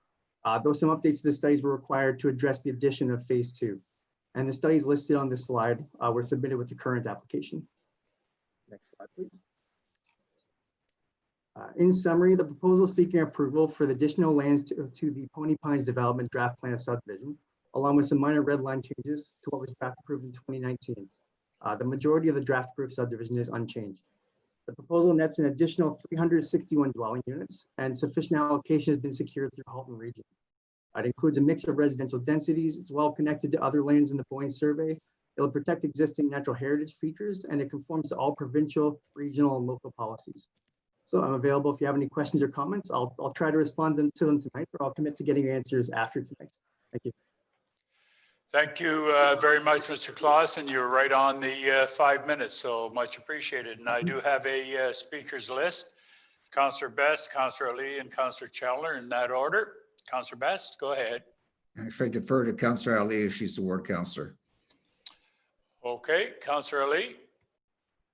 though some updates to the studies were required to address the addition of phase 2. And the studies listed on this slide were submitted with the current application. Next slide, please. In summary, the proposal seeking approval for the additional lands to the Pony Pines development draft plan of subdivision, along with some minor red line changes to what was draft approved in 2019. The majority of the draft approved subdivision is unchanged. The proposal nets an additional 361 dwelling units, and sufficient allocation has been secured through Halton Region. It includes a mix of residential densities. It's well connected to other lands in the Boyne survey. It'll protect existing natural heritage features, and it conforms to all provincial, regional, and local policies. So I'm available if you have any questions or comments. I'll try to respond to them tonight, or I'll commit to getting answers after tonight. Thank you. Thank you very much, Mr. Clausen. You're right on the 5 minutes, so much appreciated. And I do have a speakers list. Councillor Best, Councillor Ali, and Councillor Chandler in that order. Councillor Best, go ahead. Actually, I defer to Councillor Ali if she's the ward councillor. Okay, Councillor Ali.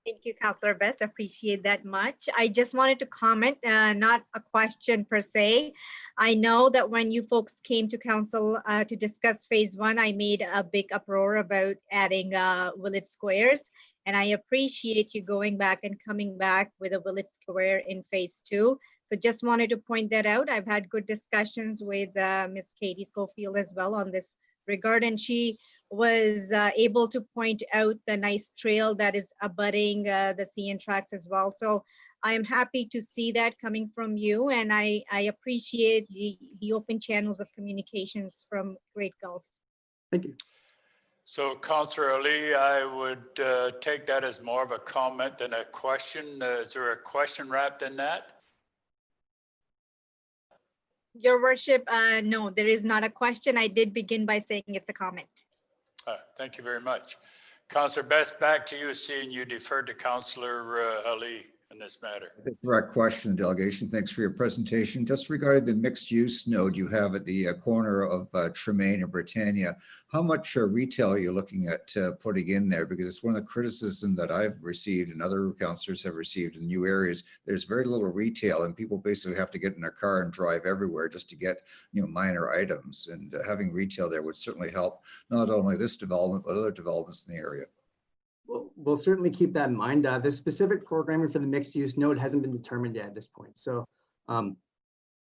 Thank you, Councillor Best. Appreciate that much. I just wanted to comment, not a question per se. I know that when you folks came to council to discuss phase 1, I made a big uproar about adding village squares. And I appreciate you going back and coming back with a village square in phase 2. So just wanted to point that out. I've had good discussions with Ms. Katie Schofield as well on this regard, and she was able to point out the nice trail that is abutting the CN tracks as well. So I am happy to see that coming from you, and I appreciate the open channels of communications from Great Gulf. Thank you. So Councillor Ali, I would take that as more of a comment than a question. Is there a question wrapped in that? Your worship, no, there is not a question. I did begin by saying it's a comment. Thank you very much. Councillor Best, back to you, seeing you deferred to Councillor Ali in this matter. Direct question, delegation. Thanks for your presentation. Just regarding the mixed use node you have at the corner of Tremaine and Britannia, how much retail are you looking at putting in there? Because it's one of the criticism that I've received and other councillors have received in new areas. There's very little retail, and people basically have to get in their car and drive everywhere just to get, minor items. And having retail there would certainly help not only this development but other developments in the area. We'll certainly keep that in mind. The specific programming for the mixed use node hasn't been determined yet at this point. So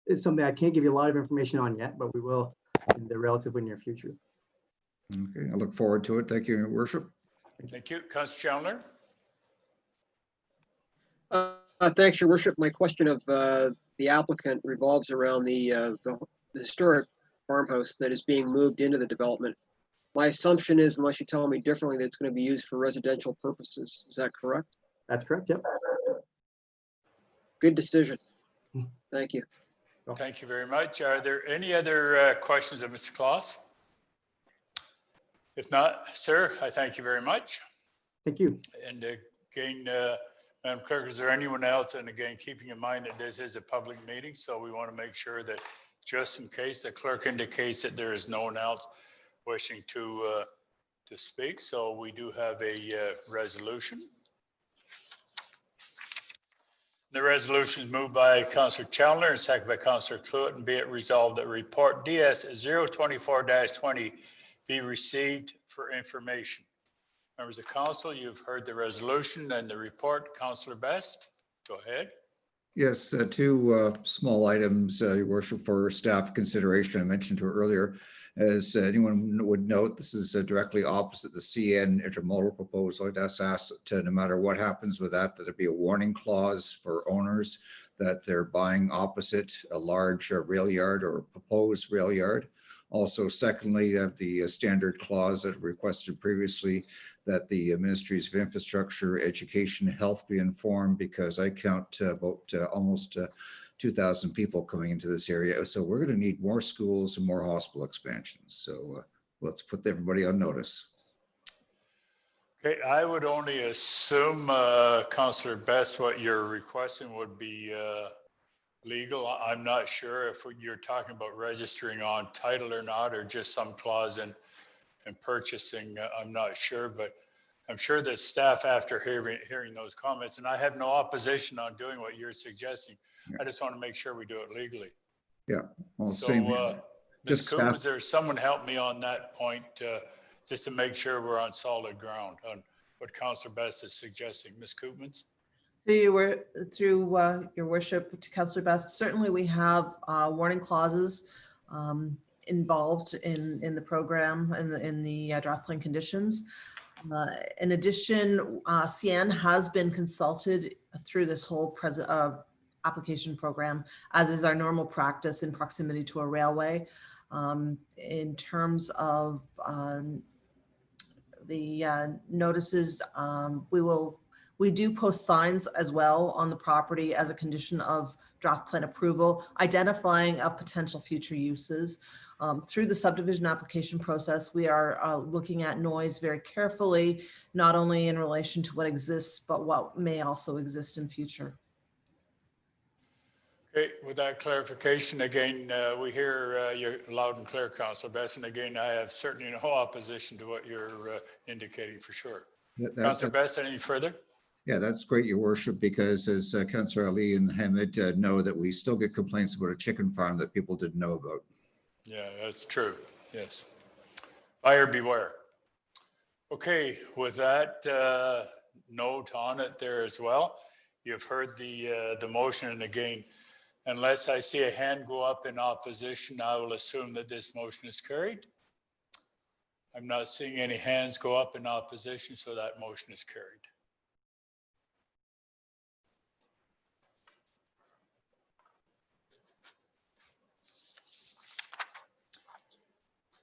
it's something I can't give you a lot of information on yet, but we will in the relatively near future. Okay, I look forward to it. Thank you, Your Worship. Thank you. Councillor Chandler. Thanks, Your Worship. My question of the applicant revolves around the historic farmhouse that is being moved into the development. My assumption is, unless you tell me differently, that it's going to be used for residential purposes. Is that correct? That's correct, yep. Good decision. Thank you. Thank you very much. Are there any other questions of Mr. Claus? If not, sir, I thank you very much. Thank you. And again, Madam Clerk, is there anyone else? And again, keeping in mind that this is a public meeting, so we want to make sure that just in case the clerk indicates that there is no one else wishing to speak. So we do have a resolution. The resolution is moved by Councillor Chandler and seconded by Councillor Cluett, and be it resolved that report DS 024-20 be received for information. Members of council, you've heard the resolution and the report. Councillor Best, go ahead. Yes, two small items, Your Worship, for staff consideration. I mentioned to earlier, as anyone would note, this is directly opposite the CN intermodal proposal. I'd ask that no matter what happens with that, there be a warning clause for owners that they're buying opposite a large rail yard or a proposed rail yard. Also, secondly, the standard clause that requested previously that the Ministries of Infrastructure, Education, Health be informed, because I count about almost 2,000 people coming into this area. So we're going to need more schools and more hospital expansions. So let's put everybody on notice. Okay, I would only assume, Councillor Best, what you're requesting would be legal. I'm not sure if you're talking about registering on title or not, or just some clause in purchasing. I'm not sure, but I'm sure that staff, after hearing those comments, and I have no opposition on doing what you're suggesting. Yeah. I just want to make sure we do it legally. Yeah. Well, so, Ms. Coombe, is there someone help me on that point, just to make sure we're on solid ground on what Councillor Best is suggesting? Ms. Koopmans? Through your worship, to Councillor Best, certainly we have warning clauses involved in the program and in the draft plan conditions. In addition, CN has been consulted through this whole application program, as is our normal practice in proximity to a railway. In terms of the notices, we do post signs as well on the property as a condition of draft plan approval, identifying of potential future uses. Through the subdivision application process, we are looking at noise very carefully, not only in relation to what exists, but what may also exist in future. Okay, with that clarification, again, we hear you loud and clear, Councillor Best, and again, I have certainly no opposition to what you're indicating for sure. Councillor Best, any further? Yeah, that's great, Your Worship, because as Councillor Ali and Hamid know, that we still get complaints about a chicken farm that people didn't know about. Yeah, that's true. Yes. Buyer beware. Okay, with that note on it there as well, you've heard the motion, and again, unless I see a hand go up in opposition, I will assume that this motion is carried. I'm not seeing any hands go up in opposition, so that motion is carried.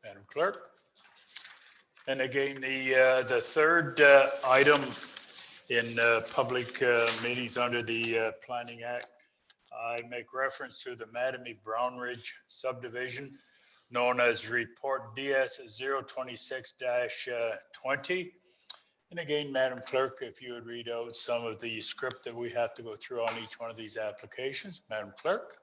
Madam Clerk. And again, the third item in public meetings under the Planning Act, I make reference to the Mattamy Brown Ridge subdivision, known as Report DS 026-20. And again, Madam Clerk, if you would read out some of the script that we have to go through on each one of these applications. Madam Clerk.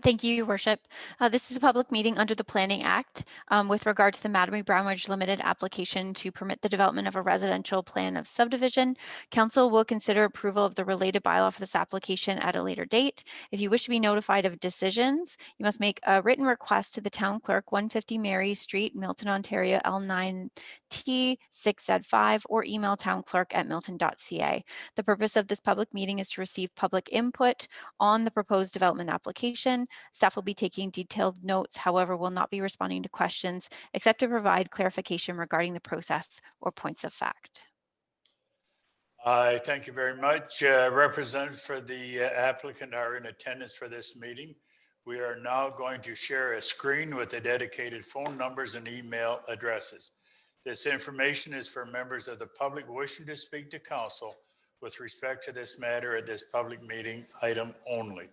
Thank you, Your Worship. This is a public meeting under the Planning Act with regard to the Mattamy Brown Ridge Limited application to permit the development of a residential plan of subdivision. Council will consider approval of the related bylaw for this application at a later date. If you wish to be notified of decisions, you must make a written request to the Town Clerk, 150 Mary Street, Milton, Ontario, L9T 6Z5, or email townclerk@milton.ca. The purpose of this public meeting is to receive public input on the proposed development application. Staff will be taking detailed notes, however, will not be responding to questions except to provide clarification regarding the process or points of fact. I thank you very much. Representatives for the applicant are in attendance for this meeting. We are now going to share a screen with the dedicated phone numbers and email addresses. This information is for members of the public wishing to speak to council with respect to this matter at this public meeting item only.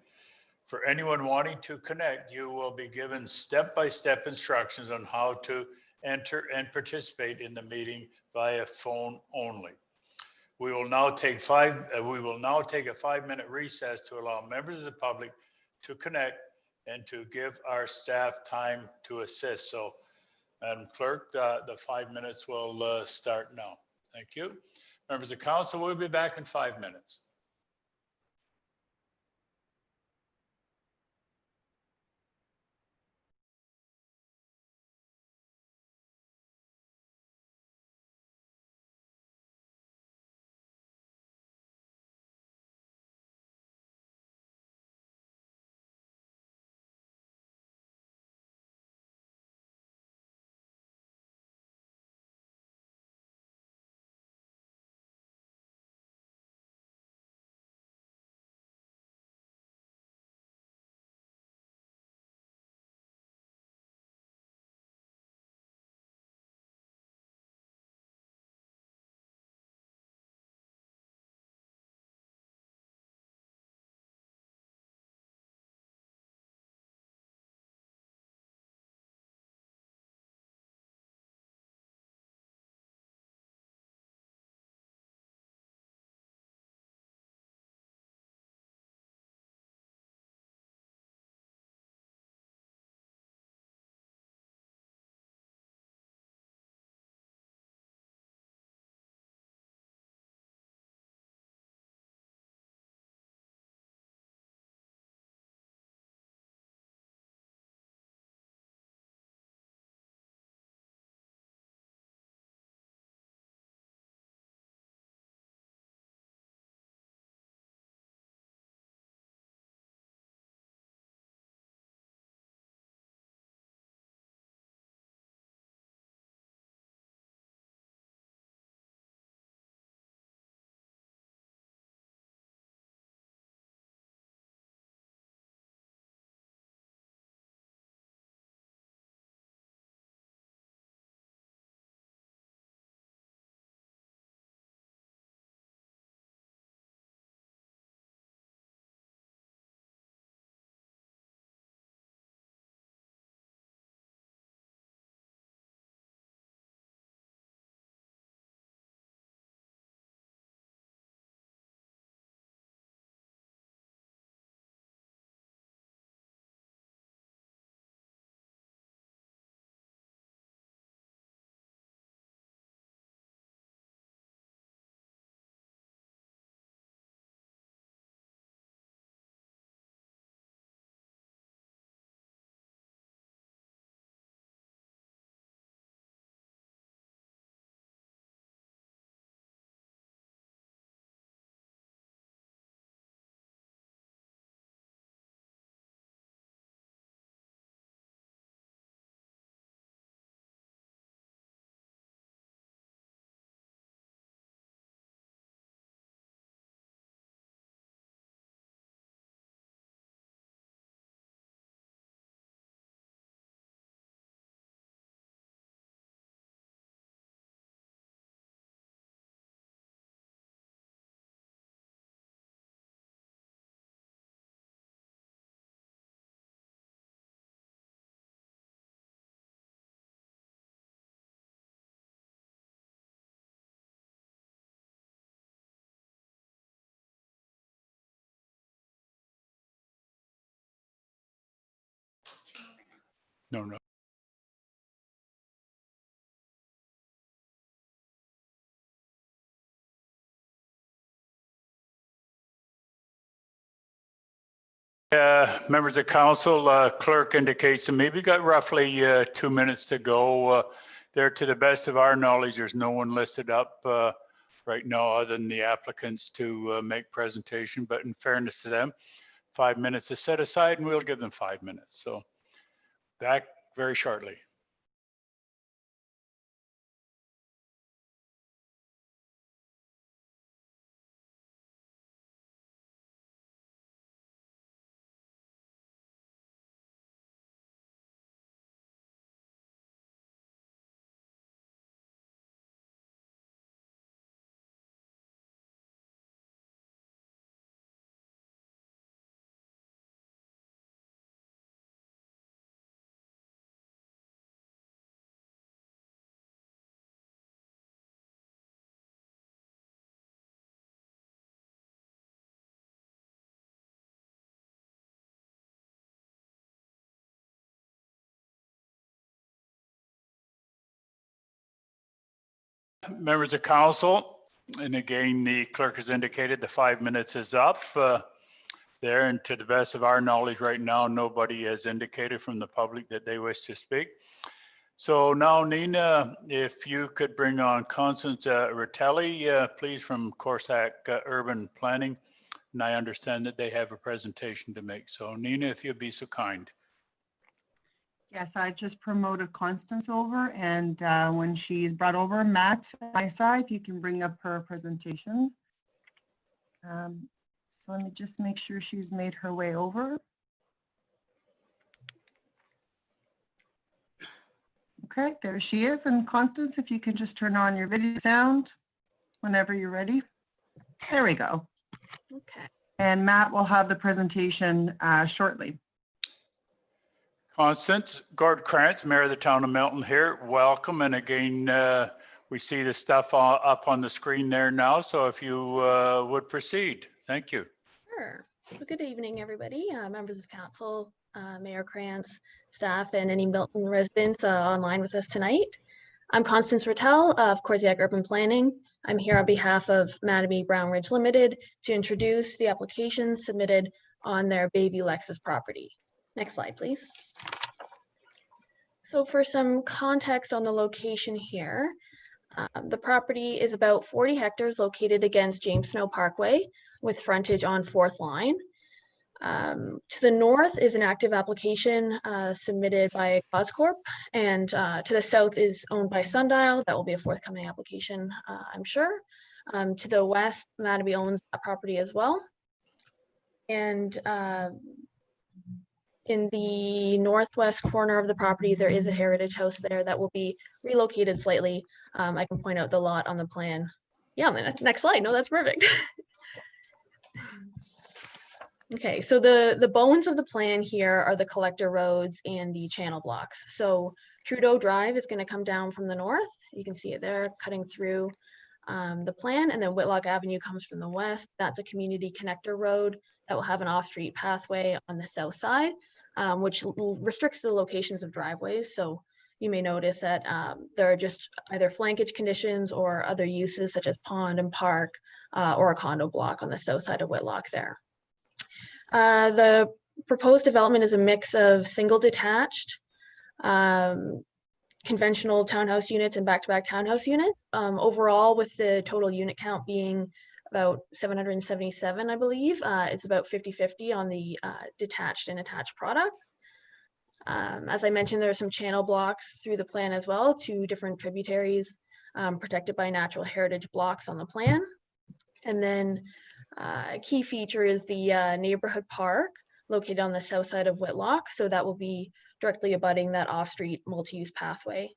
For anyone wanting to connect, you will be given step-by-step instructions on how to enter and participate in the meeting via phone only. We will now take a 5-minute recess to allow members of the public to connect and to give our staff time to assist. So Madam Clerk, the 5 minutes will start now. Thank you. Members of council, we'll be back in 5 minutes. No, no. Members of council, clerk indicates to me we got roughly 2 minutes to go. There, to the best of our knowledge, there's no one listed up right now other than the applicants to make presentation. But in fairness to them, 5 minutes is set aside, and we'll give them 5 minutes. So back very shortly. Members of council, and again, the clerk has indicated the 5 minutes is up there, and to the best of our knowledge right now, nobody has indicated from the public that they wish to speak. So now, Nina, if you could bring on Constance Ratelli, please, from Corsac Urban Planning. And I understand that they have a presentation to make. So Nina, if you'd be so kind. Yes, I just promoted Constance over, and when she's brought over, Matt, on my side, you can bring up her presentation. So let me just make sure she's made her way over. Okay, there she is. And Constance, if you can just turn on your video sound whenever you're ready. There we go. Okay. And Matt will have the presentation shortly. Constance, Gord Krantz, Mayor of the Town of Milton here. Welcome. And again, we see the stuff up on the screen there now. So if you would proceed. Thank you. Sure. Well, good evening, everybody, members of council, Mayor Krantz, staff, and any Milton residents online with us tonight. I'm Constance Ratelli of Corsac Urban Planning. I'm here on behalf of Mattamy Brown Ridge Limited to introduce the application submitted on their Bayview Lexus property. Next slide, please. So for some context on the location here, the property is about 40 hectares located against James Snow Parkway with frontage on 4th Line. To the north is an active application submitted by Coscorp, and to the south is owned by Sundial. That will be a forthcoming application, I'm sure. To the west, Mattamy owns that property as well. And in the northwest corner of the property, there is a heritage house there that will be relocated slightly. I can point out the lot on the plan. Yeah, on the next slide. No, that's perfect. Okay, so the bones of the plan here are the collector roads and the channel blocks. So Trudeau Drive is going to come down from the north. You can see it there cutting through the plan, and then Whitlock Avenue comes from the west. That's a community connector road that will have an off-street pathway on the south side, which restricts the locations of driveways. So you may notice that there are just either flankage conditions or other uses such as pond and park or a condo block on the south side of Whitlock there. The proposed development is a mix of single detached, conventional townhouse units and back-to-back townhouse units. Overall, with the total unit count being about 777, I believe, it's about 50-50 on the detached and attached product. As I mentioned, there are some channel blocks through the plan as well, 2 different tributaries protected by natural heritage blocks on the plan. And then a key feature is the neighborhood park located on the south side of Whitlock. So that will be directly abutting that off-street multi-use pathway.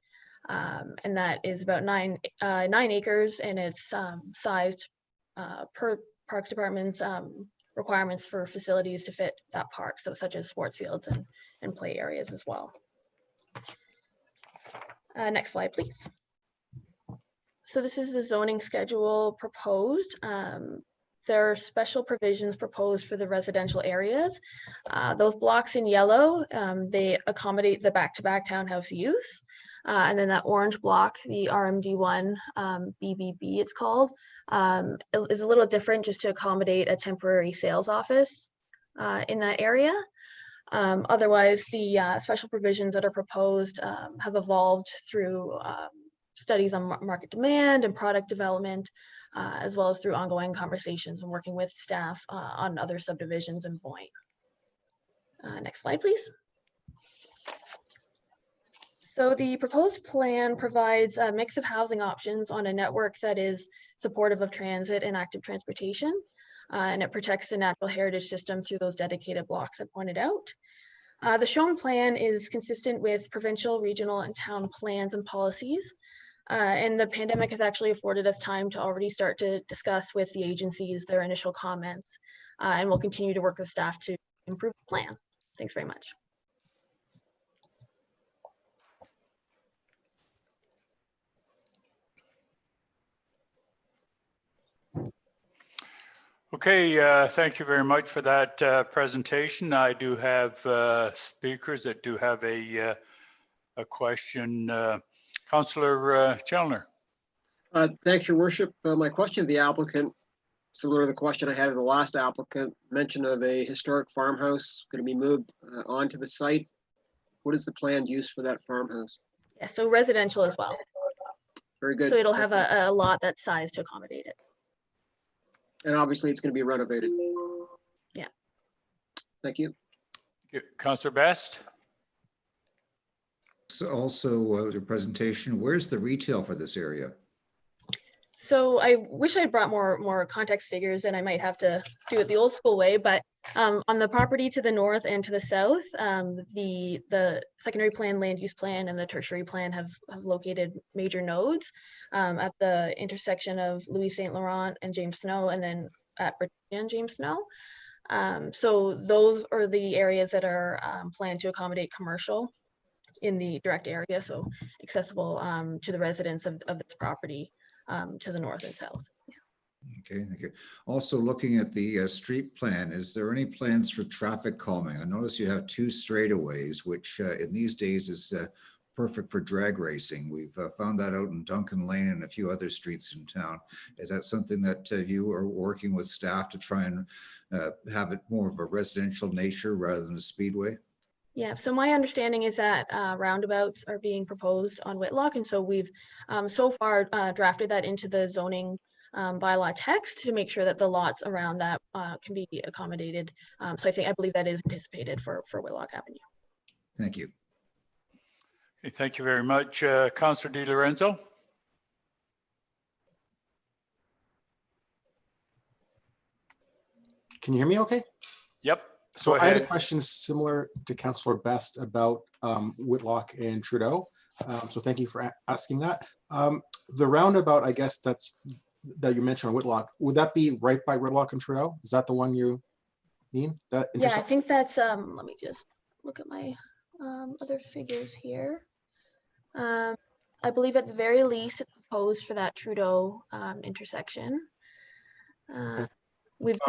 And that is about 9 acres, and it's sized per Parks Department's requirements for facilities to fit that park, so such as sports fields and play areas as well. Next slide, please. So this is the zoning schedule proposed. There are special provisions proposed for the residential areas. Those blocks in yellow, they accommodate the back-to-back townhouse use. And then that orange block, the RMD1 BBB it's called, is a little different just to accommodate a temporary sales office in that area. Otherwise, the special provisions that are proposed have evolved through studies on market demand and product development, as well as through ongoing conversations and working with staff on other subdivisions in Boyne. Next slide, please. So the proposed plan provides a mix of housing options on a network that is supportive of transit and active transportation, and it protects the natural heritage system through those dedicated blocks I pointed out. The shown plan is consistent with provincial, regional, and town plans and policies. And the pandemic has actually afforded us time to already start to discuss with the agencies their initial comments, and we'll continue to work with staff to improve the plan. Thanks very much. Okay, thank you very much for that presentation. I do have speakers that do have a question. Councillor Challoner. Thanks, Your Worship. My question to the applicant, similar to the question I had of the last applicant, mention of a historic farmhouse going to be moved onto the site. What is the planned use for that farmhouse? Yeah, so residential as well. Very good. So it'll have a lot that's sized to accommodate it. And obviously it's going to be renovated. Yeah. Thank you. Councillor Best. So also your presentation, where's the retail for this area? So I wish I'd brought more context figures, and I might have to do it the old school way, but on the property to the north and to the south, the secondary plan, land use plan, and the tertiary plan have located major nodes at the intersection of Louis St. Laurent and James Snow, and then at Britannia and James Snow. So those are the areas that are planned to accommodate commercial in the direct area, so accessible to the residents of this property to the north and south. Okay, thank you. Also looking at the street plan, is there any plans for traffic calming? I notice you have 2 straightaways, which in these days is perfect for drag racing. We've found that out in Duncan Lane and a few other streets in town. Is that something that you are working with staff to try and have it more of a residential nature rather than a speedway? Yeah, so my understanding is that roundabouts are being proposed on Whitlock, and so we've so far drafted that into the zoning bylaw text to make sure that the lots around that can be accommodated. So I believe that is anticipated for Whitlock Avenue. Thank you. Okay, thank you very much. Councillor Di Lorenzo. Can you hear me okay? Yep. So I had a question similar to Councillor Best about Whitlock and Trudeau. So thank you for asking that. The roundabout, I guess that you mentioned on Whitlock, would that be right by Whitlock and Trudeau? Is that the one you mean? That Yeah, I think that's, let me just look at my other figures here. I believe at the very least it's proposed for that Trudeau intersection. We've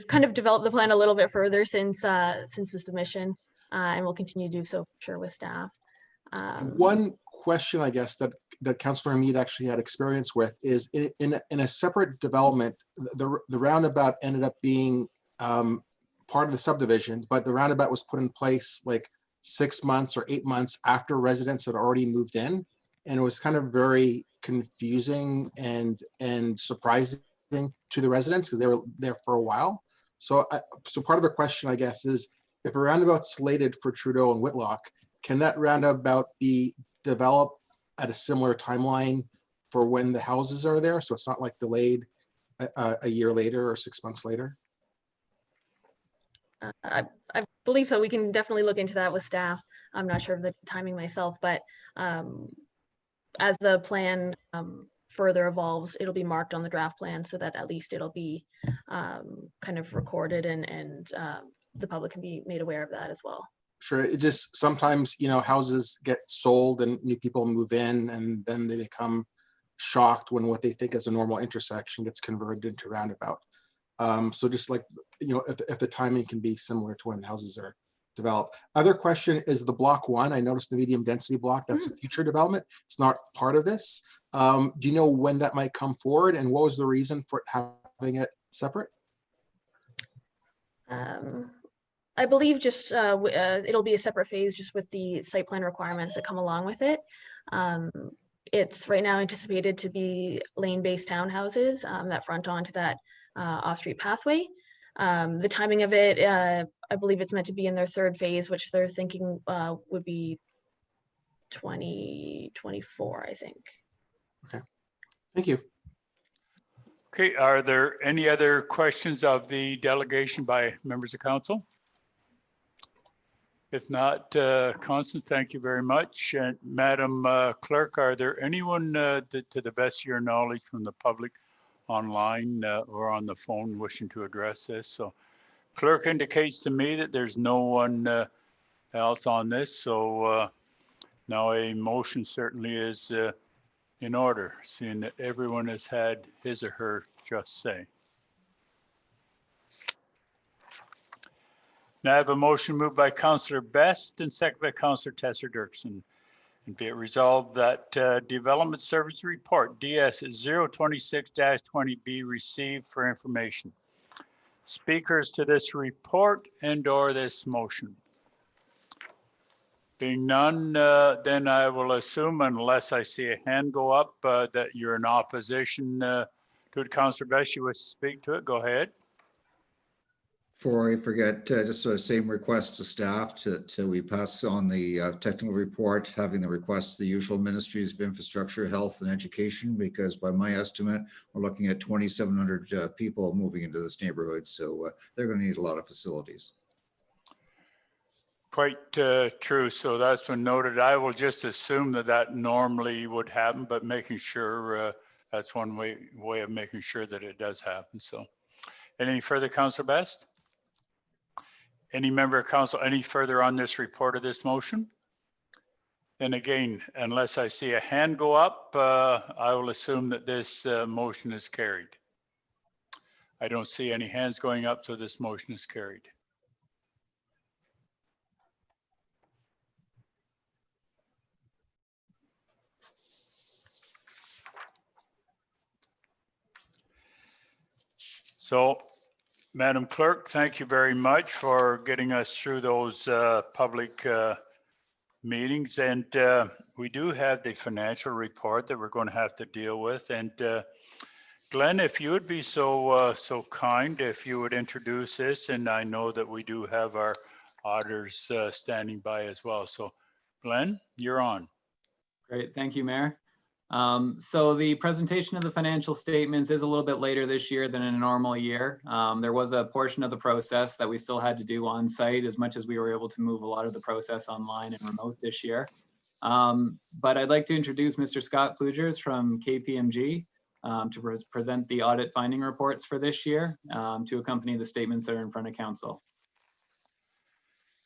kind of developed the plan a little bit further since the submission, and we'll continue to do so, sure, with staff. One question, I guess, that Councillor Mead actually had experience with is in a separate development, the roundabout ended up being part of the subdivision, but the roundabout was put in place like 6 months or 8 months after residents had already moved in, and it was kind of very confusing and surprising to the residents because they were there for a while. So part of the question, I guess, is if a roundabout's slated for Trudeau and Whitlock, can that roundabout be developed at a similar timeline for when the houses are there? So it's not like delayed a year later or 6 months later? I believe so. We can definitely look into that with staff. I'm not sure of the timing myself, but as the plan further evolves, it'll be marked on the draft plan so that at least it'll be kind of recorded and the public can be made aware of that as well. Sure. It just sometimes, houses get sold and new people move in and then they become shocked when what they think is a normal intersection gets converted into roundabout. So just like, if the timing can be similar to when houses are developed. Other question is the block 1. I noticed the medium density block, that's a future development. It's not part of this. Do you know when that might come forward and what was the reason for having it separate? I believe just it'll be a separate phase just with the site plan requirements that come along with it. It's right now anticipated to be lane-based townhouses that front onto that off-street pathway. The timing of it, I believe it's meant to be in their 3rd phase, which they're thinking would be 2024, I think. Okay, thank you. Okay, are there any other questions of the delegation by members of council? If not, Constance, thank you very much. And Madam Clerk, are there anyone to the best of your knowledge from the public online or on the phone wishing to address this? So clerk indicates to me that there's no one else on this. So now a motion certainly is in order, seeing that everyone has had his or her just say. Now I have a motion moved by Councillor Best and seconded by Councillor Tesser Dirksen. And be it resolved that Development Service Report DS 026-20 be received for information. Speakers to this report and or this motion? Being none, then I will assume, unless I see a hand go up, that you're in opposition to it. Councillor Best, you wish to speak to it? Go ahead. Before I forget, just the same request to staff to we pass on the technical report, having the request to the usual ministries of infrastructure, health and education, because by my estimate, we're looking at 2,700 people moving into this neighborhood. So they're going to need a lot of facilities. Quite true. So that's been noted. I will just assume that that normally would happen, but making sure that's one way of making sure that it does happen. So any further, Councillor Best? Any member of council, any further on this report of this motion? And again, unless I see a hand go up, I will assume that this motion is carried. I don't see any hands going up, so this motion is carried. So, Madam Clerk, thank you very much for getting us through those public meetings. And we do have the financial report that we're going to have to deal with. And Glenn, if you would be so kind, if you would introduce this, and I know that we do have our auditors standing by as well. So Glenn, you're on. Great, thank you, Mayor. So the presentation of the financial statements is a little bit later this year than in a normal year. There was a portion of the process that we still had to do on site, as much as we were able to move a lot of the process online and remote this year. But I'd like to introduce Mr. Scott Plugers from KPMG to present the audit finding reports for this year to accompany the statements that are in front of council.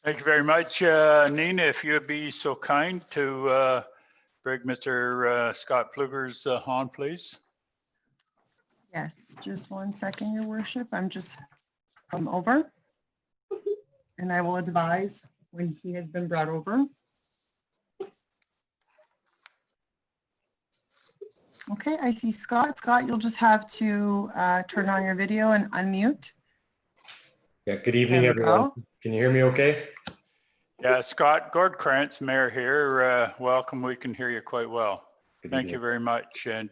Thank you very much, Nina. If you'd be so kind to bring Mr. Scott Plugers on, please. Yes, just 1 second, Your Worship. I'm just over, and I will advise when he has been brought over. Okay, I see Scott. Scott, you'll just have to turn on your video and unmute. Yeah, good evening, everyone. Can you hear me okay? Yeah, Scott Gordkrantz, Mayor here. Welcome. We can hear you quite well. Thank you very much, and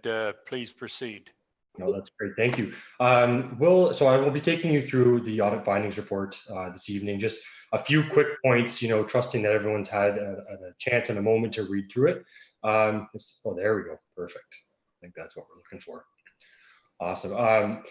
please proceed. No, that's great. Thank you. So I will be taking you through the audit findings report this evening. Just a few quick points, trusting that everyone's had a chance and a moment to read through it. Oh, there we go. Perfect. I think that's what we're looking for. Awesome.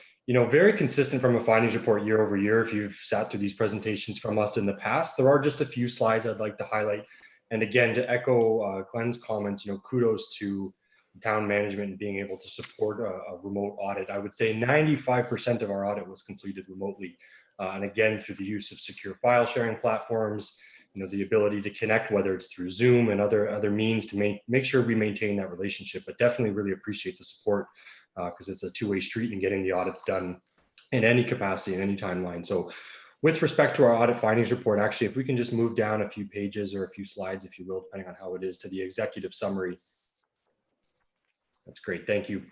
Very consistent from a findings report year over year. If you've sat through these presentations from us in the past, there are just a few slides I'd like to highlight. And again, to echo Glenn's comments, kudos to town management and being able to support a remote audit. I would say 95% of our audit was completed remotely. And again, through the use of secure file sharing platforms, the ability to connect, whether it's through Zoom and other means to make sure we maintain that relationship, but definitely really appreciate the support because it's a two-way street in getting the audits done in any capacity, in any timeline. So with respect to our audit findings report, actually, if we can just move down a few pages or a few slides, if you will, depending on how it is, to the executive summary. That's great, thank you.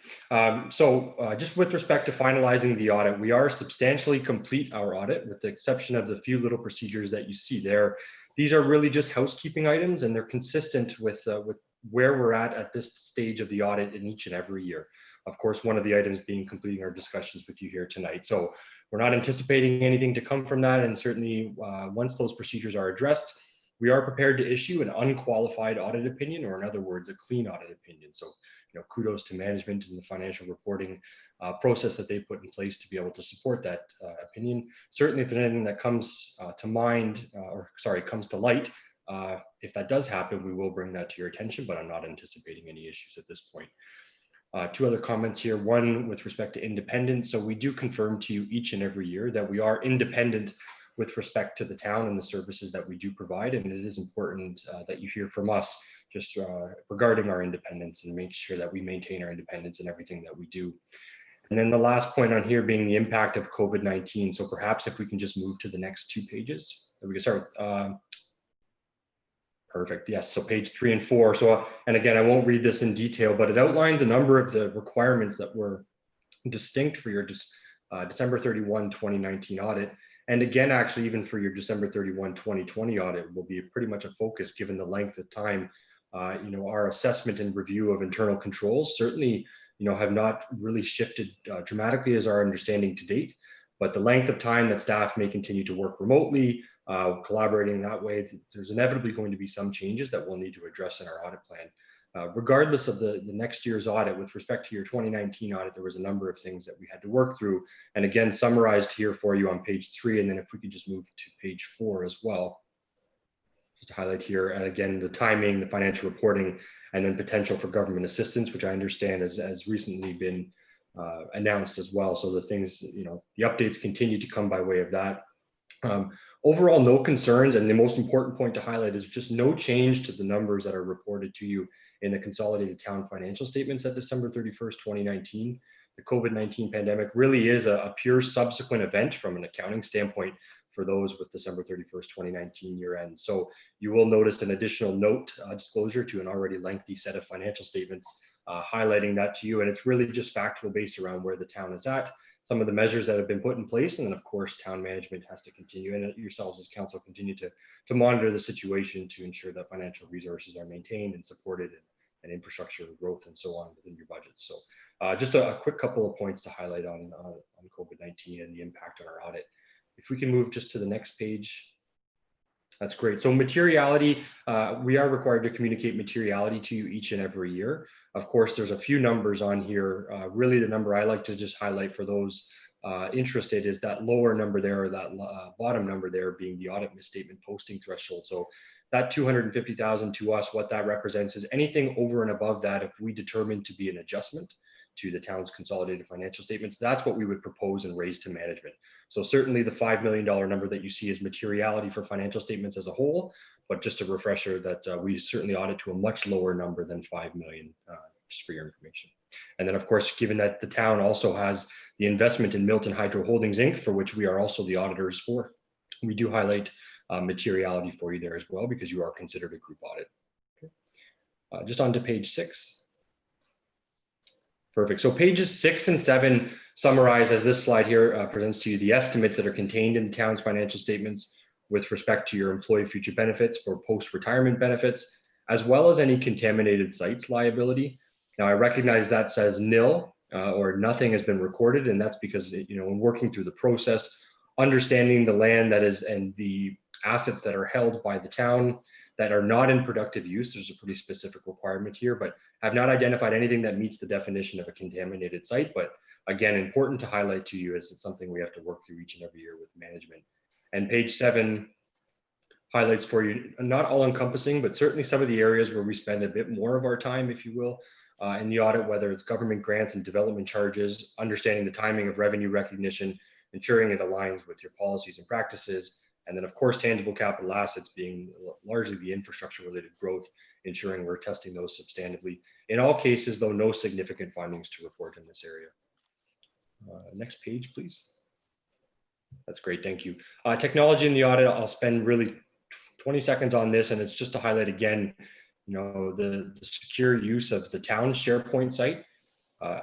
Just with respect to finalizing the audit, we are substantially complete our audit with the exception of the few little procedures that you see there. These are really just housekeeping items and they're consistent with where we're at this stage of the audit in each and every year. Of course, one of the items being completing our discussions with you here tonight. So we're not anticipating anything to come from that. And certainly once those procedures are addressed, we are prepared to issue an unqualified audit opinion, or in other words, a clean audit opinion. So, kudos to management and the financial reporting process that they put in place to be able to support that opinion. Certainly, if there's anything that comes comes to light, if that does happen, we will bring that to your attention, but I'm not anticipating any issues at this point. Two other comments here. One with respect to independence. So we do confirm to you each and every year that we are independent with respect to the town and the services that we do provide. And it is important that you hear from us just regarding our independence and make sure that we maintain our independence in everything that we do. And then the last point on here being the impact of COVID-19. So perhaps if we can just move to the next 2 pages, we can start. Perfect. Yes. So page 3 and 4. So, and again, I won't read this in detail, but it outlines a number of the requirements that were distinct for your December 31, 2019 audit. And again, actually, even for your December 31, 2020 audit will be pretty much a focus given the length of time. Our assessment and review of internal controls certainly, have not really shifted dramatically as our understanding to date. But the length of time that staff may continue to work remotely, collaborating that way, there's inevitably going to be some changes that we'll need to address in our audit plan. Regardless of the next year's audit, with respect to your 2019 audit, there was a number of things that we had to work through. And again, summarized here for you on page 3. And then if we could just move to page 4 as well, just to highlight here. And again, the timing, the financial reporting, and then potential for government assistance, which I understand has recently been announced as well. So the things, the updates continue to come by way of that. Overall, no concerns. And the most important point to highlight is just no change to the numbers that are reported to you in the consolidated town financial statements at December 31st, 2019. The COVID-19 pandemic really is a pure subsequent event from an accounting standpoint for those with December 31st, 2019 year end. So you will notice an additional note disclosure to an already lengthy set of financial statements highlighting that to you. And it's really just factual based around where the town is at, some of the measures that have been put in place, and then of course town management has to continue, and yourselves as council continue to monitor the situation to ensure that financial resources are maintained and supported, and infrastructure growth and so on within your budgets. So just a quick couple of points to highlight on COVID-19 and the impact on our audit. If we can move just to the next page. That's great. So materiality, we are required to communicate materiality to you each and every year. Of course, there's a few numbers on here. Really, the number I like to just highlight for those interested is that lower number there, or that bottom number there being the audit misstatement posting threshold. So that 250,000 to us, what that represents is anything over and above that, if we determine to be an adjustment to the town's consolidated financial statements, that's what we would propose and raise to management. So certainly the $5 million number that you see is materiality for financial statements as a whole, but just a refresher that we certainly audit to a much lower number than 5 million, just for your information. And then of course, given that the town also has the investment in Milton Hydro Holdings Inc., for which we are also the auditors for, we do highlight materiality for you there as well, because you are considered a group audit. Okay. Just on to page 6. Perfect. So pages 6 and 7 summarize, as this slide here presents to you, the estimates that are contained in the town's financial statements with respect to your employee future benefits for post-retirement benefits, as well as any contaminated sites liability. Now, I recognize that says nil or nothing has been recorded, and that's because, in working through the process, understanding the land that is and the assets that are held by the town that are not in productive use, there's a pretty specific requirement here, but have not identified anything that meets the definition of a contaminated site. But again, important to highlight to you as it's something we have to work through each and every year with management. And page 7 highlights for you, not all encompassing, but certainly some of the areas where we spend a bit more of our time, if you will, in the audit, whether it's government grants and development charges, understanding the timing of revenue recognition, ensuring it aligns with your policies and practices, and then of course, tangible capital assets being largely the infrastructure related growth, ensuring we're testing those substantively. In all cases, though, no significant findings to report in this area. Next page, please. That's great, thank you. Technology in the audit, I'll spend really 20 seconds on this, and it's just to highlight again, the secure use of the town's SharePoint site.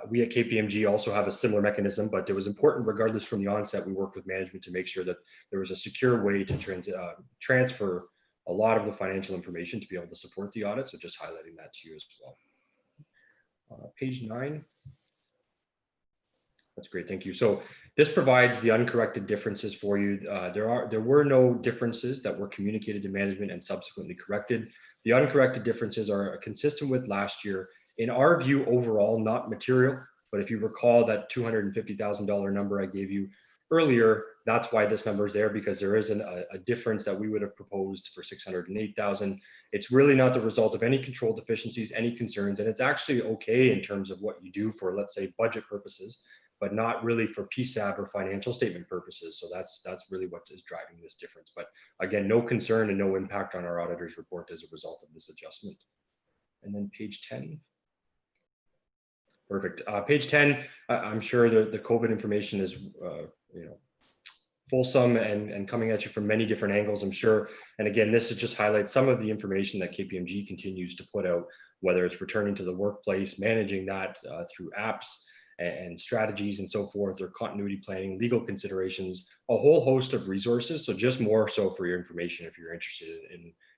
We at KPMG also have a similar mechanism, but it was important, regardless from the onset, we worked with management to make sure that there was a secure way to transfer a lot of the financial information to be able to support the audit. So just highlighting that to you as well. Page 9. That's great, thank you. So this provides the uncorrected differences for you. There were no differences that were communicated to management and subsequently corrected. The uncorrected differences are consistent with last year. In our view, overall, not material, but if you recall that $250,000 number I gave you earlier, that's why this number is there, because there is a difference that we would have proposed for $608,000. It's really not the result of any control deficiencies, any concerns, and it's actually okay in terms of what you do for, let's say, budget purposes, but not really for PSAB or financial statement purposes. So that's really what is driving this difference. But again, no concern and no impact on our auditor's report as a result of this adjustment. And then page 10. Perfect. Page 10, I'm sure the COVID information is, fulsome and coming at you from many different angles, I'm sure. And again, this is just highlights some of the information that KPMG continues to put out, whether it's returning to the workplace, managing that through apps and strategies and so forth, or continuity planning, legal considerations, a whole host of resources. So just more so for your information if you're interested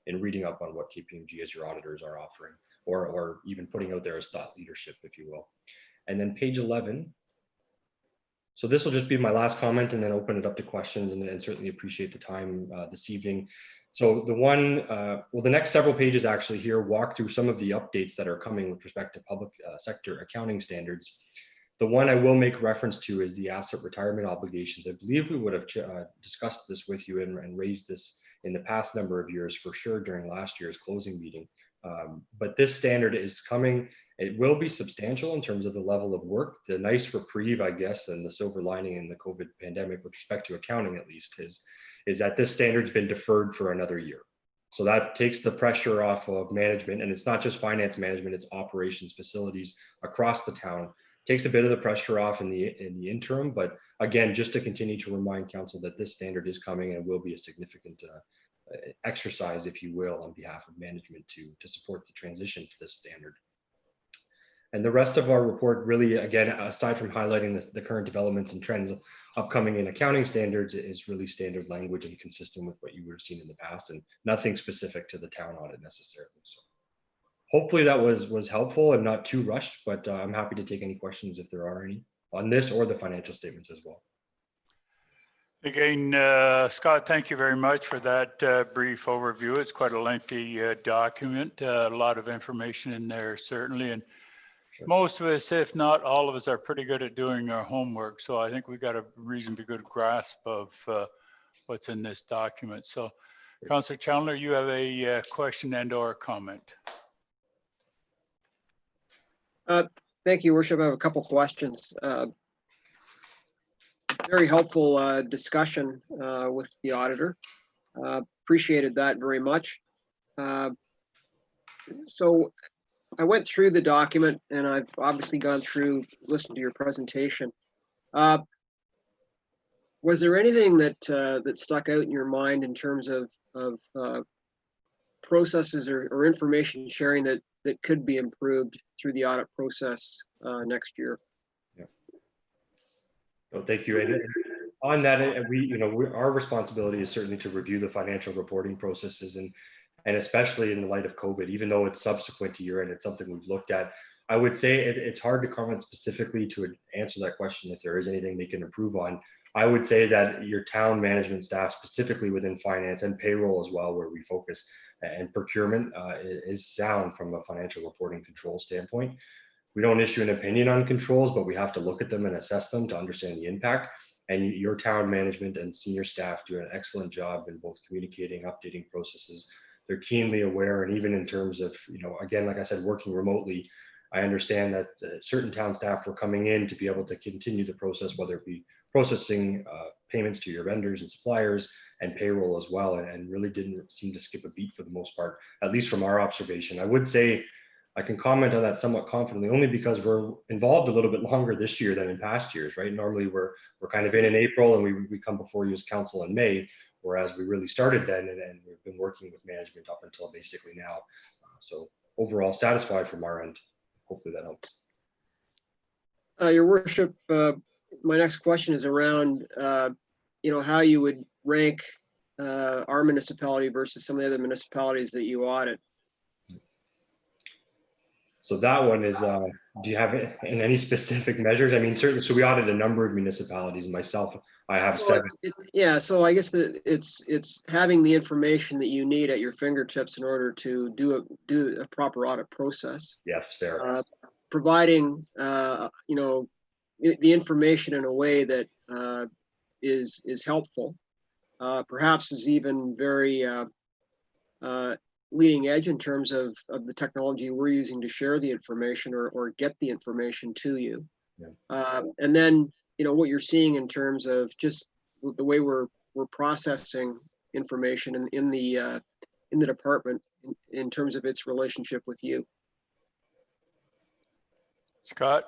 in reading up on what KPMG as your auditors are offering, or even putting out there as thought leadership, if you will. And then page 11. So this will just be my last comment and then open it up to questions, and certainly appreciate the time this evening. So the next several pages actually here walk through some of the updates that are coming with respect to public sector accounting standards. The one I will make reference to is the asset retirement obligations. I believe we would have discussed this with you and raised this in the past number of years, for sure, during last year's closing meeting. But this standard is coming. It will be substantial in terms of the level of work. The nice reprieve, I guess, and the silver lining in the COVID pandemic with respect to accounting, at least, is that this standard's been deferred for another year. So that takes the pressure off of management, and it's not just finance management, it's operations, facilities across the town. Takes a bit of the pressure off in the interim, but again, just to continue to remind council that this standard is coming and will be a significant exercise, if you will, on behalf of management to support the transition to this standard. And the rest of our report really, again, aside from highlighting the current developments and trends upcoming in accounting standards, is really standard language and consistent with what you would have seen in the past, and nothing specific to the town audit necessarily. So hopefully that was helpful and not too rushed, but I'm happy to take any questions if there are any on this or the financial statements as well. Again, Scott, thank you very much for that brief overview. It's quite a lengthy document, a lot of information in there, certainly. And most of us, if not all of us, are pretty good at doing our homework. So I think we've got a reasonably good grasp of what's in this document. So Councillor Chandler, you have a question and or comment. Thank you, Worship. I have a couple questions. Very helpful discussion with the auditor. Appreciated that very much. So I went through the document, and I've obviously gone through, listened to your presentation. Was there anything that stuck out in your mind in terms of processes or information sharing that could be improved through the audit process next year? Yeah. Well, thank you. And on that, our responsibility is certainly to review the financial reporting processes, and especially in the light of COVID, even though it's subsequent to year end, it's something we've looked at. I would say it's hard to comment specifically to answer that question if there is anything they can improve on. I would say that your town management staff, specifically within finance and payroll as well, where we focus, and procurement is sound from a financial reporting control standpoint. We don't issue an opinion on controls, but we have to look at them and assess them to understand the impact. And your town management and senior staff do an excellent job in both communicating, updating processes. They're keenly aware, and even in terms of, again, like I said, working remotely, I understand that certain town staff were coming in to be able to continue the process, whether it be processing payments to your vendors and suppliers and payroll as well, and really didn't seem to skip a beat for the most part, at least from our observation. I would say I can comment on that somewhat confidently, only because we're involved a little bit longer this year than in past years, right? Normally we're kind of in April, and we come before you as council in May, whereas we really started then, and we've been working with management up until basically now. So overall satisfied from our end. Hopefully that helps. Your Worship, my next question is around, how you would rank our municipality versus some of the other municipalities that you audit. So that one is, do you have it in any specific measures? I mean, certainly, so we audit a number of municipalities. Myself, I have 7. Yeah, so I guess that it's having the information that you need at your fingertips in order to do a proper audit process. Yes, fair. Providing, the information in a way that is helpful, perhaps is even very leading edge in terms of the technology we're using to share the information or get the information to you. Yeah. And then, what you're seeing in terms of just the way we're processing information in the department in terms of its relationship with you. Scott?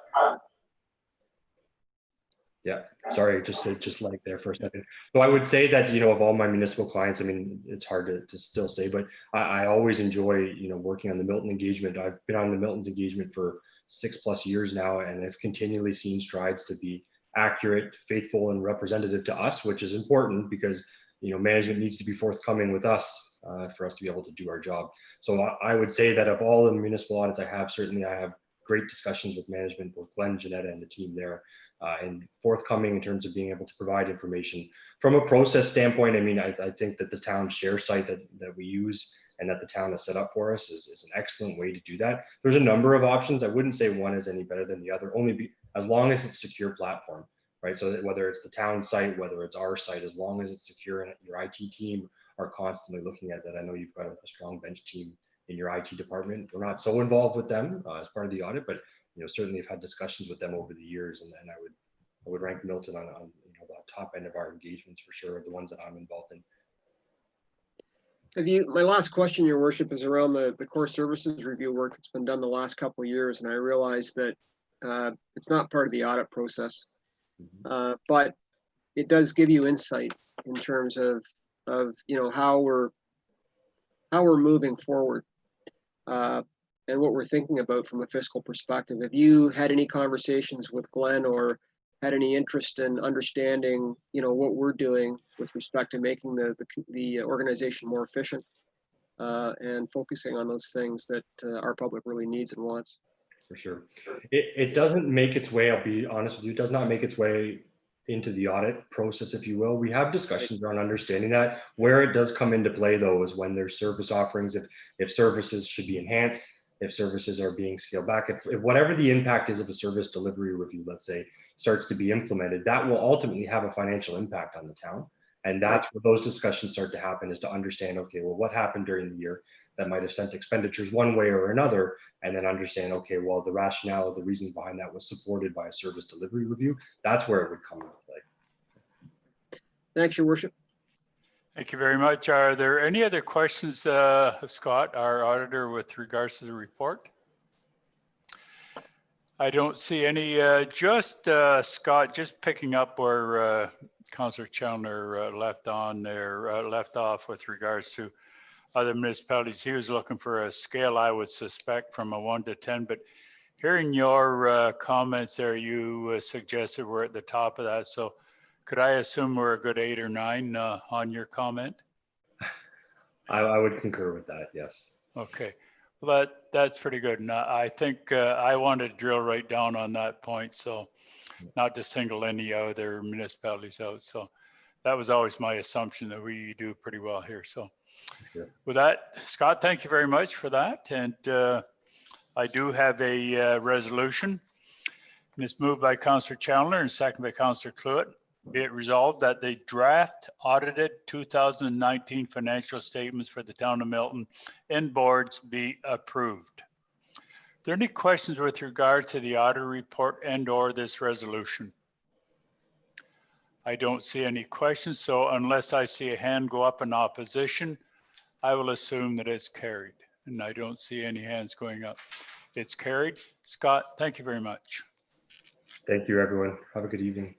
Yeah, sorry, just like there for a second. So I would say that, you know, of all my municipal clients, I mean, it's hard to still say, but I always enjoy, you know, working on the Milton engagement. I've been on the Milton's engagement for 6+ years now, and have continually seen strides to be accurate, faithful, and representative to us, which is important because, you know, management needs to be forthcoming with us for us to be able to do our job. So I would say that of all the municipal audits I have, certainly I have great discussions with management, both Glenn, Janetta, and the team there. And forthcoming in terms of being able to provide information. From a process standpoint, I mean, I think that the town share site that we use and that the town has set up for us is an excellent way to do that. There's a number of options. I wouldn't say one is any better than the other, as long as it's a secure platform, right? So that whether it's the town site, whether it's our site, as long as it's secure and your IT team are constantly looking at that. I know you've got a strong bench team in your IT department. We're not so involved with them as part of the audit, but you know, certainly have had discussions with them over the years, and I would rank Milton on you know, the top end of our engagements for sure, the ones that I'm involved in. My last question, Your Worship, is around the core services review work that's been done the last couple of years, and I realize that it's not part of the audit process, but it does give you insight in terms of you know, how we're moving forward. And what we're thinking about from a fiscal perspective. Have you had any conversations with Glenn or had any interest in understanding, you know, what we're doing with respect to making the organization more efficient and focusing on those things that our public really needs and wants? For sure. It doesn't make its way, I'll be honest with you, it does not make its way into the audit process, if you will. We have discussions around understanding that. Where it does come into play, though, is when there's service offerings, if services should be enhanced, if services are being scaled back, if whatever the impact is of a service delivery review, let's say, starts to be implemented, that will ultimately have a financial impact on the town. And that's where those discussions start to happen, is to understand, okay, well, what happened during the year that might have sent expenditures one way or another, and then understand, okay, well, the rationale, the reason behind that was supported by a service delivery review. That's where it would come into play. Thanks, Your Worship. Thank you very much. Are there any other questions of Scott, our auditor, with regards to the report? I don't see any. Scott, just picking up where Councillor Challoner left off with regards to other municipalities. He was looking for a scale, I would suspect, from a 1 to 10. But hearing your comments there, you suggested we're at the top of that. So could I assume we're a good 8 or 9 on your comment? I would concur with that, yes. Okay, well, that's pretty good. And I think I want to drill right down on that point. So not to single any other municipalities out. So that was always my assumption, that we do pretty well here. So with that, Scott, thank you very much for that. And I do have a resolution. And it's moved by Councillor Challoner and seconded by Councillor Cluett. Be it resolved that the draft audited 2019 financial statements for the town of Milton and boards be approved. Are there any questions with regard to the audit report and/or this resolution? I don't see any questions, so unless I see a hand go up in opposition, I will assume that it's carried, and I don't see any hands going up. It's carried. Scott, thank you very much. Thank you, everyone. Have a good evening.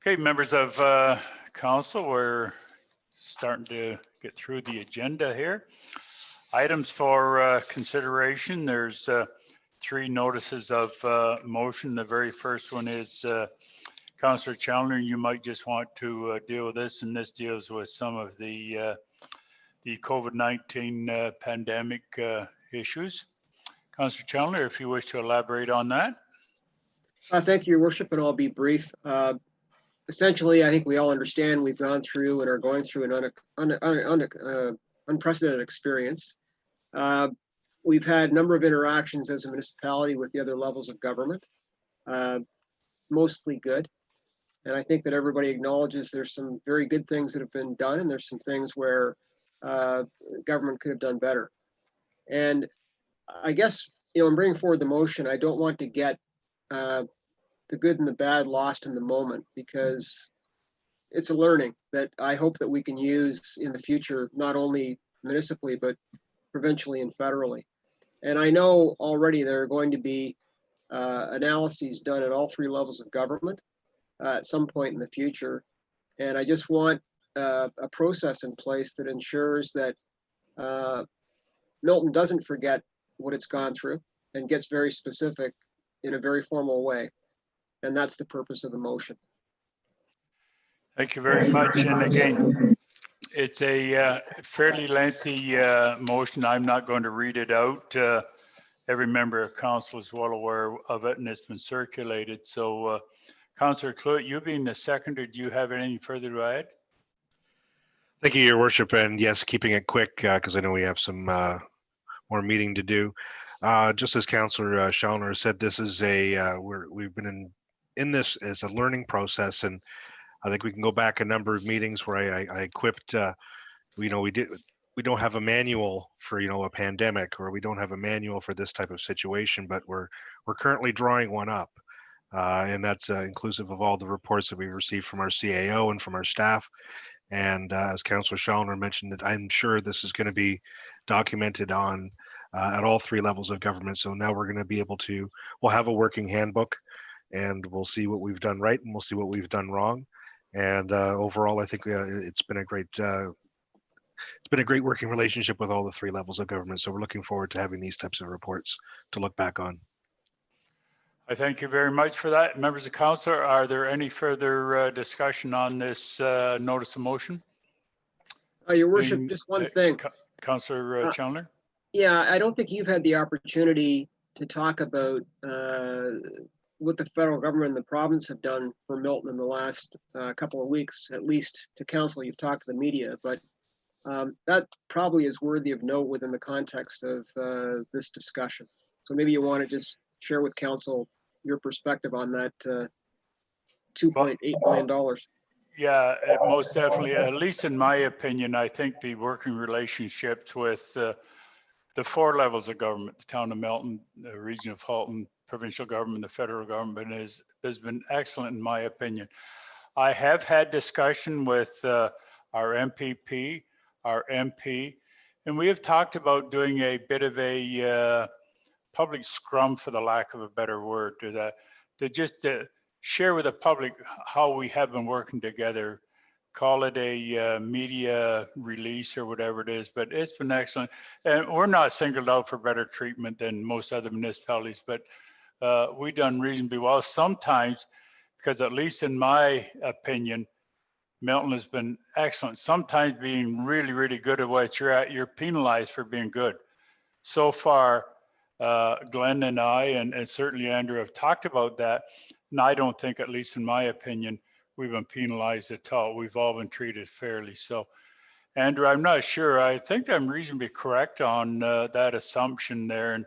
Okay, members of council, we're starting to get through the agenda here. Items for consideration. There's 3 notices of motion. The very first one is Councillor Challoner, you might just want to deal with this, and this deals with some of the COVID-19 pandemic issues. Councillor Challoner, if you wish to elaborate on that. Thank you, Your Worship, and I'll be brief. Essentially, I think we all understand we've gone through and are going through an unprecedented experience. We've had a number of interactions as a municipality with the other levels of government, mostly good. And I think that everybody acknowledges there's some very good things that have been done, and there's some things where government could have done better. And I guess, you know, I'm bringing forward the motion. I don't want to get the good and the bad lost in the moment, because it's a learning that I hope that we can use in the future, not only municipally, but provincially and federally. And I know already there are going to be analyses done at all three levels of government at some point in the future. And I just want a process in place that ensures that Milton doesn't forget what it's gone through and gets very specific in a very formal way. And that's the purpose of the motion. Thank you very much. And again, it's a fairly lengthy motion. I'm not going to read it out. Every member of council is well aware of it, and it's been circulated. So Councillor Cluett, you being the seconder, do you have anything further to add? Thank you, Your Worship. And yes, keeping it quick because I know we have some more meeting to do. Just as Councillor Schallner said, this is we've been in this as a learning process, and I think we can go back a number of meetings where I equipped, we don't have a manual for, a pandemic, or we don't have a manual for this type of situation, but we're currently drawing one up. And that's inclusive of all the reports that we've received from our CAO and from our staff. And as Councillor Schallner mentioned, that I'm sure this is going to be documented on at all three levels of government. So now we're going to be able to, we'll have a working handbook, and we'll see what we've done right and we'll see what we've done wrong. And overall, I think it's been a great working relationship with all the three levels of government. So we're looking forward to having these types of reports to look back on. I thank you very much for that. Members of council, are there any further discussion on this notice of motion? Your Worship, just one thing. Councillor Chalner? Yeah, I don't think you've had the opportunity to talk about what the federal government and the province have done for Milton in the last couple of weeks, at least to council. You've talked to the media, but that probably is worthy of note within the context of this discussion. So maybe you want to just share with council your perspective on that $2.8 million. Yeah, most definitely. At least in my opinion, I think the working relationships with the four levels of government, the town of Milton, the region of Halton, provincial government, the federal government has been excellent in my opinion. I have had discussion with our MPP, our MP, and we have talked about doing a bit of a public scrum, for the lack of a better word, to just share with the public how we have been working together. Call it a media release or whatever it is, but it's been excellent. And we're not singled out for better treatment than most other municipalities, but we've done reasonably well sometimes, because at least in my opinion, Milton has been excellent. Sometimes being really, really good at what you're at, you're penalized for being good. So far, Glenn and I, and certainly Andrew, have talked about that. And I don't think, at least in my opinion, we've been penalized at all. We've all been treated fairly. So, Andrew, I'm not sure. I think I'm reasonably correct on that assumption there.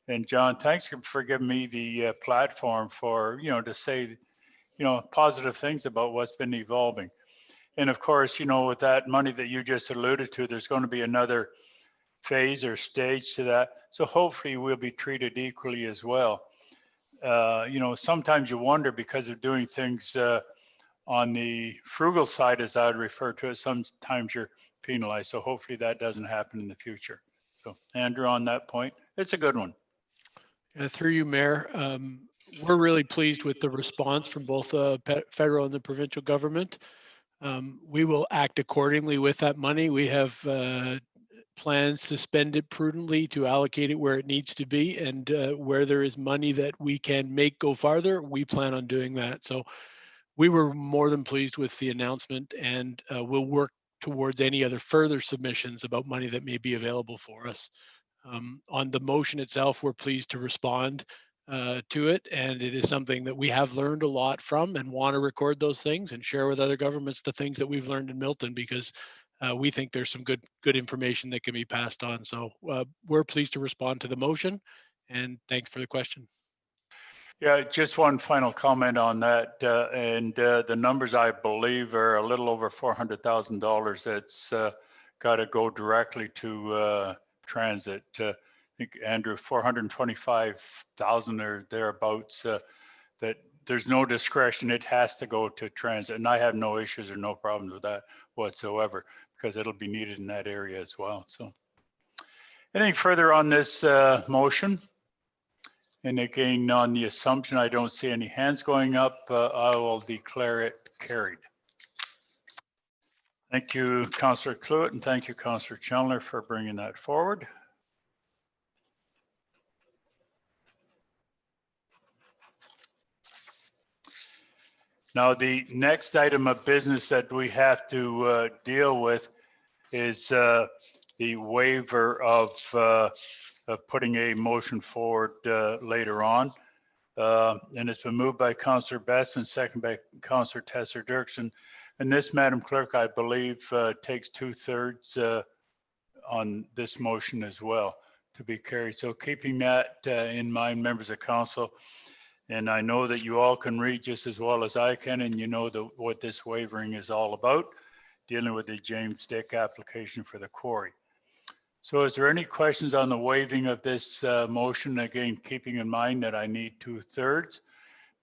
And John, thanks for giving me the platform for, to say, positive things about what's been evolving. And of course, with that money that you just alluded to, there's going to be another phase or stage to that. So hopefully we'll be treated equally as well. Sometimes you wonder, because of doing things on the frugal side, as I would refer to it, sometimes you're penalized. So hopefully that doesn't happen in the future. So Andrew, on that point, it's a good one. Through you, Mayor, we're really pleased with the response from both the federal and the provincial government. We will act accordingly with that money. We have plans to spend it prudently, to allocate it where it needs to be, and where there is money that we can make go farther, we plan on doing that. So we were more than pleased with the announcement, and we'll work towards any other further submissions about money that may be available for us. On the motion itself, we're pleased to respond to it, and it is something that we have learned a lot from, and want to record those things and share with other governments the things that we've learned in Milton, because we think there's some good information that can be passed on. So we're pleased to respond to the motion, and thanks for the question. Yeah, just one final comment on that. The numbers, I believe, are a little over $400,000 that's got to go directly to transit. I think, Andrew, 425,000 or thereabouts that there's no discretion. It has to go to transit, and I have no issues or no problems with that whatsoever, because it'll be needed in that area as well. So anything further on this motion? And again, on the assumption I don't see any hands going up, I will declare it carried. Thank you, Councillor Cluett, and thank you, Councillor Chandler, for bringing that forward. Now, the next item of business that we have to deal with is the waiver of putting a motion forward later on. And it's been moved by Councillor Best and seconded by Councillor Tesser-Dirksen. And this, Madam Clerk, I believe takes 2/3 on this motion as well to be carried. So keeping that in mind, members of council, and I know that you all can read just as well as I can, and you know what this wavering is all about, dealing with the James Dick application for the quarry. So is there any questions on the waiving of this motion? Again, keeping in mind that I need 2/3.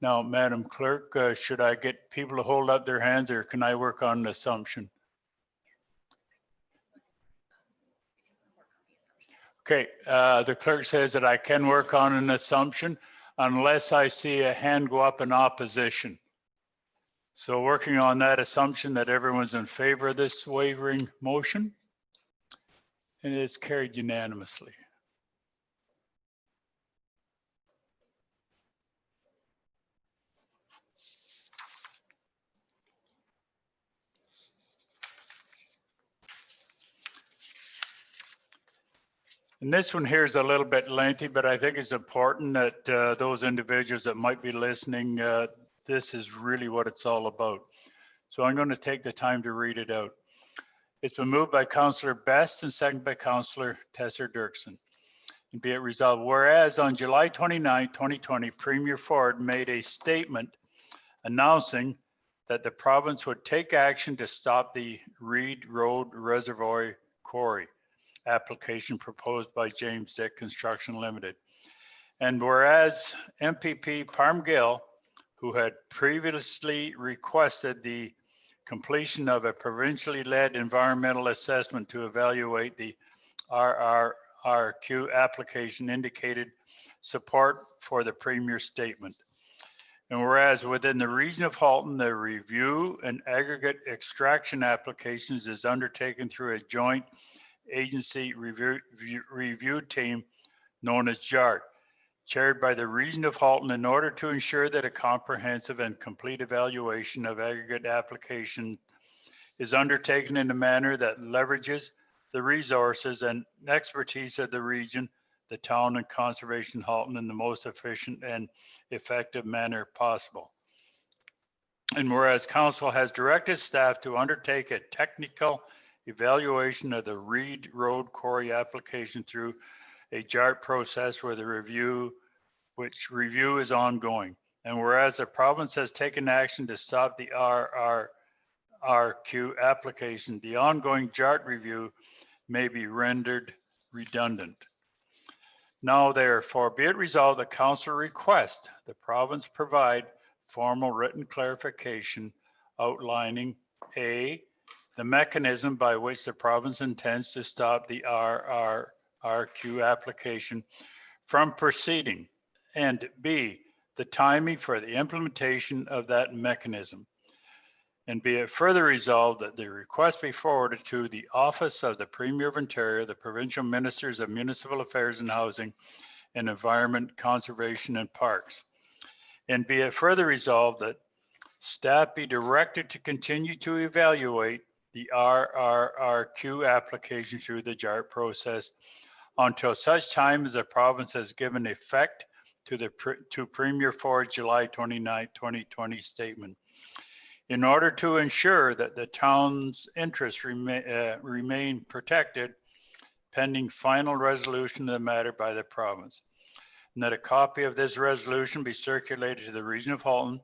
Now, Madam Clerk, should I get people to hold up their hands, or can I work on an assumption? Okay, the clerk says that I can work on an assumption unless I see a hand go up in opposition. So working on that assumption that everyone's in favor of this wavering motion, and it's carried unanimously. And this one here is a little bit lengthy, but I think it's important that those individuals that might be listening, this is really what it's all about. So I'm going to take the time to read it out. It's been moved by Councillor Best and seconded by Councillor Tesser-Dirksen. And be it resolved, whereas on July 29, 2020, Premier Ford made a statement announcing that the province would take action to stop the Reed Road Reservoir Quarry application proposed by James Dick Construction Limited. And whereas MPP Parm Gill, who had previously requested the completion of a provincially led environmental assessment to evaluate the RRRQ application, indicated support for the Premier's statement. And whereas within the region of Halton, the review and aggregate extraction applications is undertaken through a joint agency review team known as JART, chaired by the region of Halton, in order to ensure that a comprehensive and complete evaluation of aggregate application is undertaken in a manner that leverages the resources and expertise of the region, the town, and Conservation Halton in the most efficient and effective manner possible. And whereas council has directed staff to undertake a technical evaluation of the Reed Road Quarry application through a JART process where the review is ongoing. And whereas the province has taken action to stop the RRRQ application, the ongoing JART review may be rendered redundant. Now therefore be it resolved that council request the province provide formal written clarification outlining A, the mechanism by which the province intends to stop the RRRQ application from proceeding, and B, the timing for the implementation of that mechanism. And be it further resolved that the request be forwarded to the Office of the Premier of Ontario, the Provincial Ministers of Municipal Affairs and Housing and Environment, Conservation and Parks. And be it further resolved that staff be directed to continue to evaluate the RRRQ application through the JART process until such time as the province has given effect to Premier Ford's July 29, 2020 statement, in order to ensure that the town's interests remain protected pending final resolution of the matter by the province. And that a copy of this resolution be circulated to the region of Halton,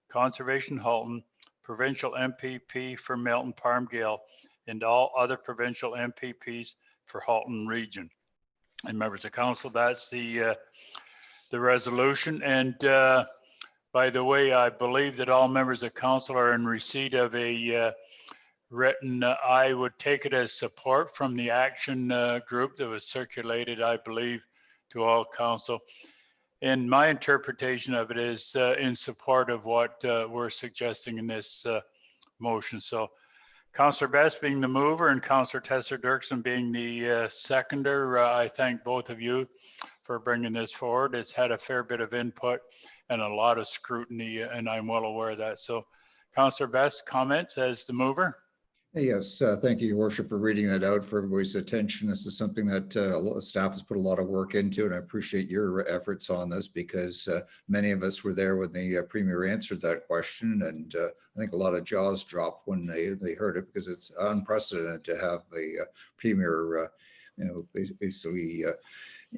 Conservation Halton, provincial MPP for Milton, Parm Gill, and all other provincial MPPs for Halton region. And members of council, that's the resolution. And By the way, I believe that all members of council are in receipt of a written, I would take it as support from the action group that was circulated, I believe, to all council. And my interpretation of it is in support of what we're suggesting in this motion. So Councillor Best being the mover and Councillor Tesser-Dirksen being the seconder, I thank both of you for bringing this forward. It's had a fair bit of input and a lot of scrutiny, and I'm well aware of that. So Councillor Best, comments as the mover? Yes, thank you, Your Worship, for reading that out for everybody's attention. This is something that staff has put a lot of work into, and I appreciate your efforts on this because many of us were there when the Premier answered that question, and I think a lot of jaws dropped when they heard it because it's unprecedented to have a Premier, basically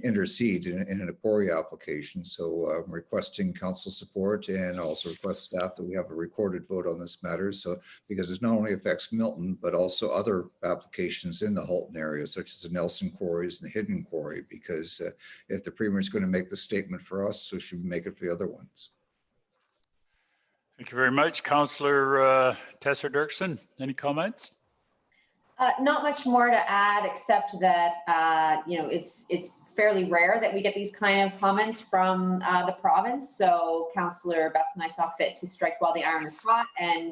intercede in a Quarry application. So I'm requesting council support and also request staff that we have a recorded vote on this matter. So because it not only affects Milton, but also other applications in the Halton area, such as the Nelson quarries and the Hidden Quarry, because if the Premier is going to make the statement for us, so should we make it for the other ones. Thank you very much. Councillor Tesser-Dirksen, any comments? Not much more to add, except that, it's fairly rare that we get these kind of comments from the province. So Councillor Best and I saw fit to strike while the iron is hot and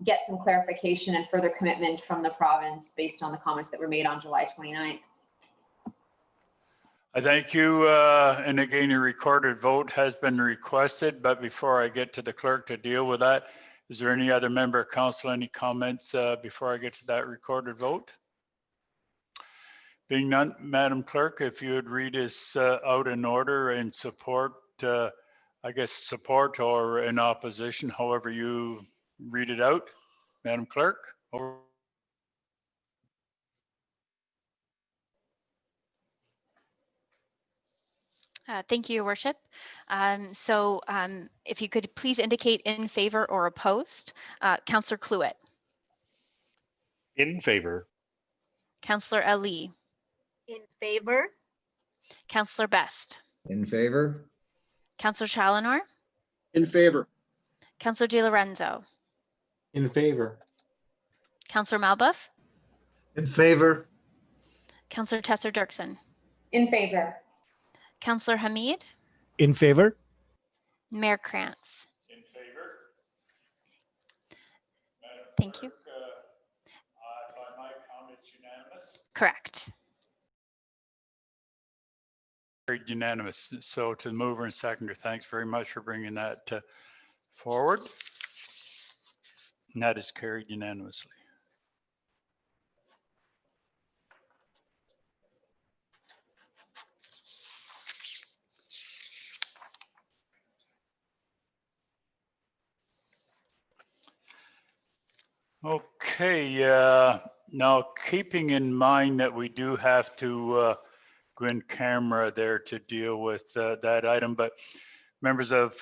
get some clarification and further commitment from the province based on the comments that were made on July 29th. I thank you. And again, a recorded vote has been requested, but before I get to the clerk to deal with that, is there any other member of council, any comments before I get to that recorded vote? Being none, Madam Clerk, if you would read us out in order in support, I guess support or in opposition, however you read it out. Madam Clerk. Over. Thank you, Your Worship. If you could please indicate in favor or opposed. Councillor Cluett. In favor. Councillor Ali. In favor. Councillor Best. In favor. Councillor Challenor. In favor. Councillor Di Lorenzo. In favor. Councillor Malbuff. In favor. Councillor Tesser-Dirksen. In favor. Councillor Hamid. In favor. Mayor Krantz. In favor. Thank you. By my count, it's unanimous. Correct. Carried unanimous. So to the mover and seconder, thanks very much for bringing that forward. And that is carried unanimously. Okay, now keeping in mind that we do have to go in camera there to deal with that item, but members of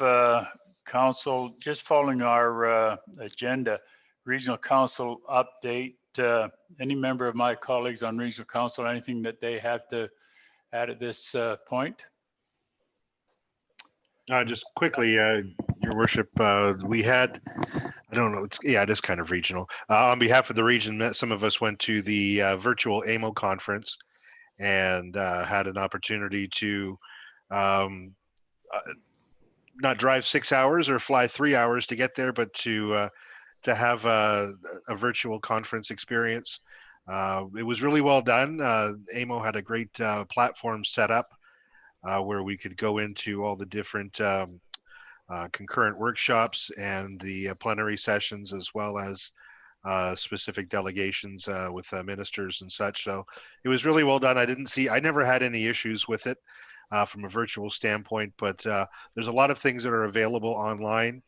council, just following our agenda, regional council update, any member of my colleagues on regional council, anything that they have to add at this point? Just quickly, Your Worship, we had, I don't know, it is kind of regional. On behalf of the region, some of us went to the virtual AMO conference and had an opportunity to not drive 6 hours or fly 3 hours to get there, but to have a virtual conference experience. It was really well done. AMO had a great platform set up where we could go into all the different concurrent workshops and the plenary sessions, as well as specific delegations with ministers and such. So it was really well done. I never had any issues with it from a virtual standpoint, but there's a lot of things that are available online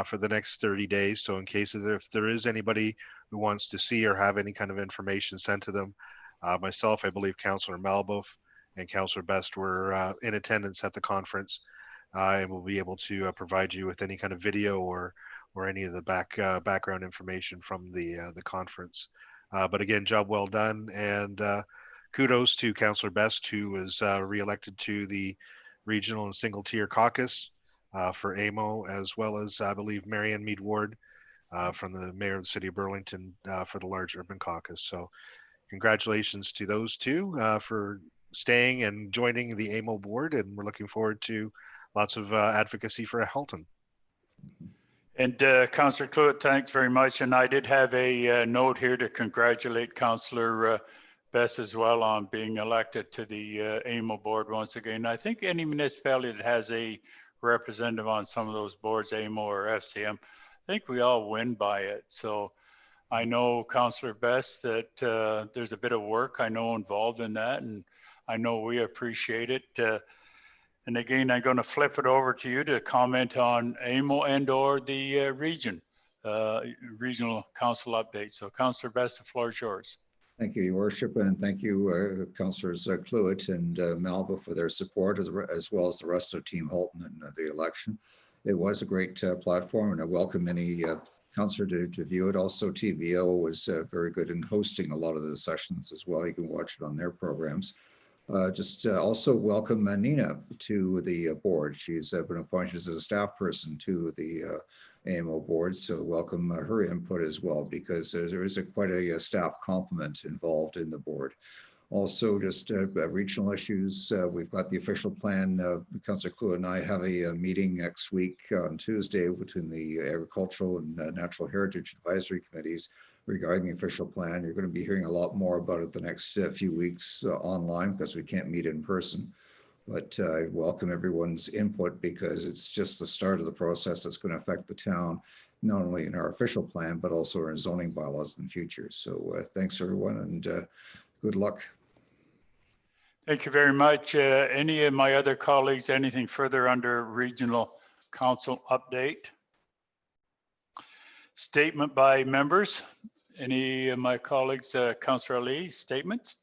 for the next 30 days. So in case if there is anybody who wants to see or have any kind of information sent to them, myself, I believe Councillor Malbuff and Councillor Best were in attendance at the conference, and we'll be able to provide you with any kind of video or any of the background information from the conference. But again, job well done, and kudos to Councillor Best, who was re-elected to the regional and single tier caucus. for AMO, as well as I believe Marianne Mead Ward from the Mayor of the City of Burlington for the large urban caucus. So congratulations to those two for staying and joining the AMO board, and we're looking forward to lots of advocacy for Halton. And Councillor Cluett, thanks very much. And I did have a note here to congratulate Councillor Best as well on being elected to the AMO board once again. I think any municipality that has a representative on some of those boards, AMO or FCM, I think we all win by it. So I know, Councillor Best, that there's a bit of work I know involved in that, and I know we appreciate it. And again, I'm going to flip it over to you to comment on AMO and or the regional council update. So Councillor Best, the floor is yours. Thank you, Your Worship, and thank you, Councillors Cluett and Malva for their support, as well as the rest of Team Halton in the election. It was a great platform, and I welcome any councillor to view it. Also, TVO was very good in hosting a lot of the sessions as well. You can watch it on their programs. Also welcome Nina to the board. She's been appointed as a staff person to the AMO board, so welcome her input as well, because there is quite a staff complement involved in the board. Also, just regional issues. We've got the official plan. Councillor Cluett and I have a meeting next week on Tuesday between the Agricultural and Natural Heritage Advisory Committees regarding the official plan. You're going to be hearing a lot more about it the next few weeks online, because we can't meet in person. But I welcome everyone's input, because it's just the start of the process that's going to affect the town, not only in our official plan, but also our zoning bylaws in the future. So thanks, everyone, and good luck. Thank you very much. Any of my other colleagues, anything further under regional council update? Statement by members. Any of my colleagues, Councillor Ali, statements?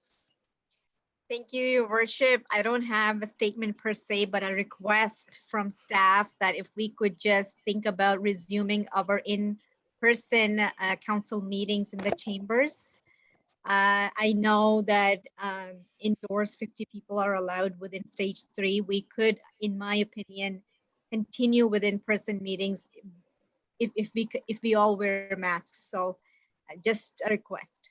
Thank you, Your Worship. I don't have a statement per se, but a request from staff that if we could just think about resuming our in-person council meetings in the chambers. I know that indoors 50 people are allowed within stage 3. We could, in my opinion, continue with in-person meetings if we all wear masks. So just a request.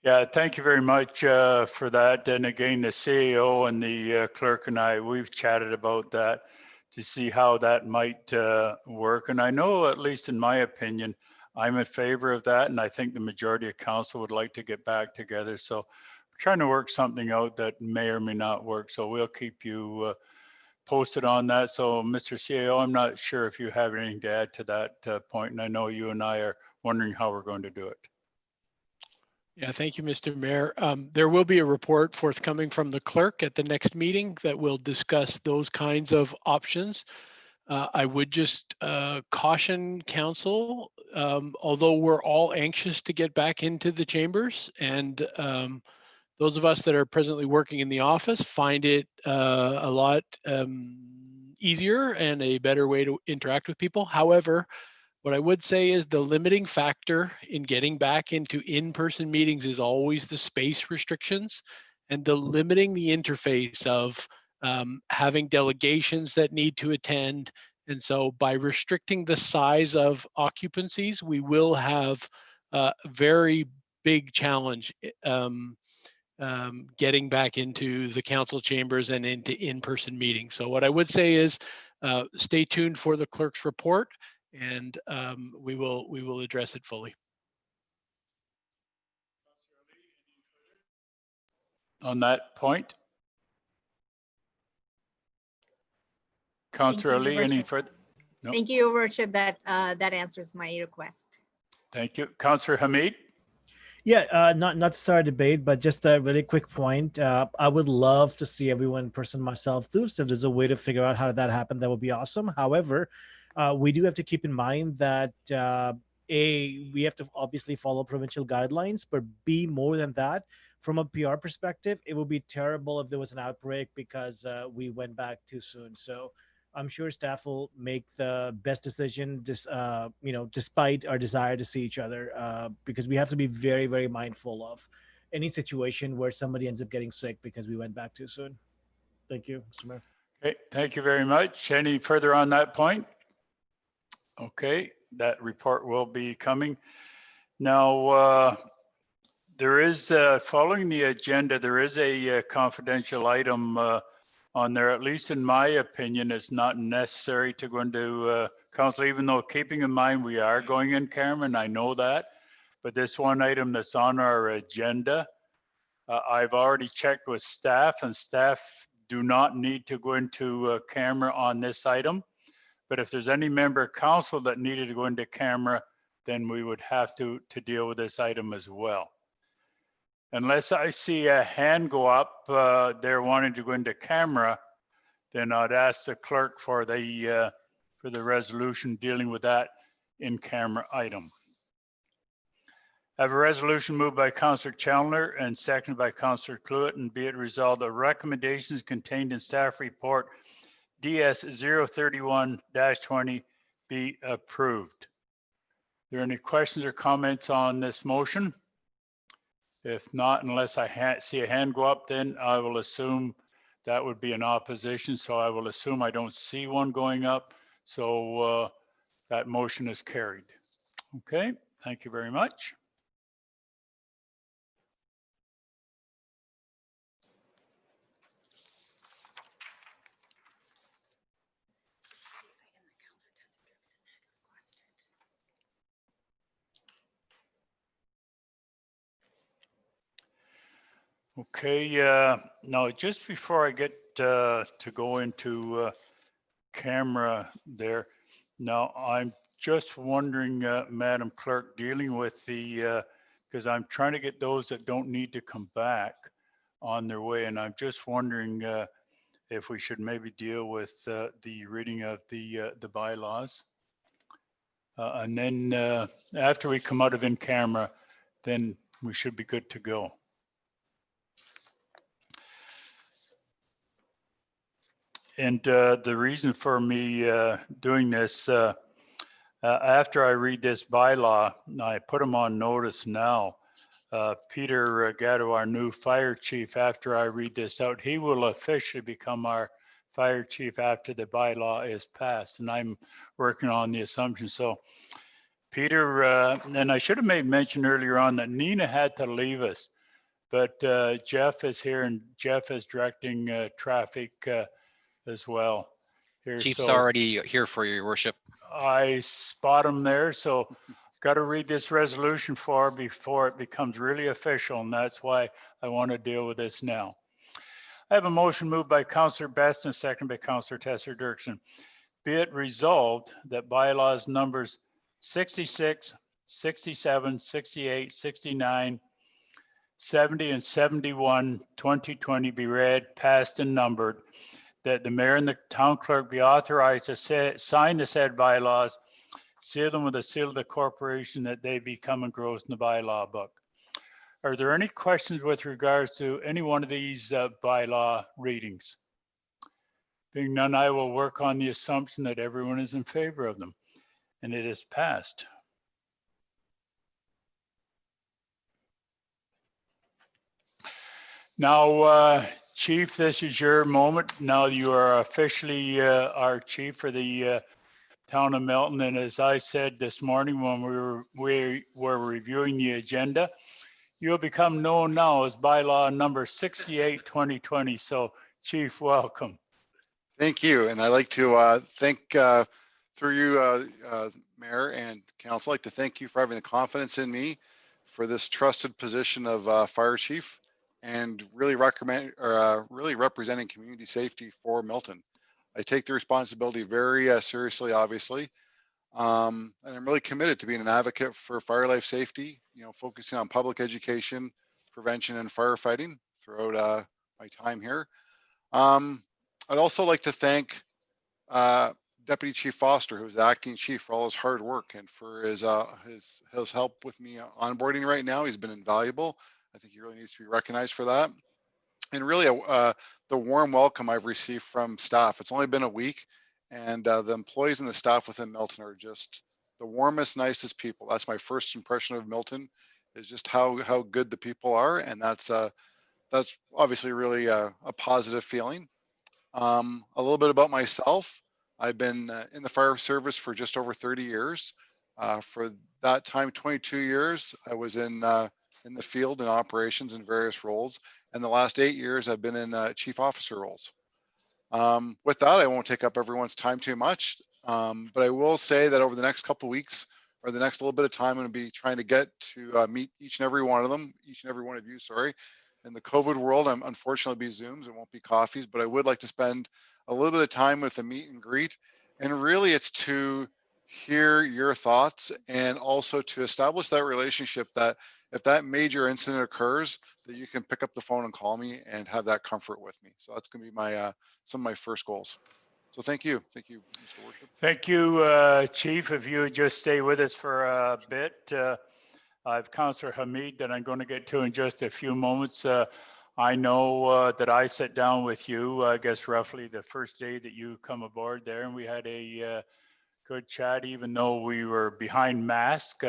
Yeah, thank you very much for that. And again, the CEO and the clerk and I, we've chatted about that to see how that might work. And I know, at least in my opinion, I'm in favor of that. And I think the majority of council would like to get back together. So we're trying to work something out that may or may not work. So we'll keep you posted on that. So Mr. CEO, I'm not sure if you have anything to add to that point. And I know you and I are wondering how we're going to do it. Yeah, thank you, Mr. Mayor. There will be a report forthcoming from the clerk at the next meeting that will discuss those kinds of options. I would just caution council, although we're all anxious to get back into the chambers, and those of us that are presently working in the office find it a lot easier and a better way to interact with people. However, what I would say is the limiting factor in getting back into in-person meetings is always the space restrictions and the limiting the interface of having delegations that need to attend. And so by restricting the size of occupancies, we will have a very big challenge getting back into the council chambers and into in-person meetings. So what I would say is stay tuned for the clerk's report, and we will address it fully. On that point, Councillor Ali, any further? No. Thank you, Your Worship. That answers my request. Thank you. Councillor Hamid? Yeah, not to start a debate, but just a really quick point. I would love to see everyone in person myself too. So if there's a way to figure out how that happened, that would be awesome. However, we do have to keep in mind that we have to obviously follow provincial guidelines, but B, more than that, from a PR perspective, it would be terrible if there was an outbreak because we went back too soon. So I'm sure staff will make the best decision, despite our desire to see each other, because we have to be very, very mindful of any situation where somebody ends up getting sick because we went back too soon. Thank you, Mr. Mayor. Okay, thank you very much. Any further on that point? Okay, that report will be coming. Now, there is, following the agenda, there is a confidential item on there, at least in my opinion. It's not necessary to go into council, even though keeping in mind we are going in camera, and I know that. But this one item that's on our agenda, I've already checked with staff, and staff do not need to go into camera on this item. But if there's any member of council that needed to go into camera, then we would have to deal with this item as well. Unless I see a hand go up there wanting to go into camera, then I'd ask the clerk for the resolution dealing with that in-camera item. I have a resolution moved by Councillor Chandler and seconded by Councillor Cluett, and be it resolved that recommendations contained in staff report DS 031-20 be approved. Are there any questions or comments on this motion? If not, unless I see a hand go up, then I will assume that would be an opposition. So I will assume I don't see one going up. So that motion is carried. Okay, thank you very much. Okay, now just before I get to go into camera there, now I'm just wondering, Madam Clerk, dealing with the, because I'm trying to get those that don't need to come back on their way, and I'm just wondering if we should maybe deal with the reading of the bylaws. And then after we come out of in camera, then we should be good to go. And the reason for me doing this, after I read this bylaw, I put him on notice now. Peter Gatto, our new fire chief, after I read this out, he will officially become our fire chief after the bylaw is passed. And I'm working on the assumption. So Peter, and I should have made mention earlier on that Nina had to leave us, but Jeff is here, and Jeff is directing traffic as well here. Chief's So already here for you, Your Worship. I spot him there, so got to read this resolution before it becomes really official, and that's why I want to deal with this now. I have a motion moved by Councillor Best and second by Councillor Tesser-Dirksen. Be it resolved that bylaws numbers 66, 67, 68, 69, 70, and 71, 2020 be read, passed, and numbered, that the mayor and the town clerk be authorized to sign the said bylaws, seal them with the seal of the corporation, that they become engrossed in the bylaw book. Are there any questions with regards to any one of these bylaw readings? Being none, I will work on the assumption that everyone is in favor of them, and it is passed. Now, Chief, this is your moment. Now you are officially our chief for the town of Milton. And as I said this morning when we were reviewing the agenda, you'll become known now as bylaw number 68, 2020. So Chief, welcome. Thank you. And I'd like to thank, through you, Mayor and Council, I'd like to thank you for having the confidence in me for this trusted position of Fire Chief, and really really representing community safety for Milton. I take the responsibility very seriously, obviously, and I'm really committed to being an advocate for fire life safety, focusing on public education, prevention, and firefighting throughout my time here. I'd also like to thank Deputy Chief Foster, who's the acting chief, for all his hard work and for his help with me onboarding right now. He's been invaluable. I think he really needs to be recognized for that. And really the warm welcome I've received from staff. It's only been a week, and the employees and the staff within Milton are just the warmest, nicest people. That's my first impression of Milton, is just how good the people are. And that's obviously really a positive feeling. A little bit about myself. I've been in the fire service for just over 30 years. For that time, 22 years, I was in the field in operations in various roles. And the last 8 years, I've been in chief officer roles. With that, I won't take up everyone's time too much, but I will say that over the next couple of weeks, or the next little bit of time, I'm going to be trying to get to meet each and every one of them, each and every one of you, sorry. In the COVID world, I'm unfortunately be Zooms, it won't be coffees, but I would like to spend a little bit of time with the meet and greet. And really it's to hear your thoughts and also to establish that relationship that if that major incident occurs, that you can pick up the phone and call me and have that comfort with me. So that's going to be my some of my first goals. So thank you, Mr. Worship. Thank you, Chief. If you would just stay with us for a bit. I have Councillor Hamid that I'm going to get to in just a few moments. I know that I sat down with you, I guess roughly the first day that you come aboard there, and we had a good chat, even though we were behind mask.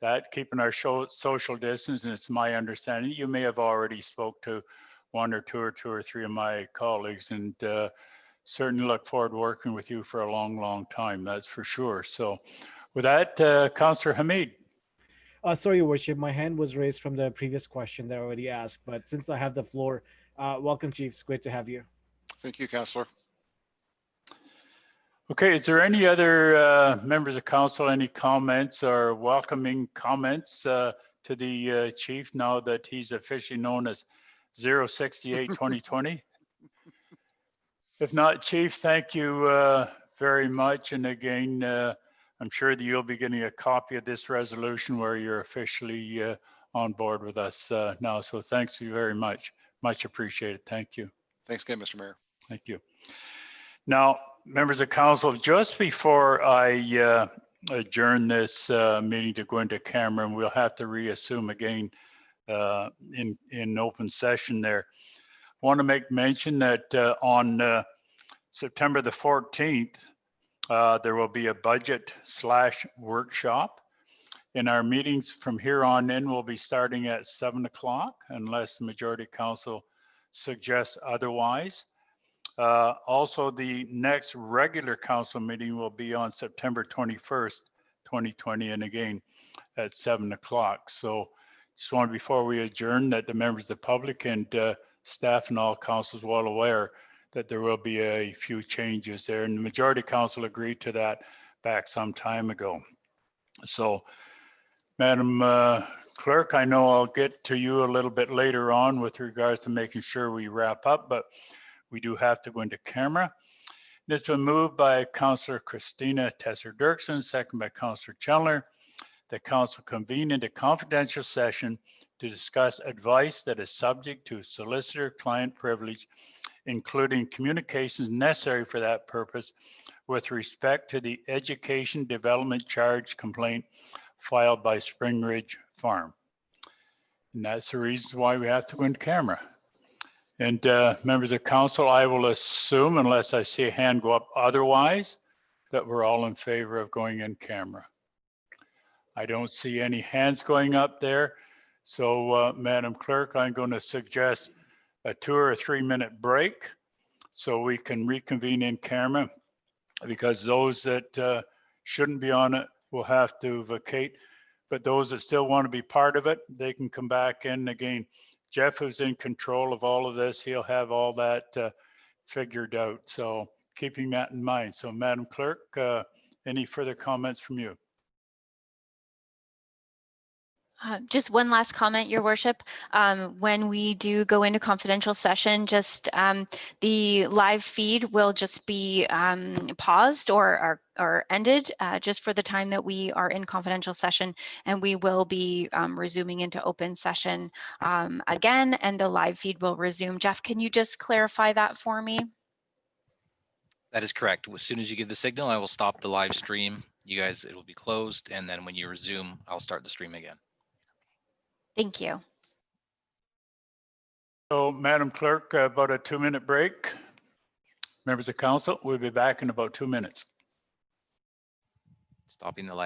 That keeping our social distance, and it's my understanding you may have already spoke to one or two or three of my colleagues, and certainly look forward to working with you for a long time, that's for sure. So with that, Councillor Hamid. Sorry, Your Worship, my hand was raised from the previous question that I already asked, but since I have the floor, welcome, Chief. It's great to have you. Thank you, Councillor. Okay, is there any other members of council, any comments or welcoming comments to the chief now that he's officially known as 068 2020? If not, Chief, thank you very much. And again, I'm sure that you'll be getting a copy of this resolution where you're officially on board with us now. So thanks you very much. Much appreciated. Thank you. Thanks again, Mr. Mayor. Thank you. Now, members of council, just before I adjourn this meeting to go into camera, and we'll have to reassume again in open session there, I want to make mention that on September the 14th, there will be a budget/workshop. And our meetings from here on in will be starting at 7 o'clock unless the majority council suggests otherwise. Also, the next regular council meeting will be on September 21st, 2020, and again at 7 o'clock. So just want before we adjourn that the members of the public and staff and all councils well aware that there will be a few changes there, and the majority council agreed to that back some time ago. So, Madam Clerk, I know I'll get to you a little bit later on with regards to making sure we wrap up, but we do have to go into camera. It's been moved by Councillor Christina Tesser-Dirksen, second by Councillor Chandler, that council convene into confidential session to discuss advice that is subject to solicitor-client privilege, including communications necessary for that purpose with respect to the education development charge complaint filed by Spring Ridge Farm. And that's the reason why we have to go into camera. And members of council, I will assume, unless I see a hand go up otherwise, that we're all in favor of going in camera. I don't see any hands going up there. So Madam Clerk, I'm going to suggest a 2 or 3 minute break so we can reconvene in camera, because those that shouldn't be on it will have to vacate, but those that still want to be part of it, they can come back in. Again, Jeff, who's in control of all of this, he'll have all that figured out. So keeping that in mind. So Madam Clerk, any further comments from you? Just one last comment, Your Worship. When we do go into confidential session, just the live feed will just be paused or ended just for the time that we are in confidential session, and we will be resuming into open session again, and the live feed will resume. Jeff, can you just clarify that for me? That is correct. As soon as you give the signal, I will stop the live stream. You guys, it will be closed, and then when you resume, I'll start the stream again. Thank you. So Madam Clerk, about a 2 minute break. Members of council, we'll be back in about 2 minutes. Stopping the live.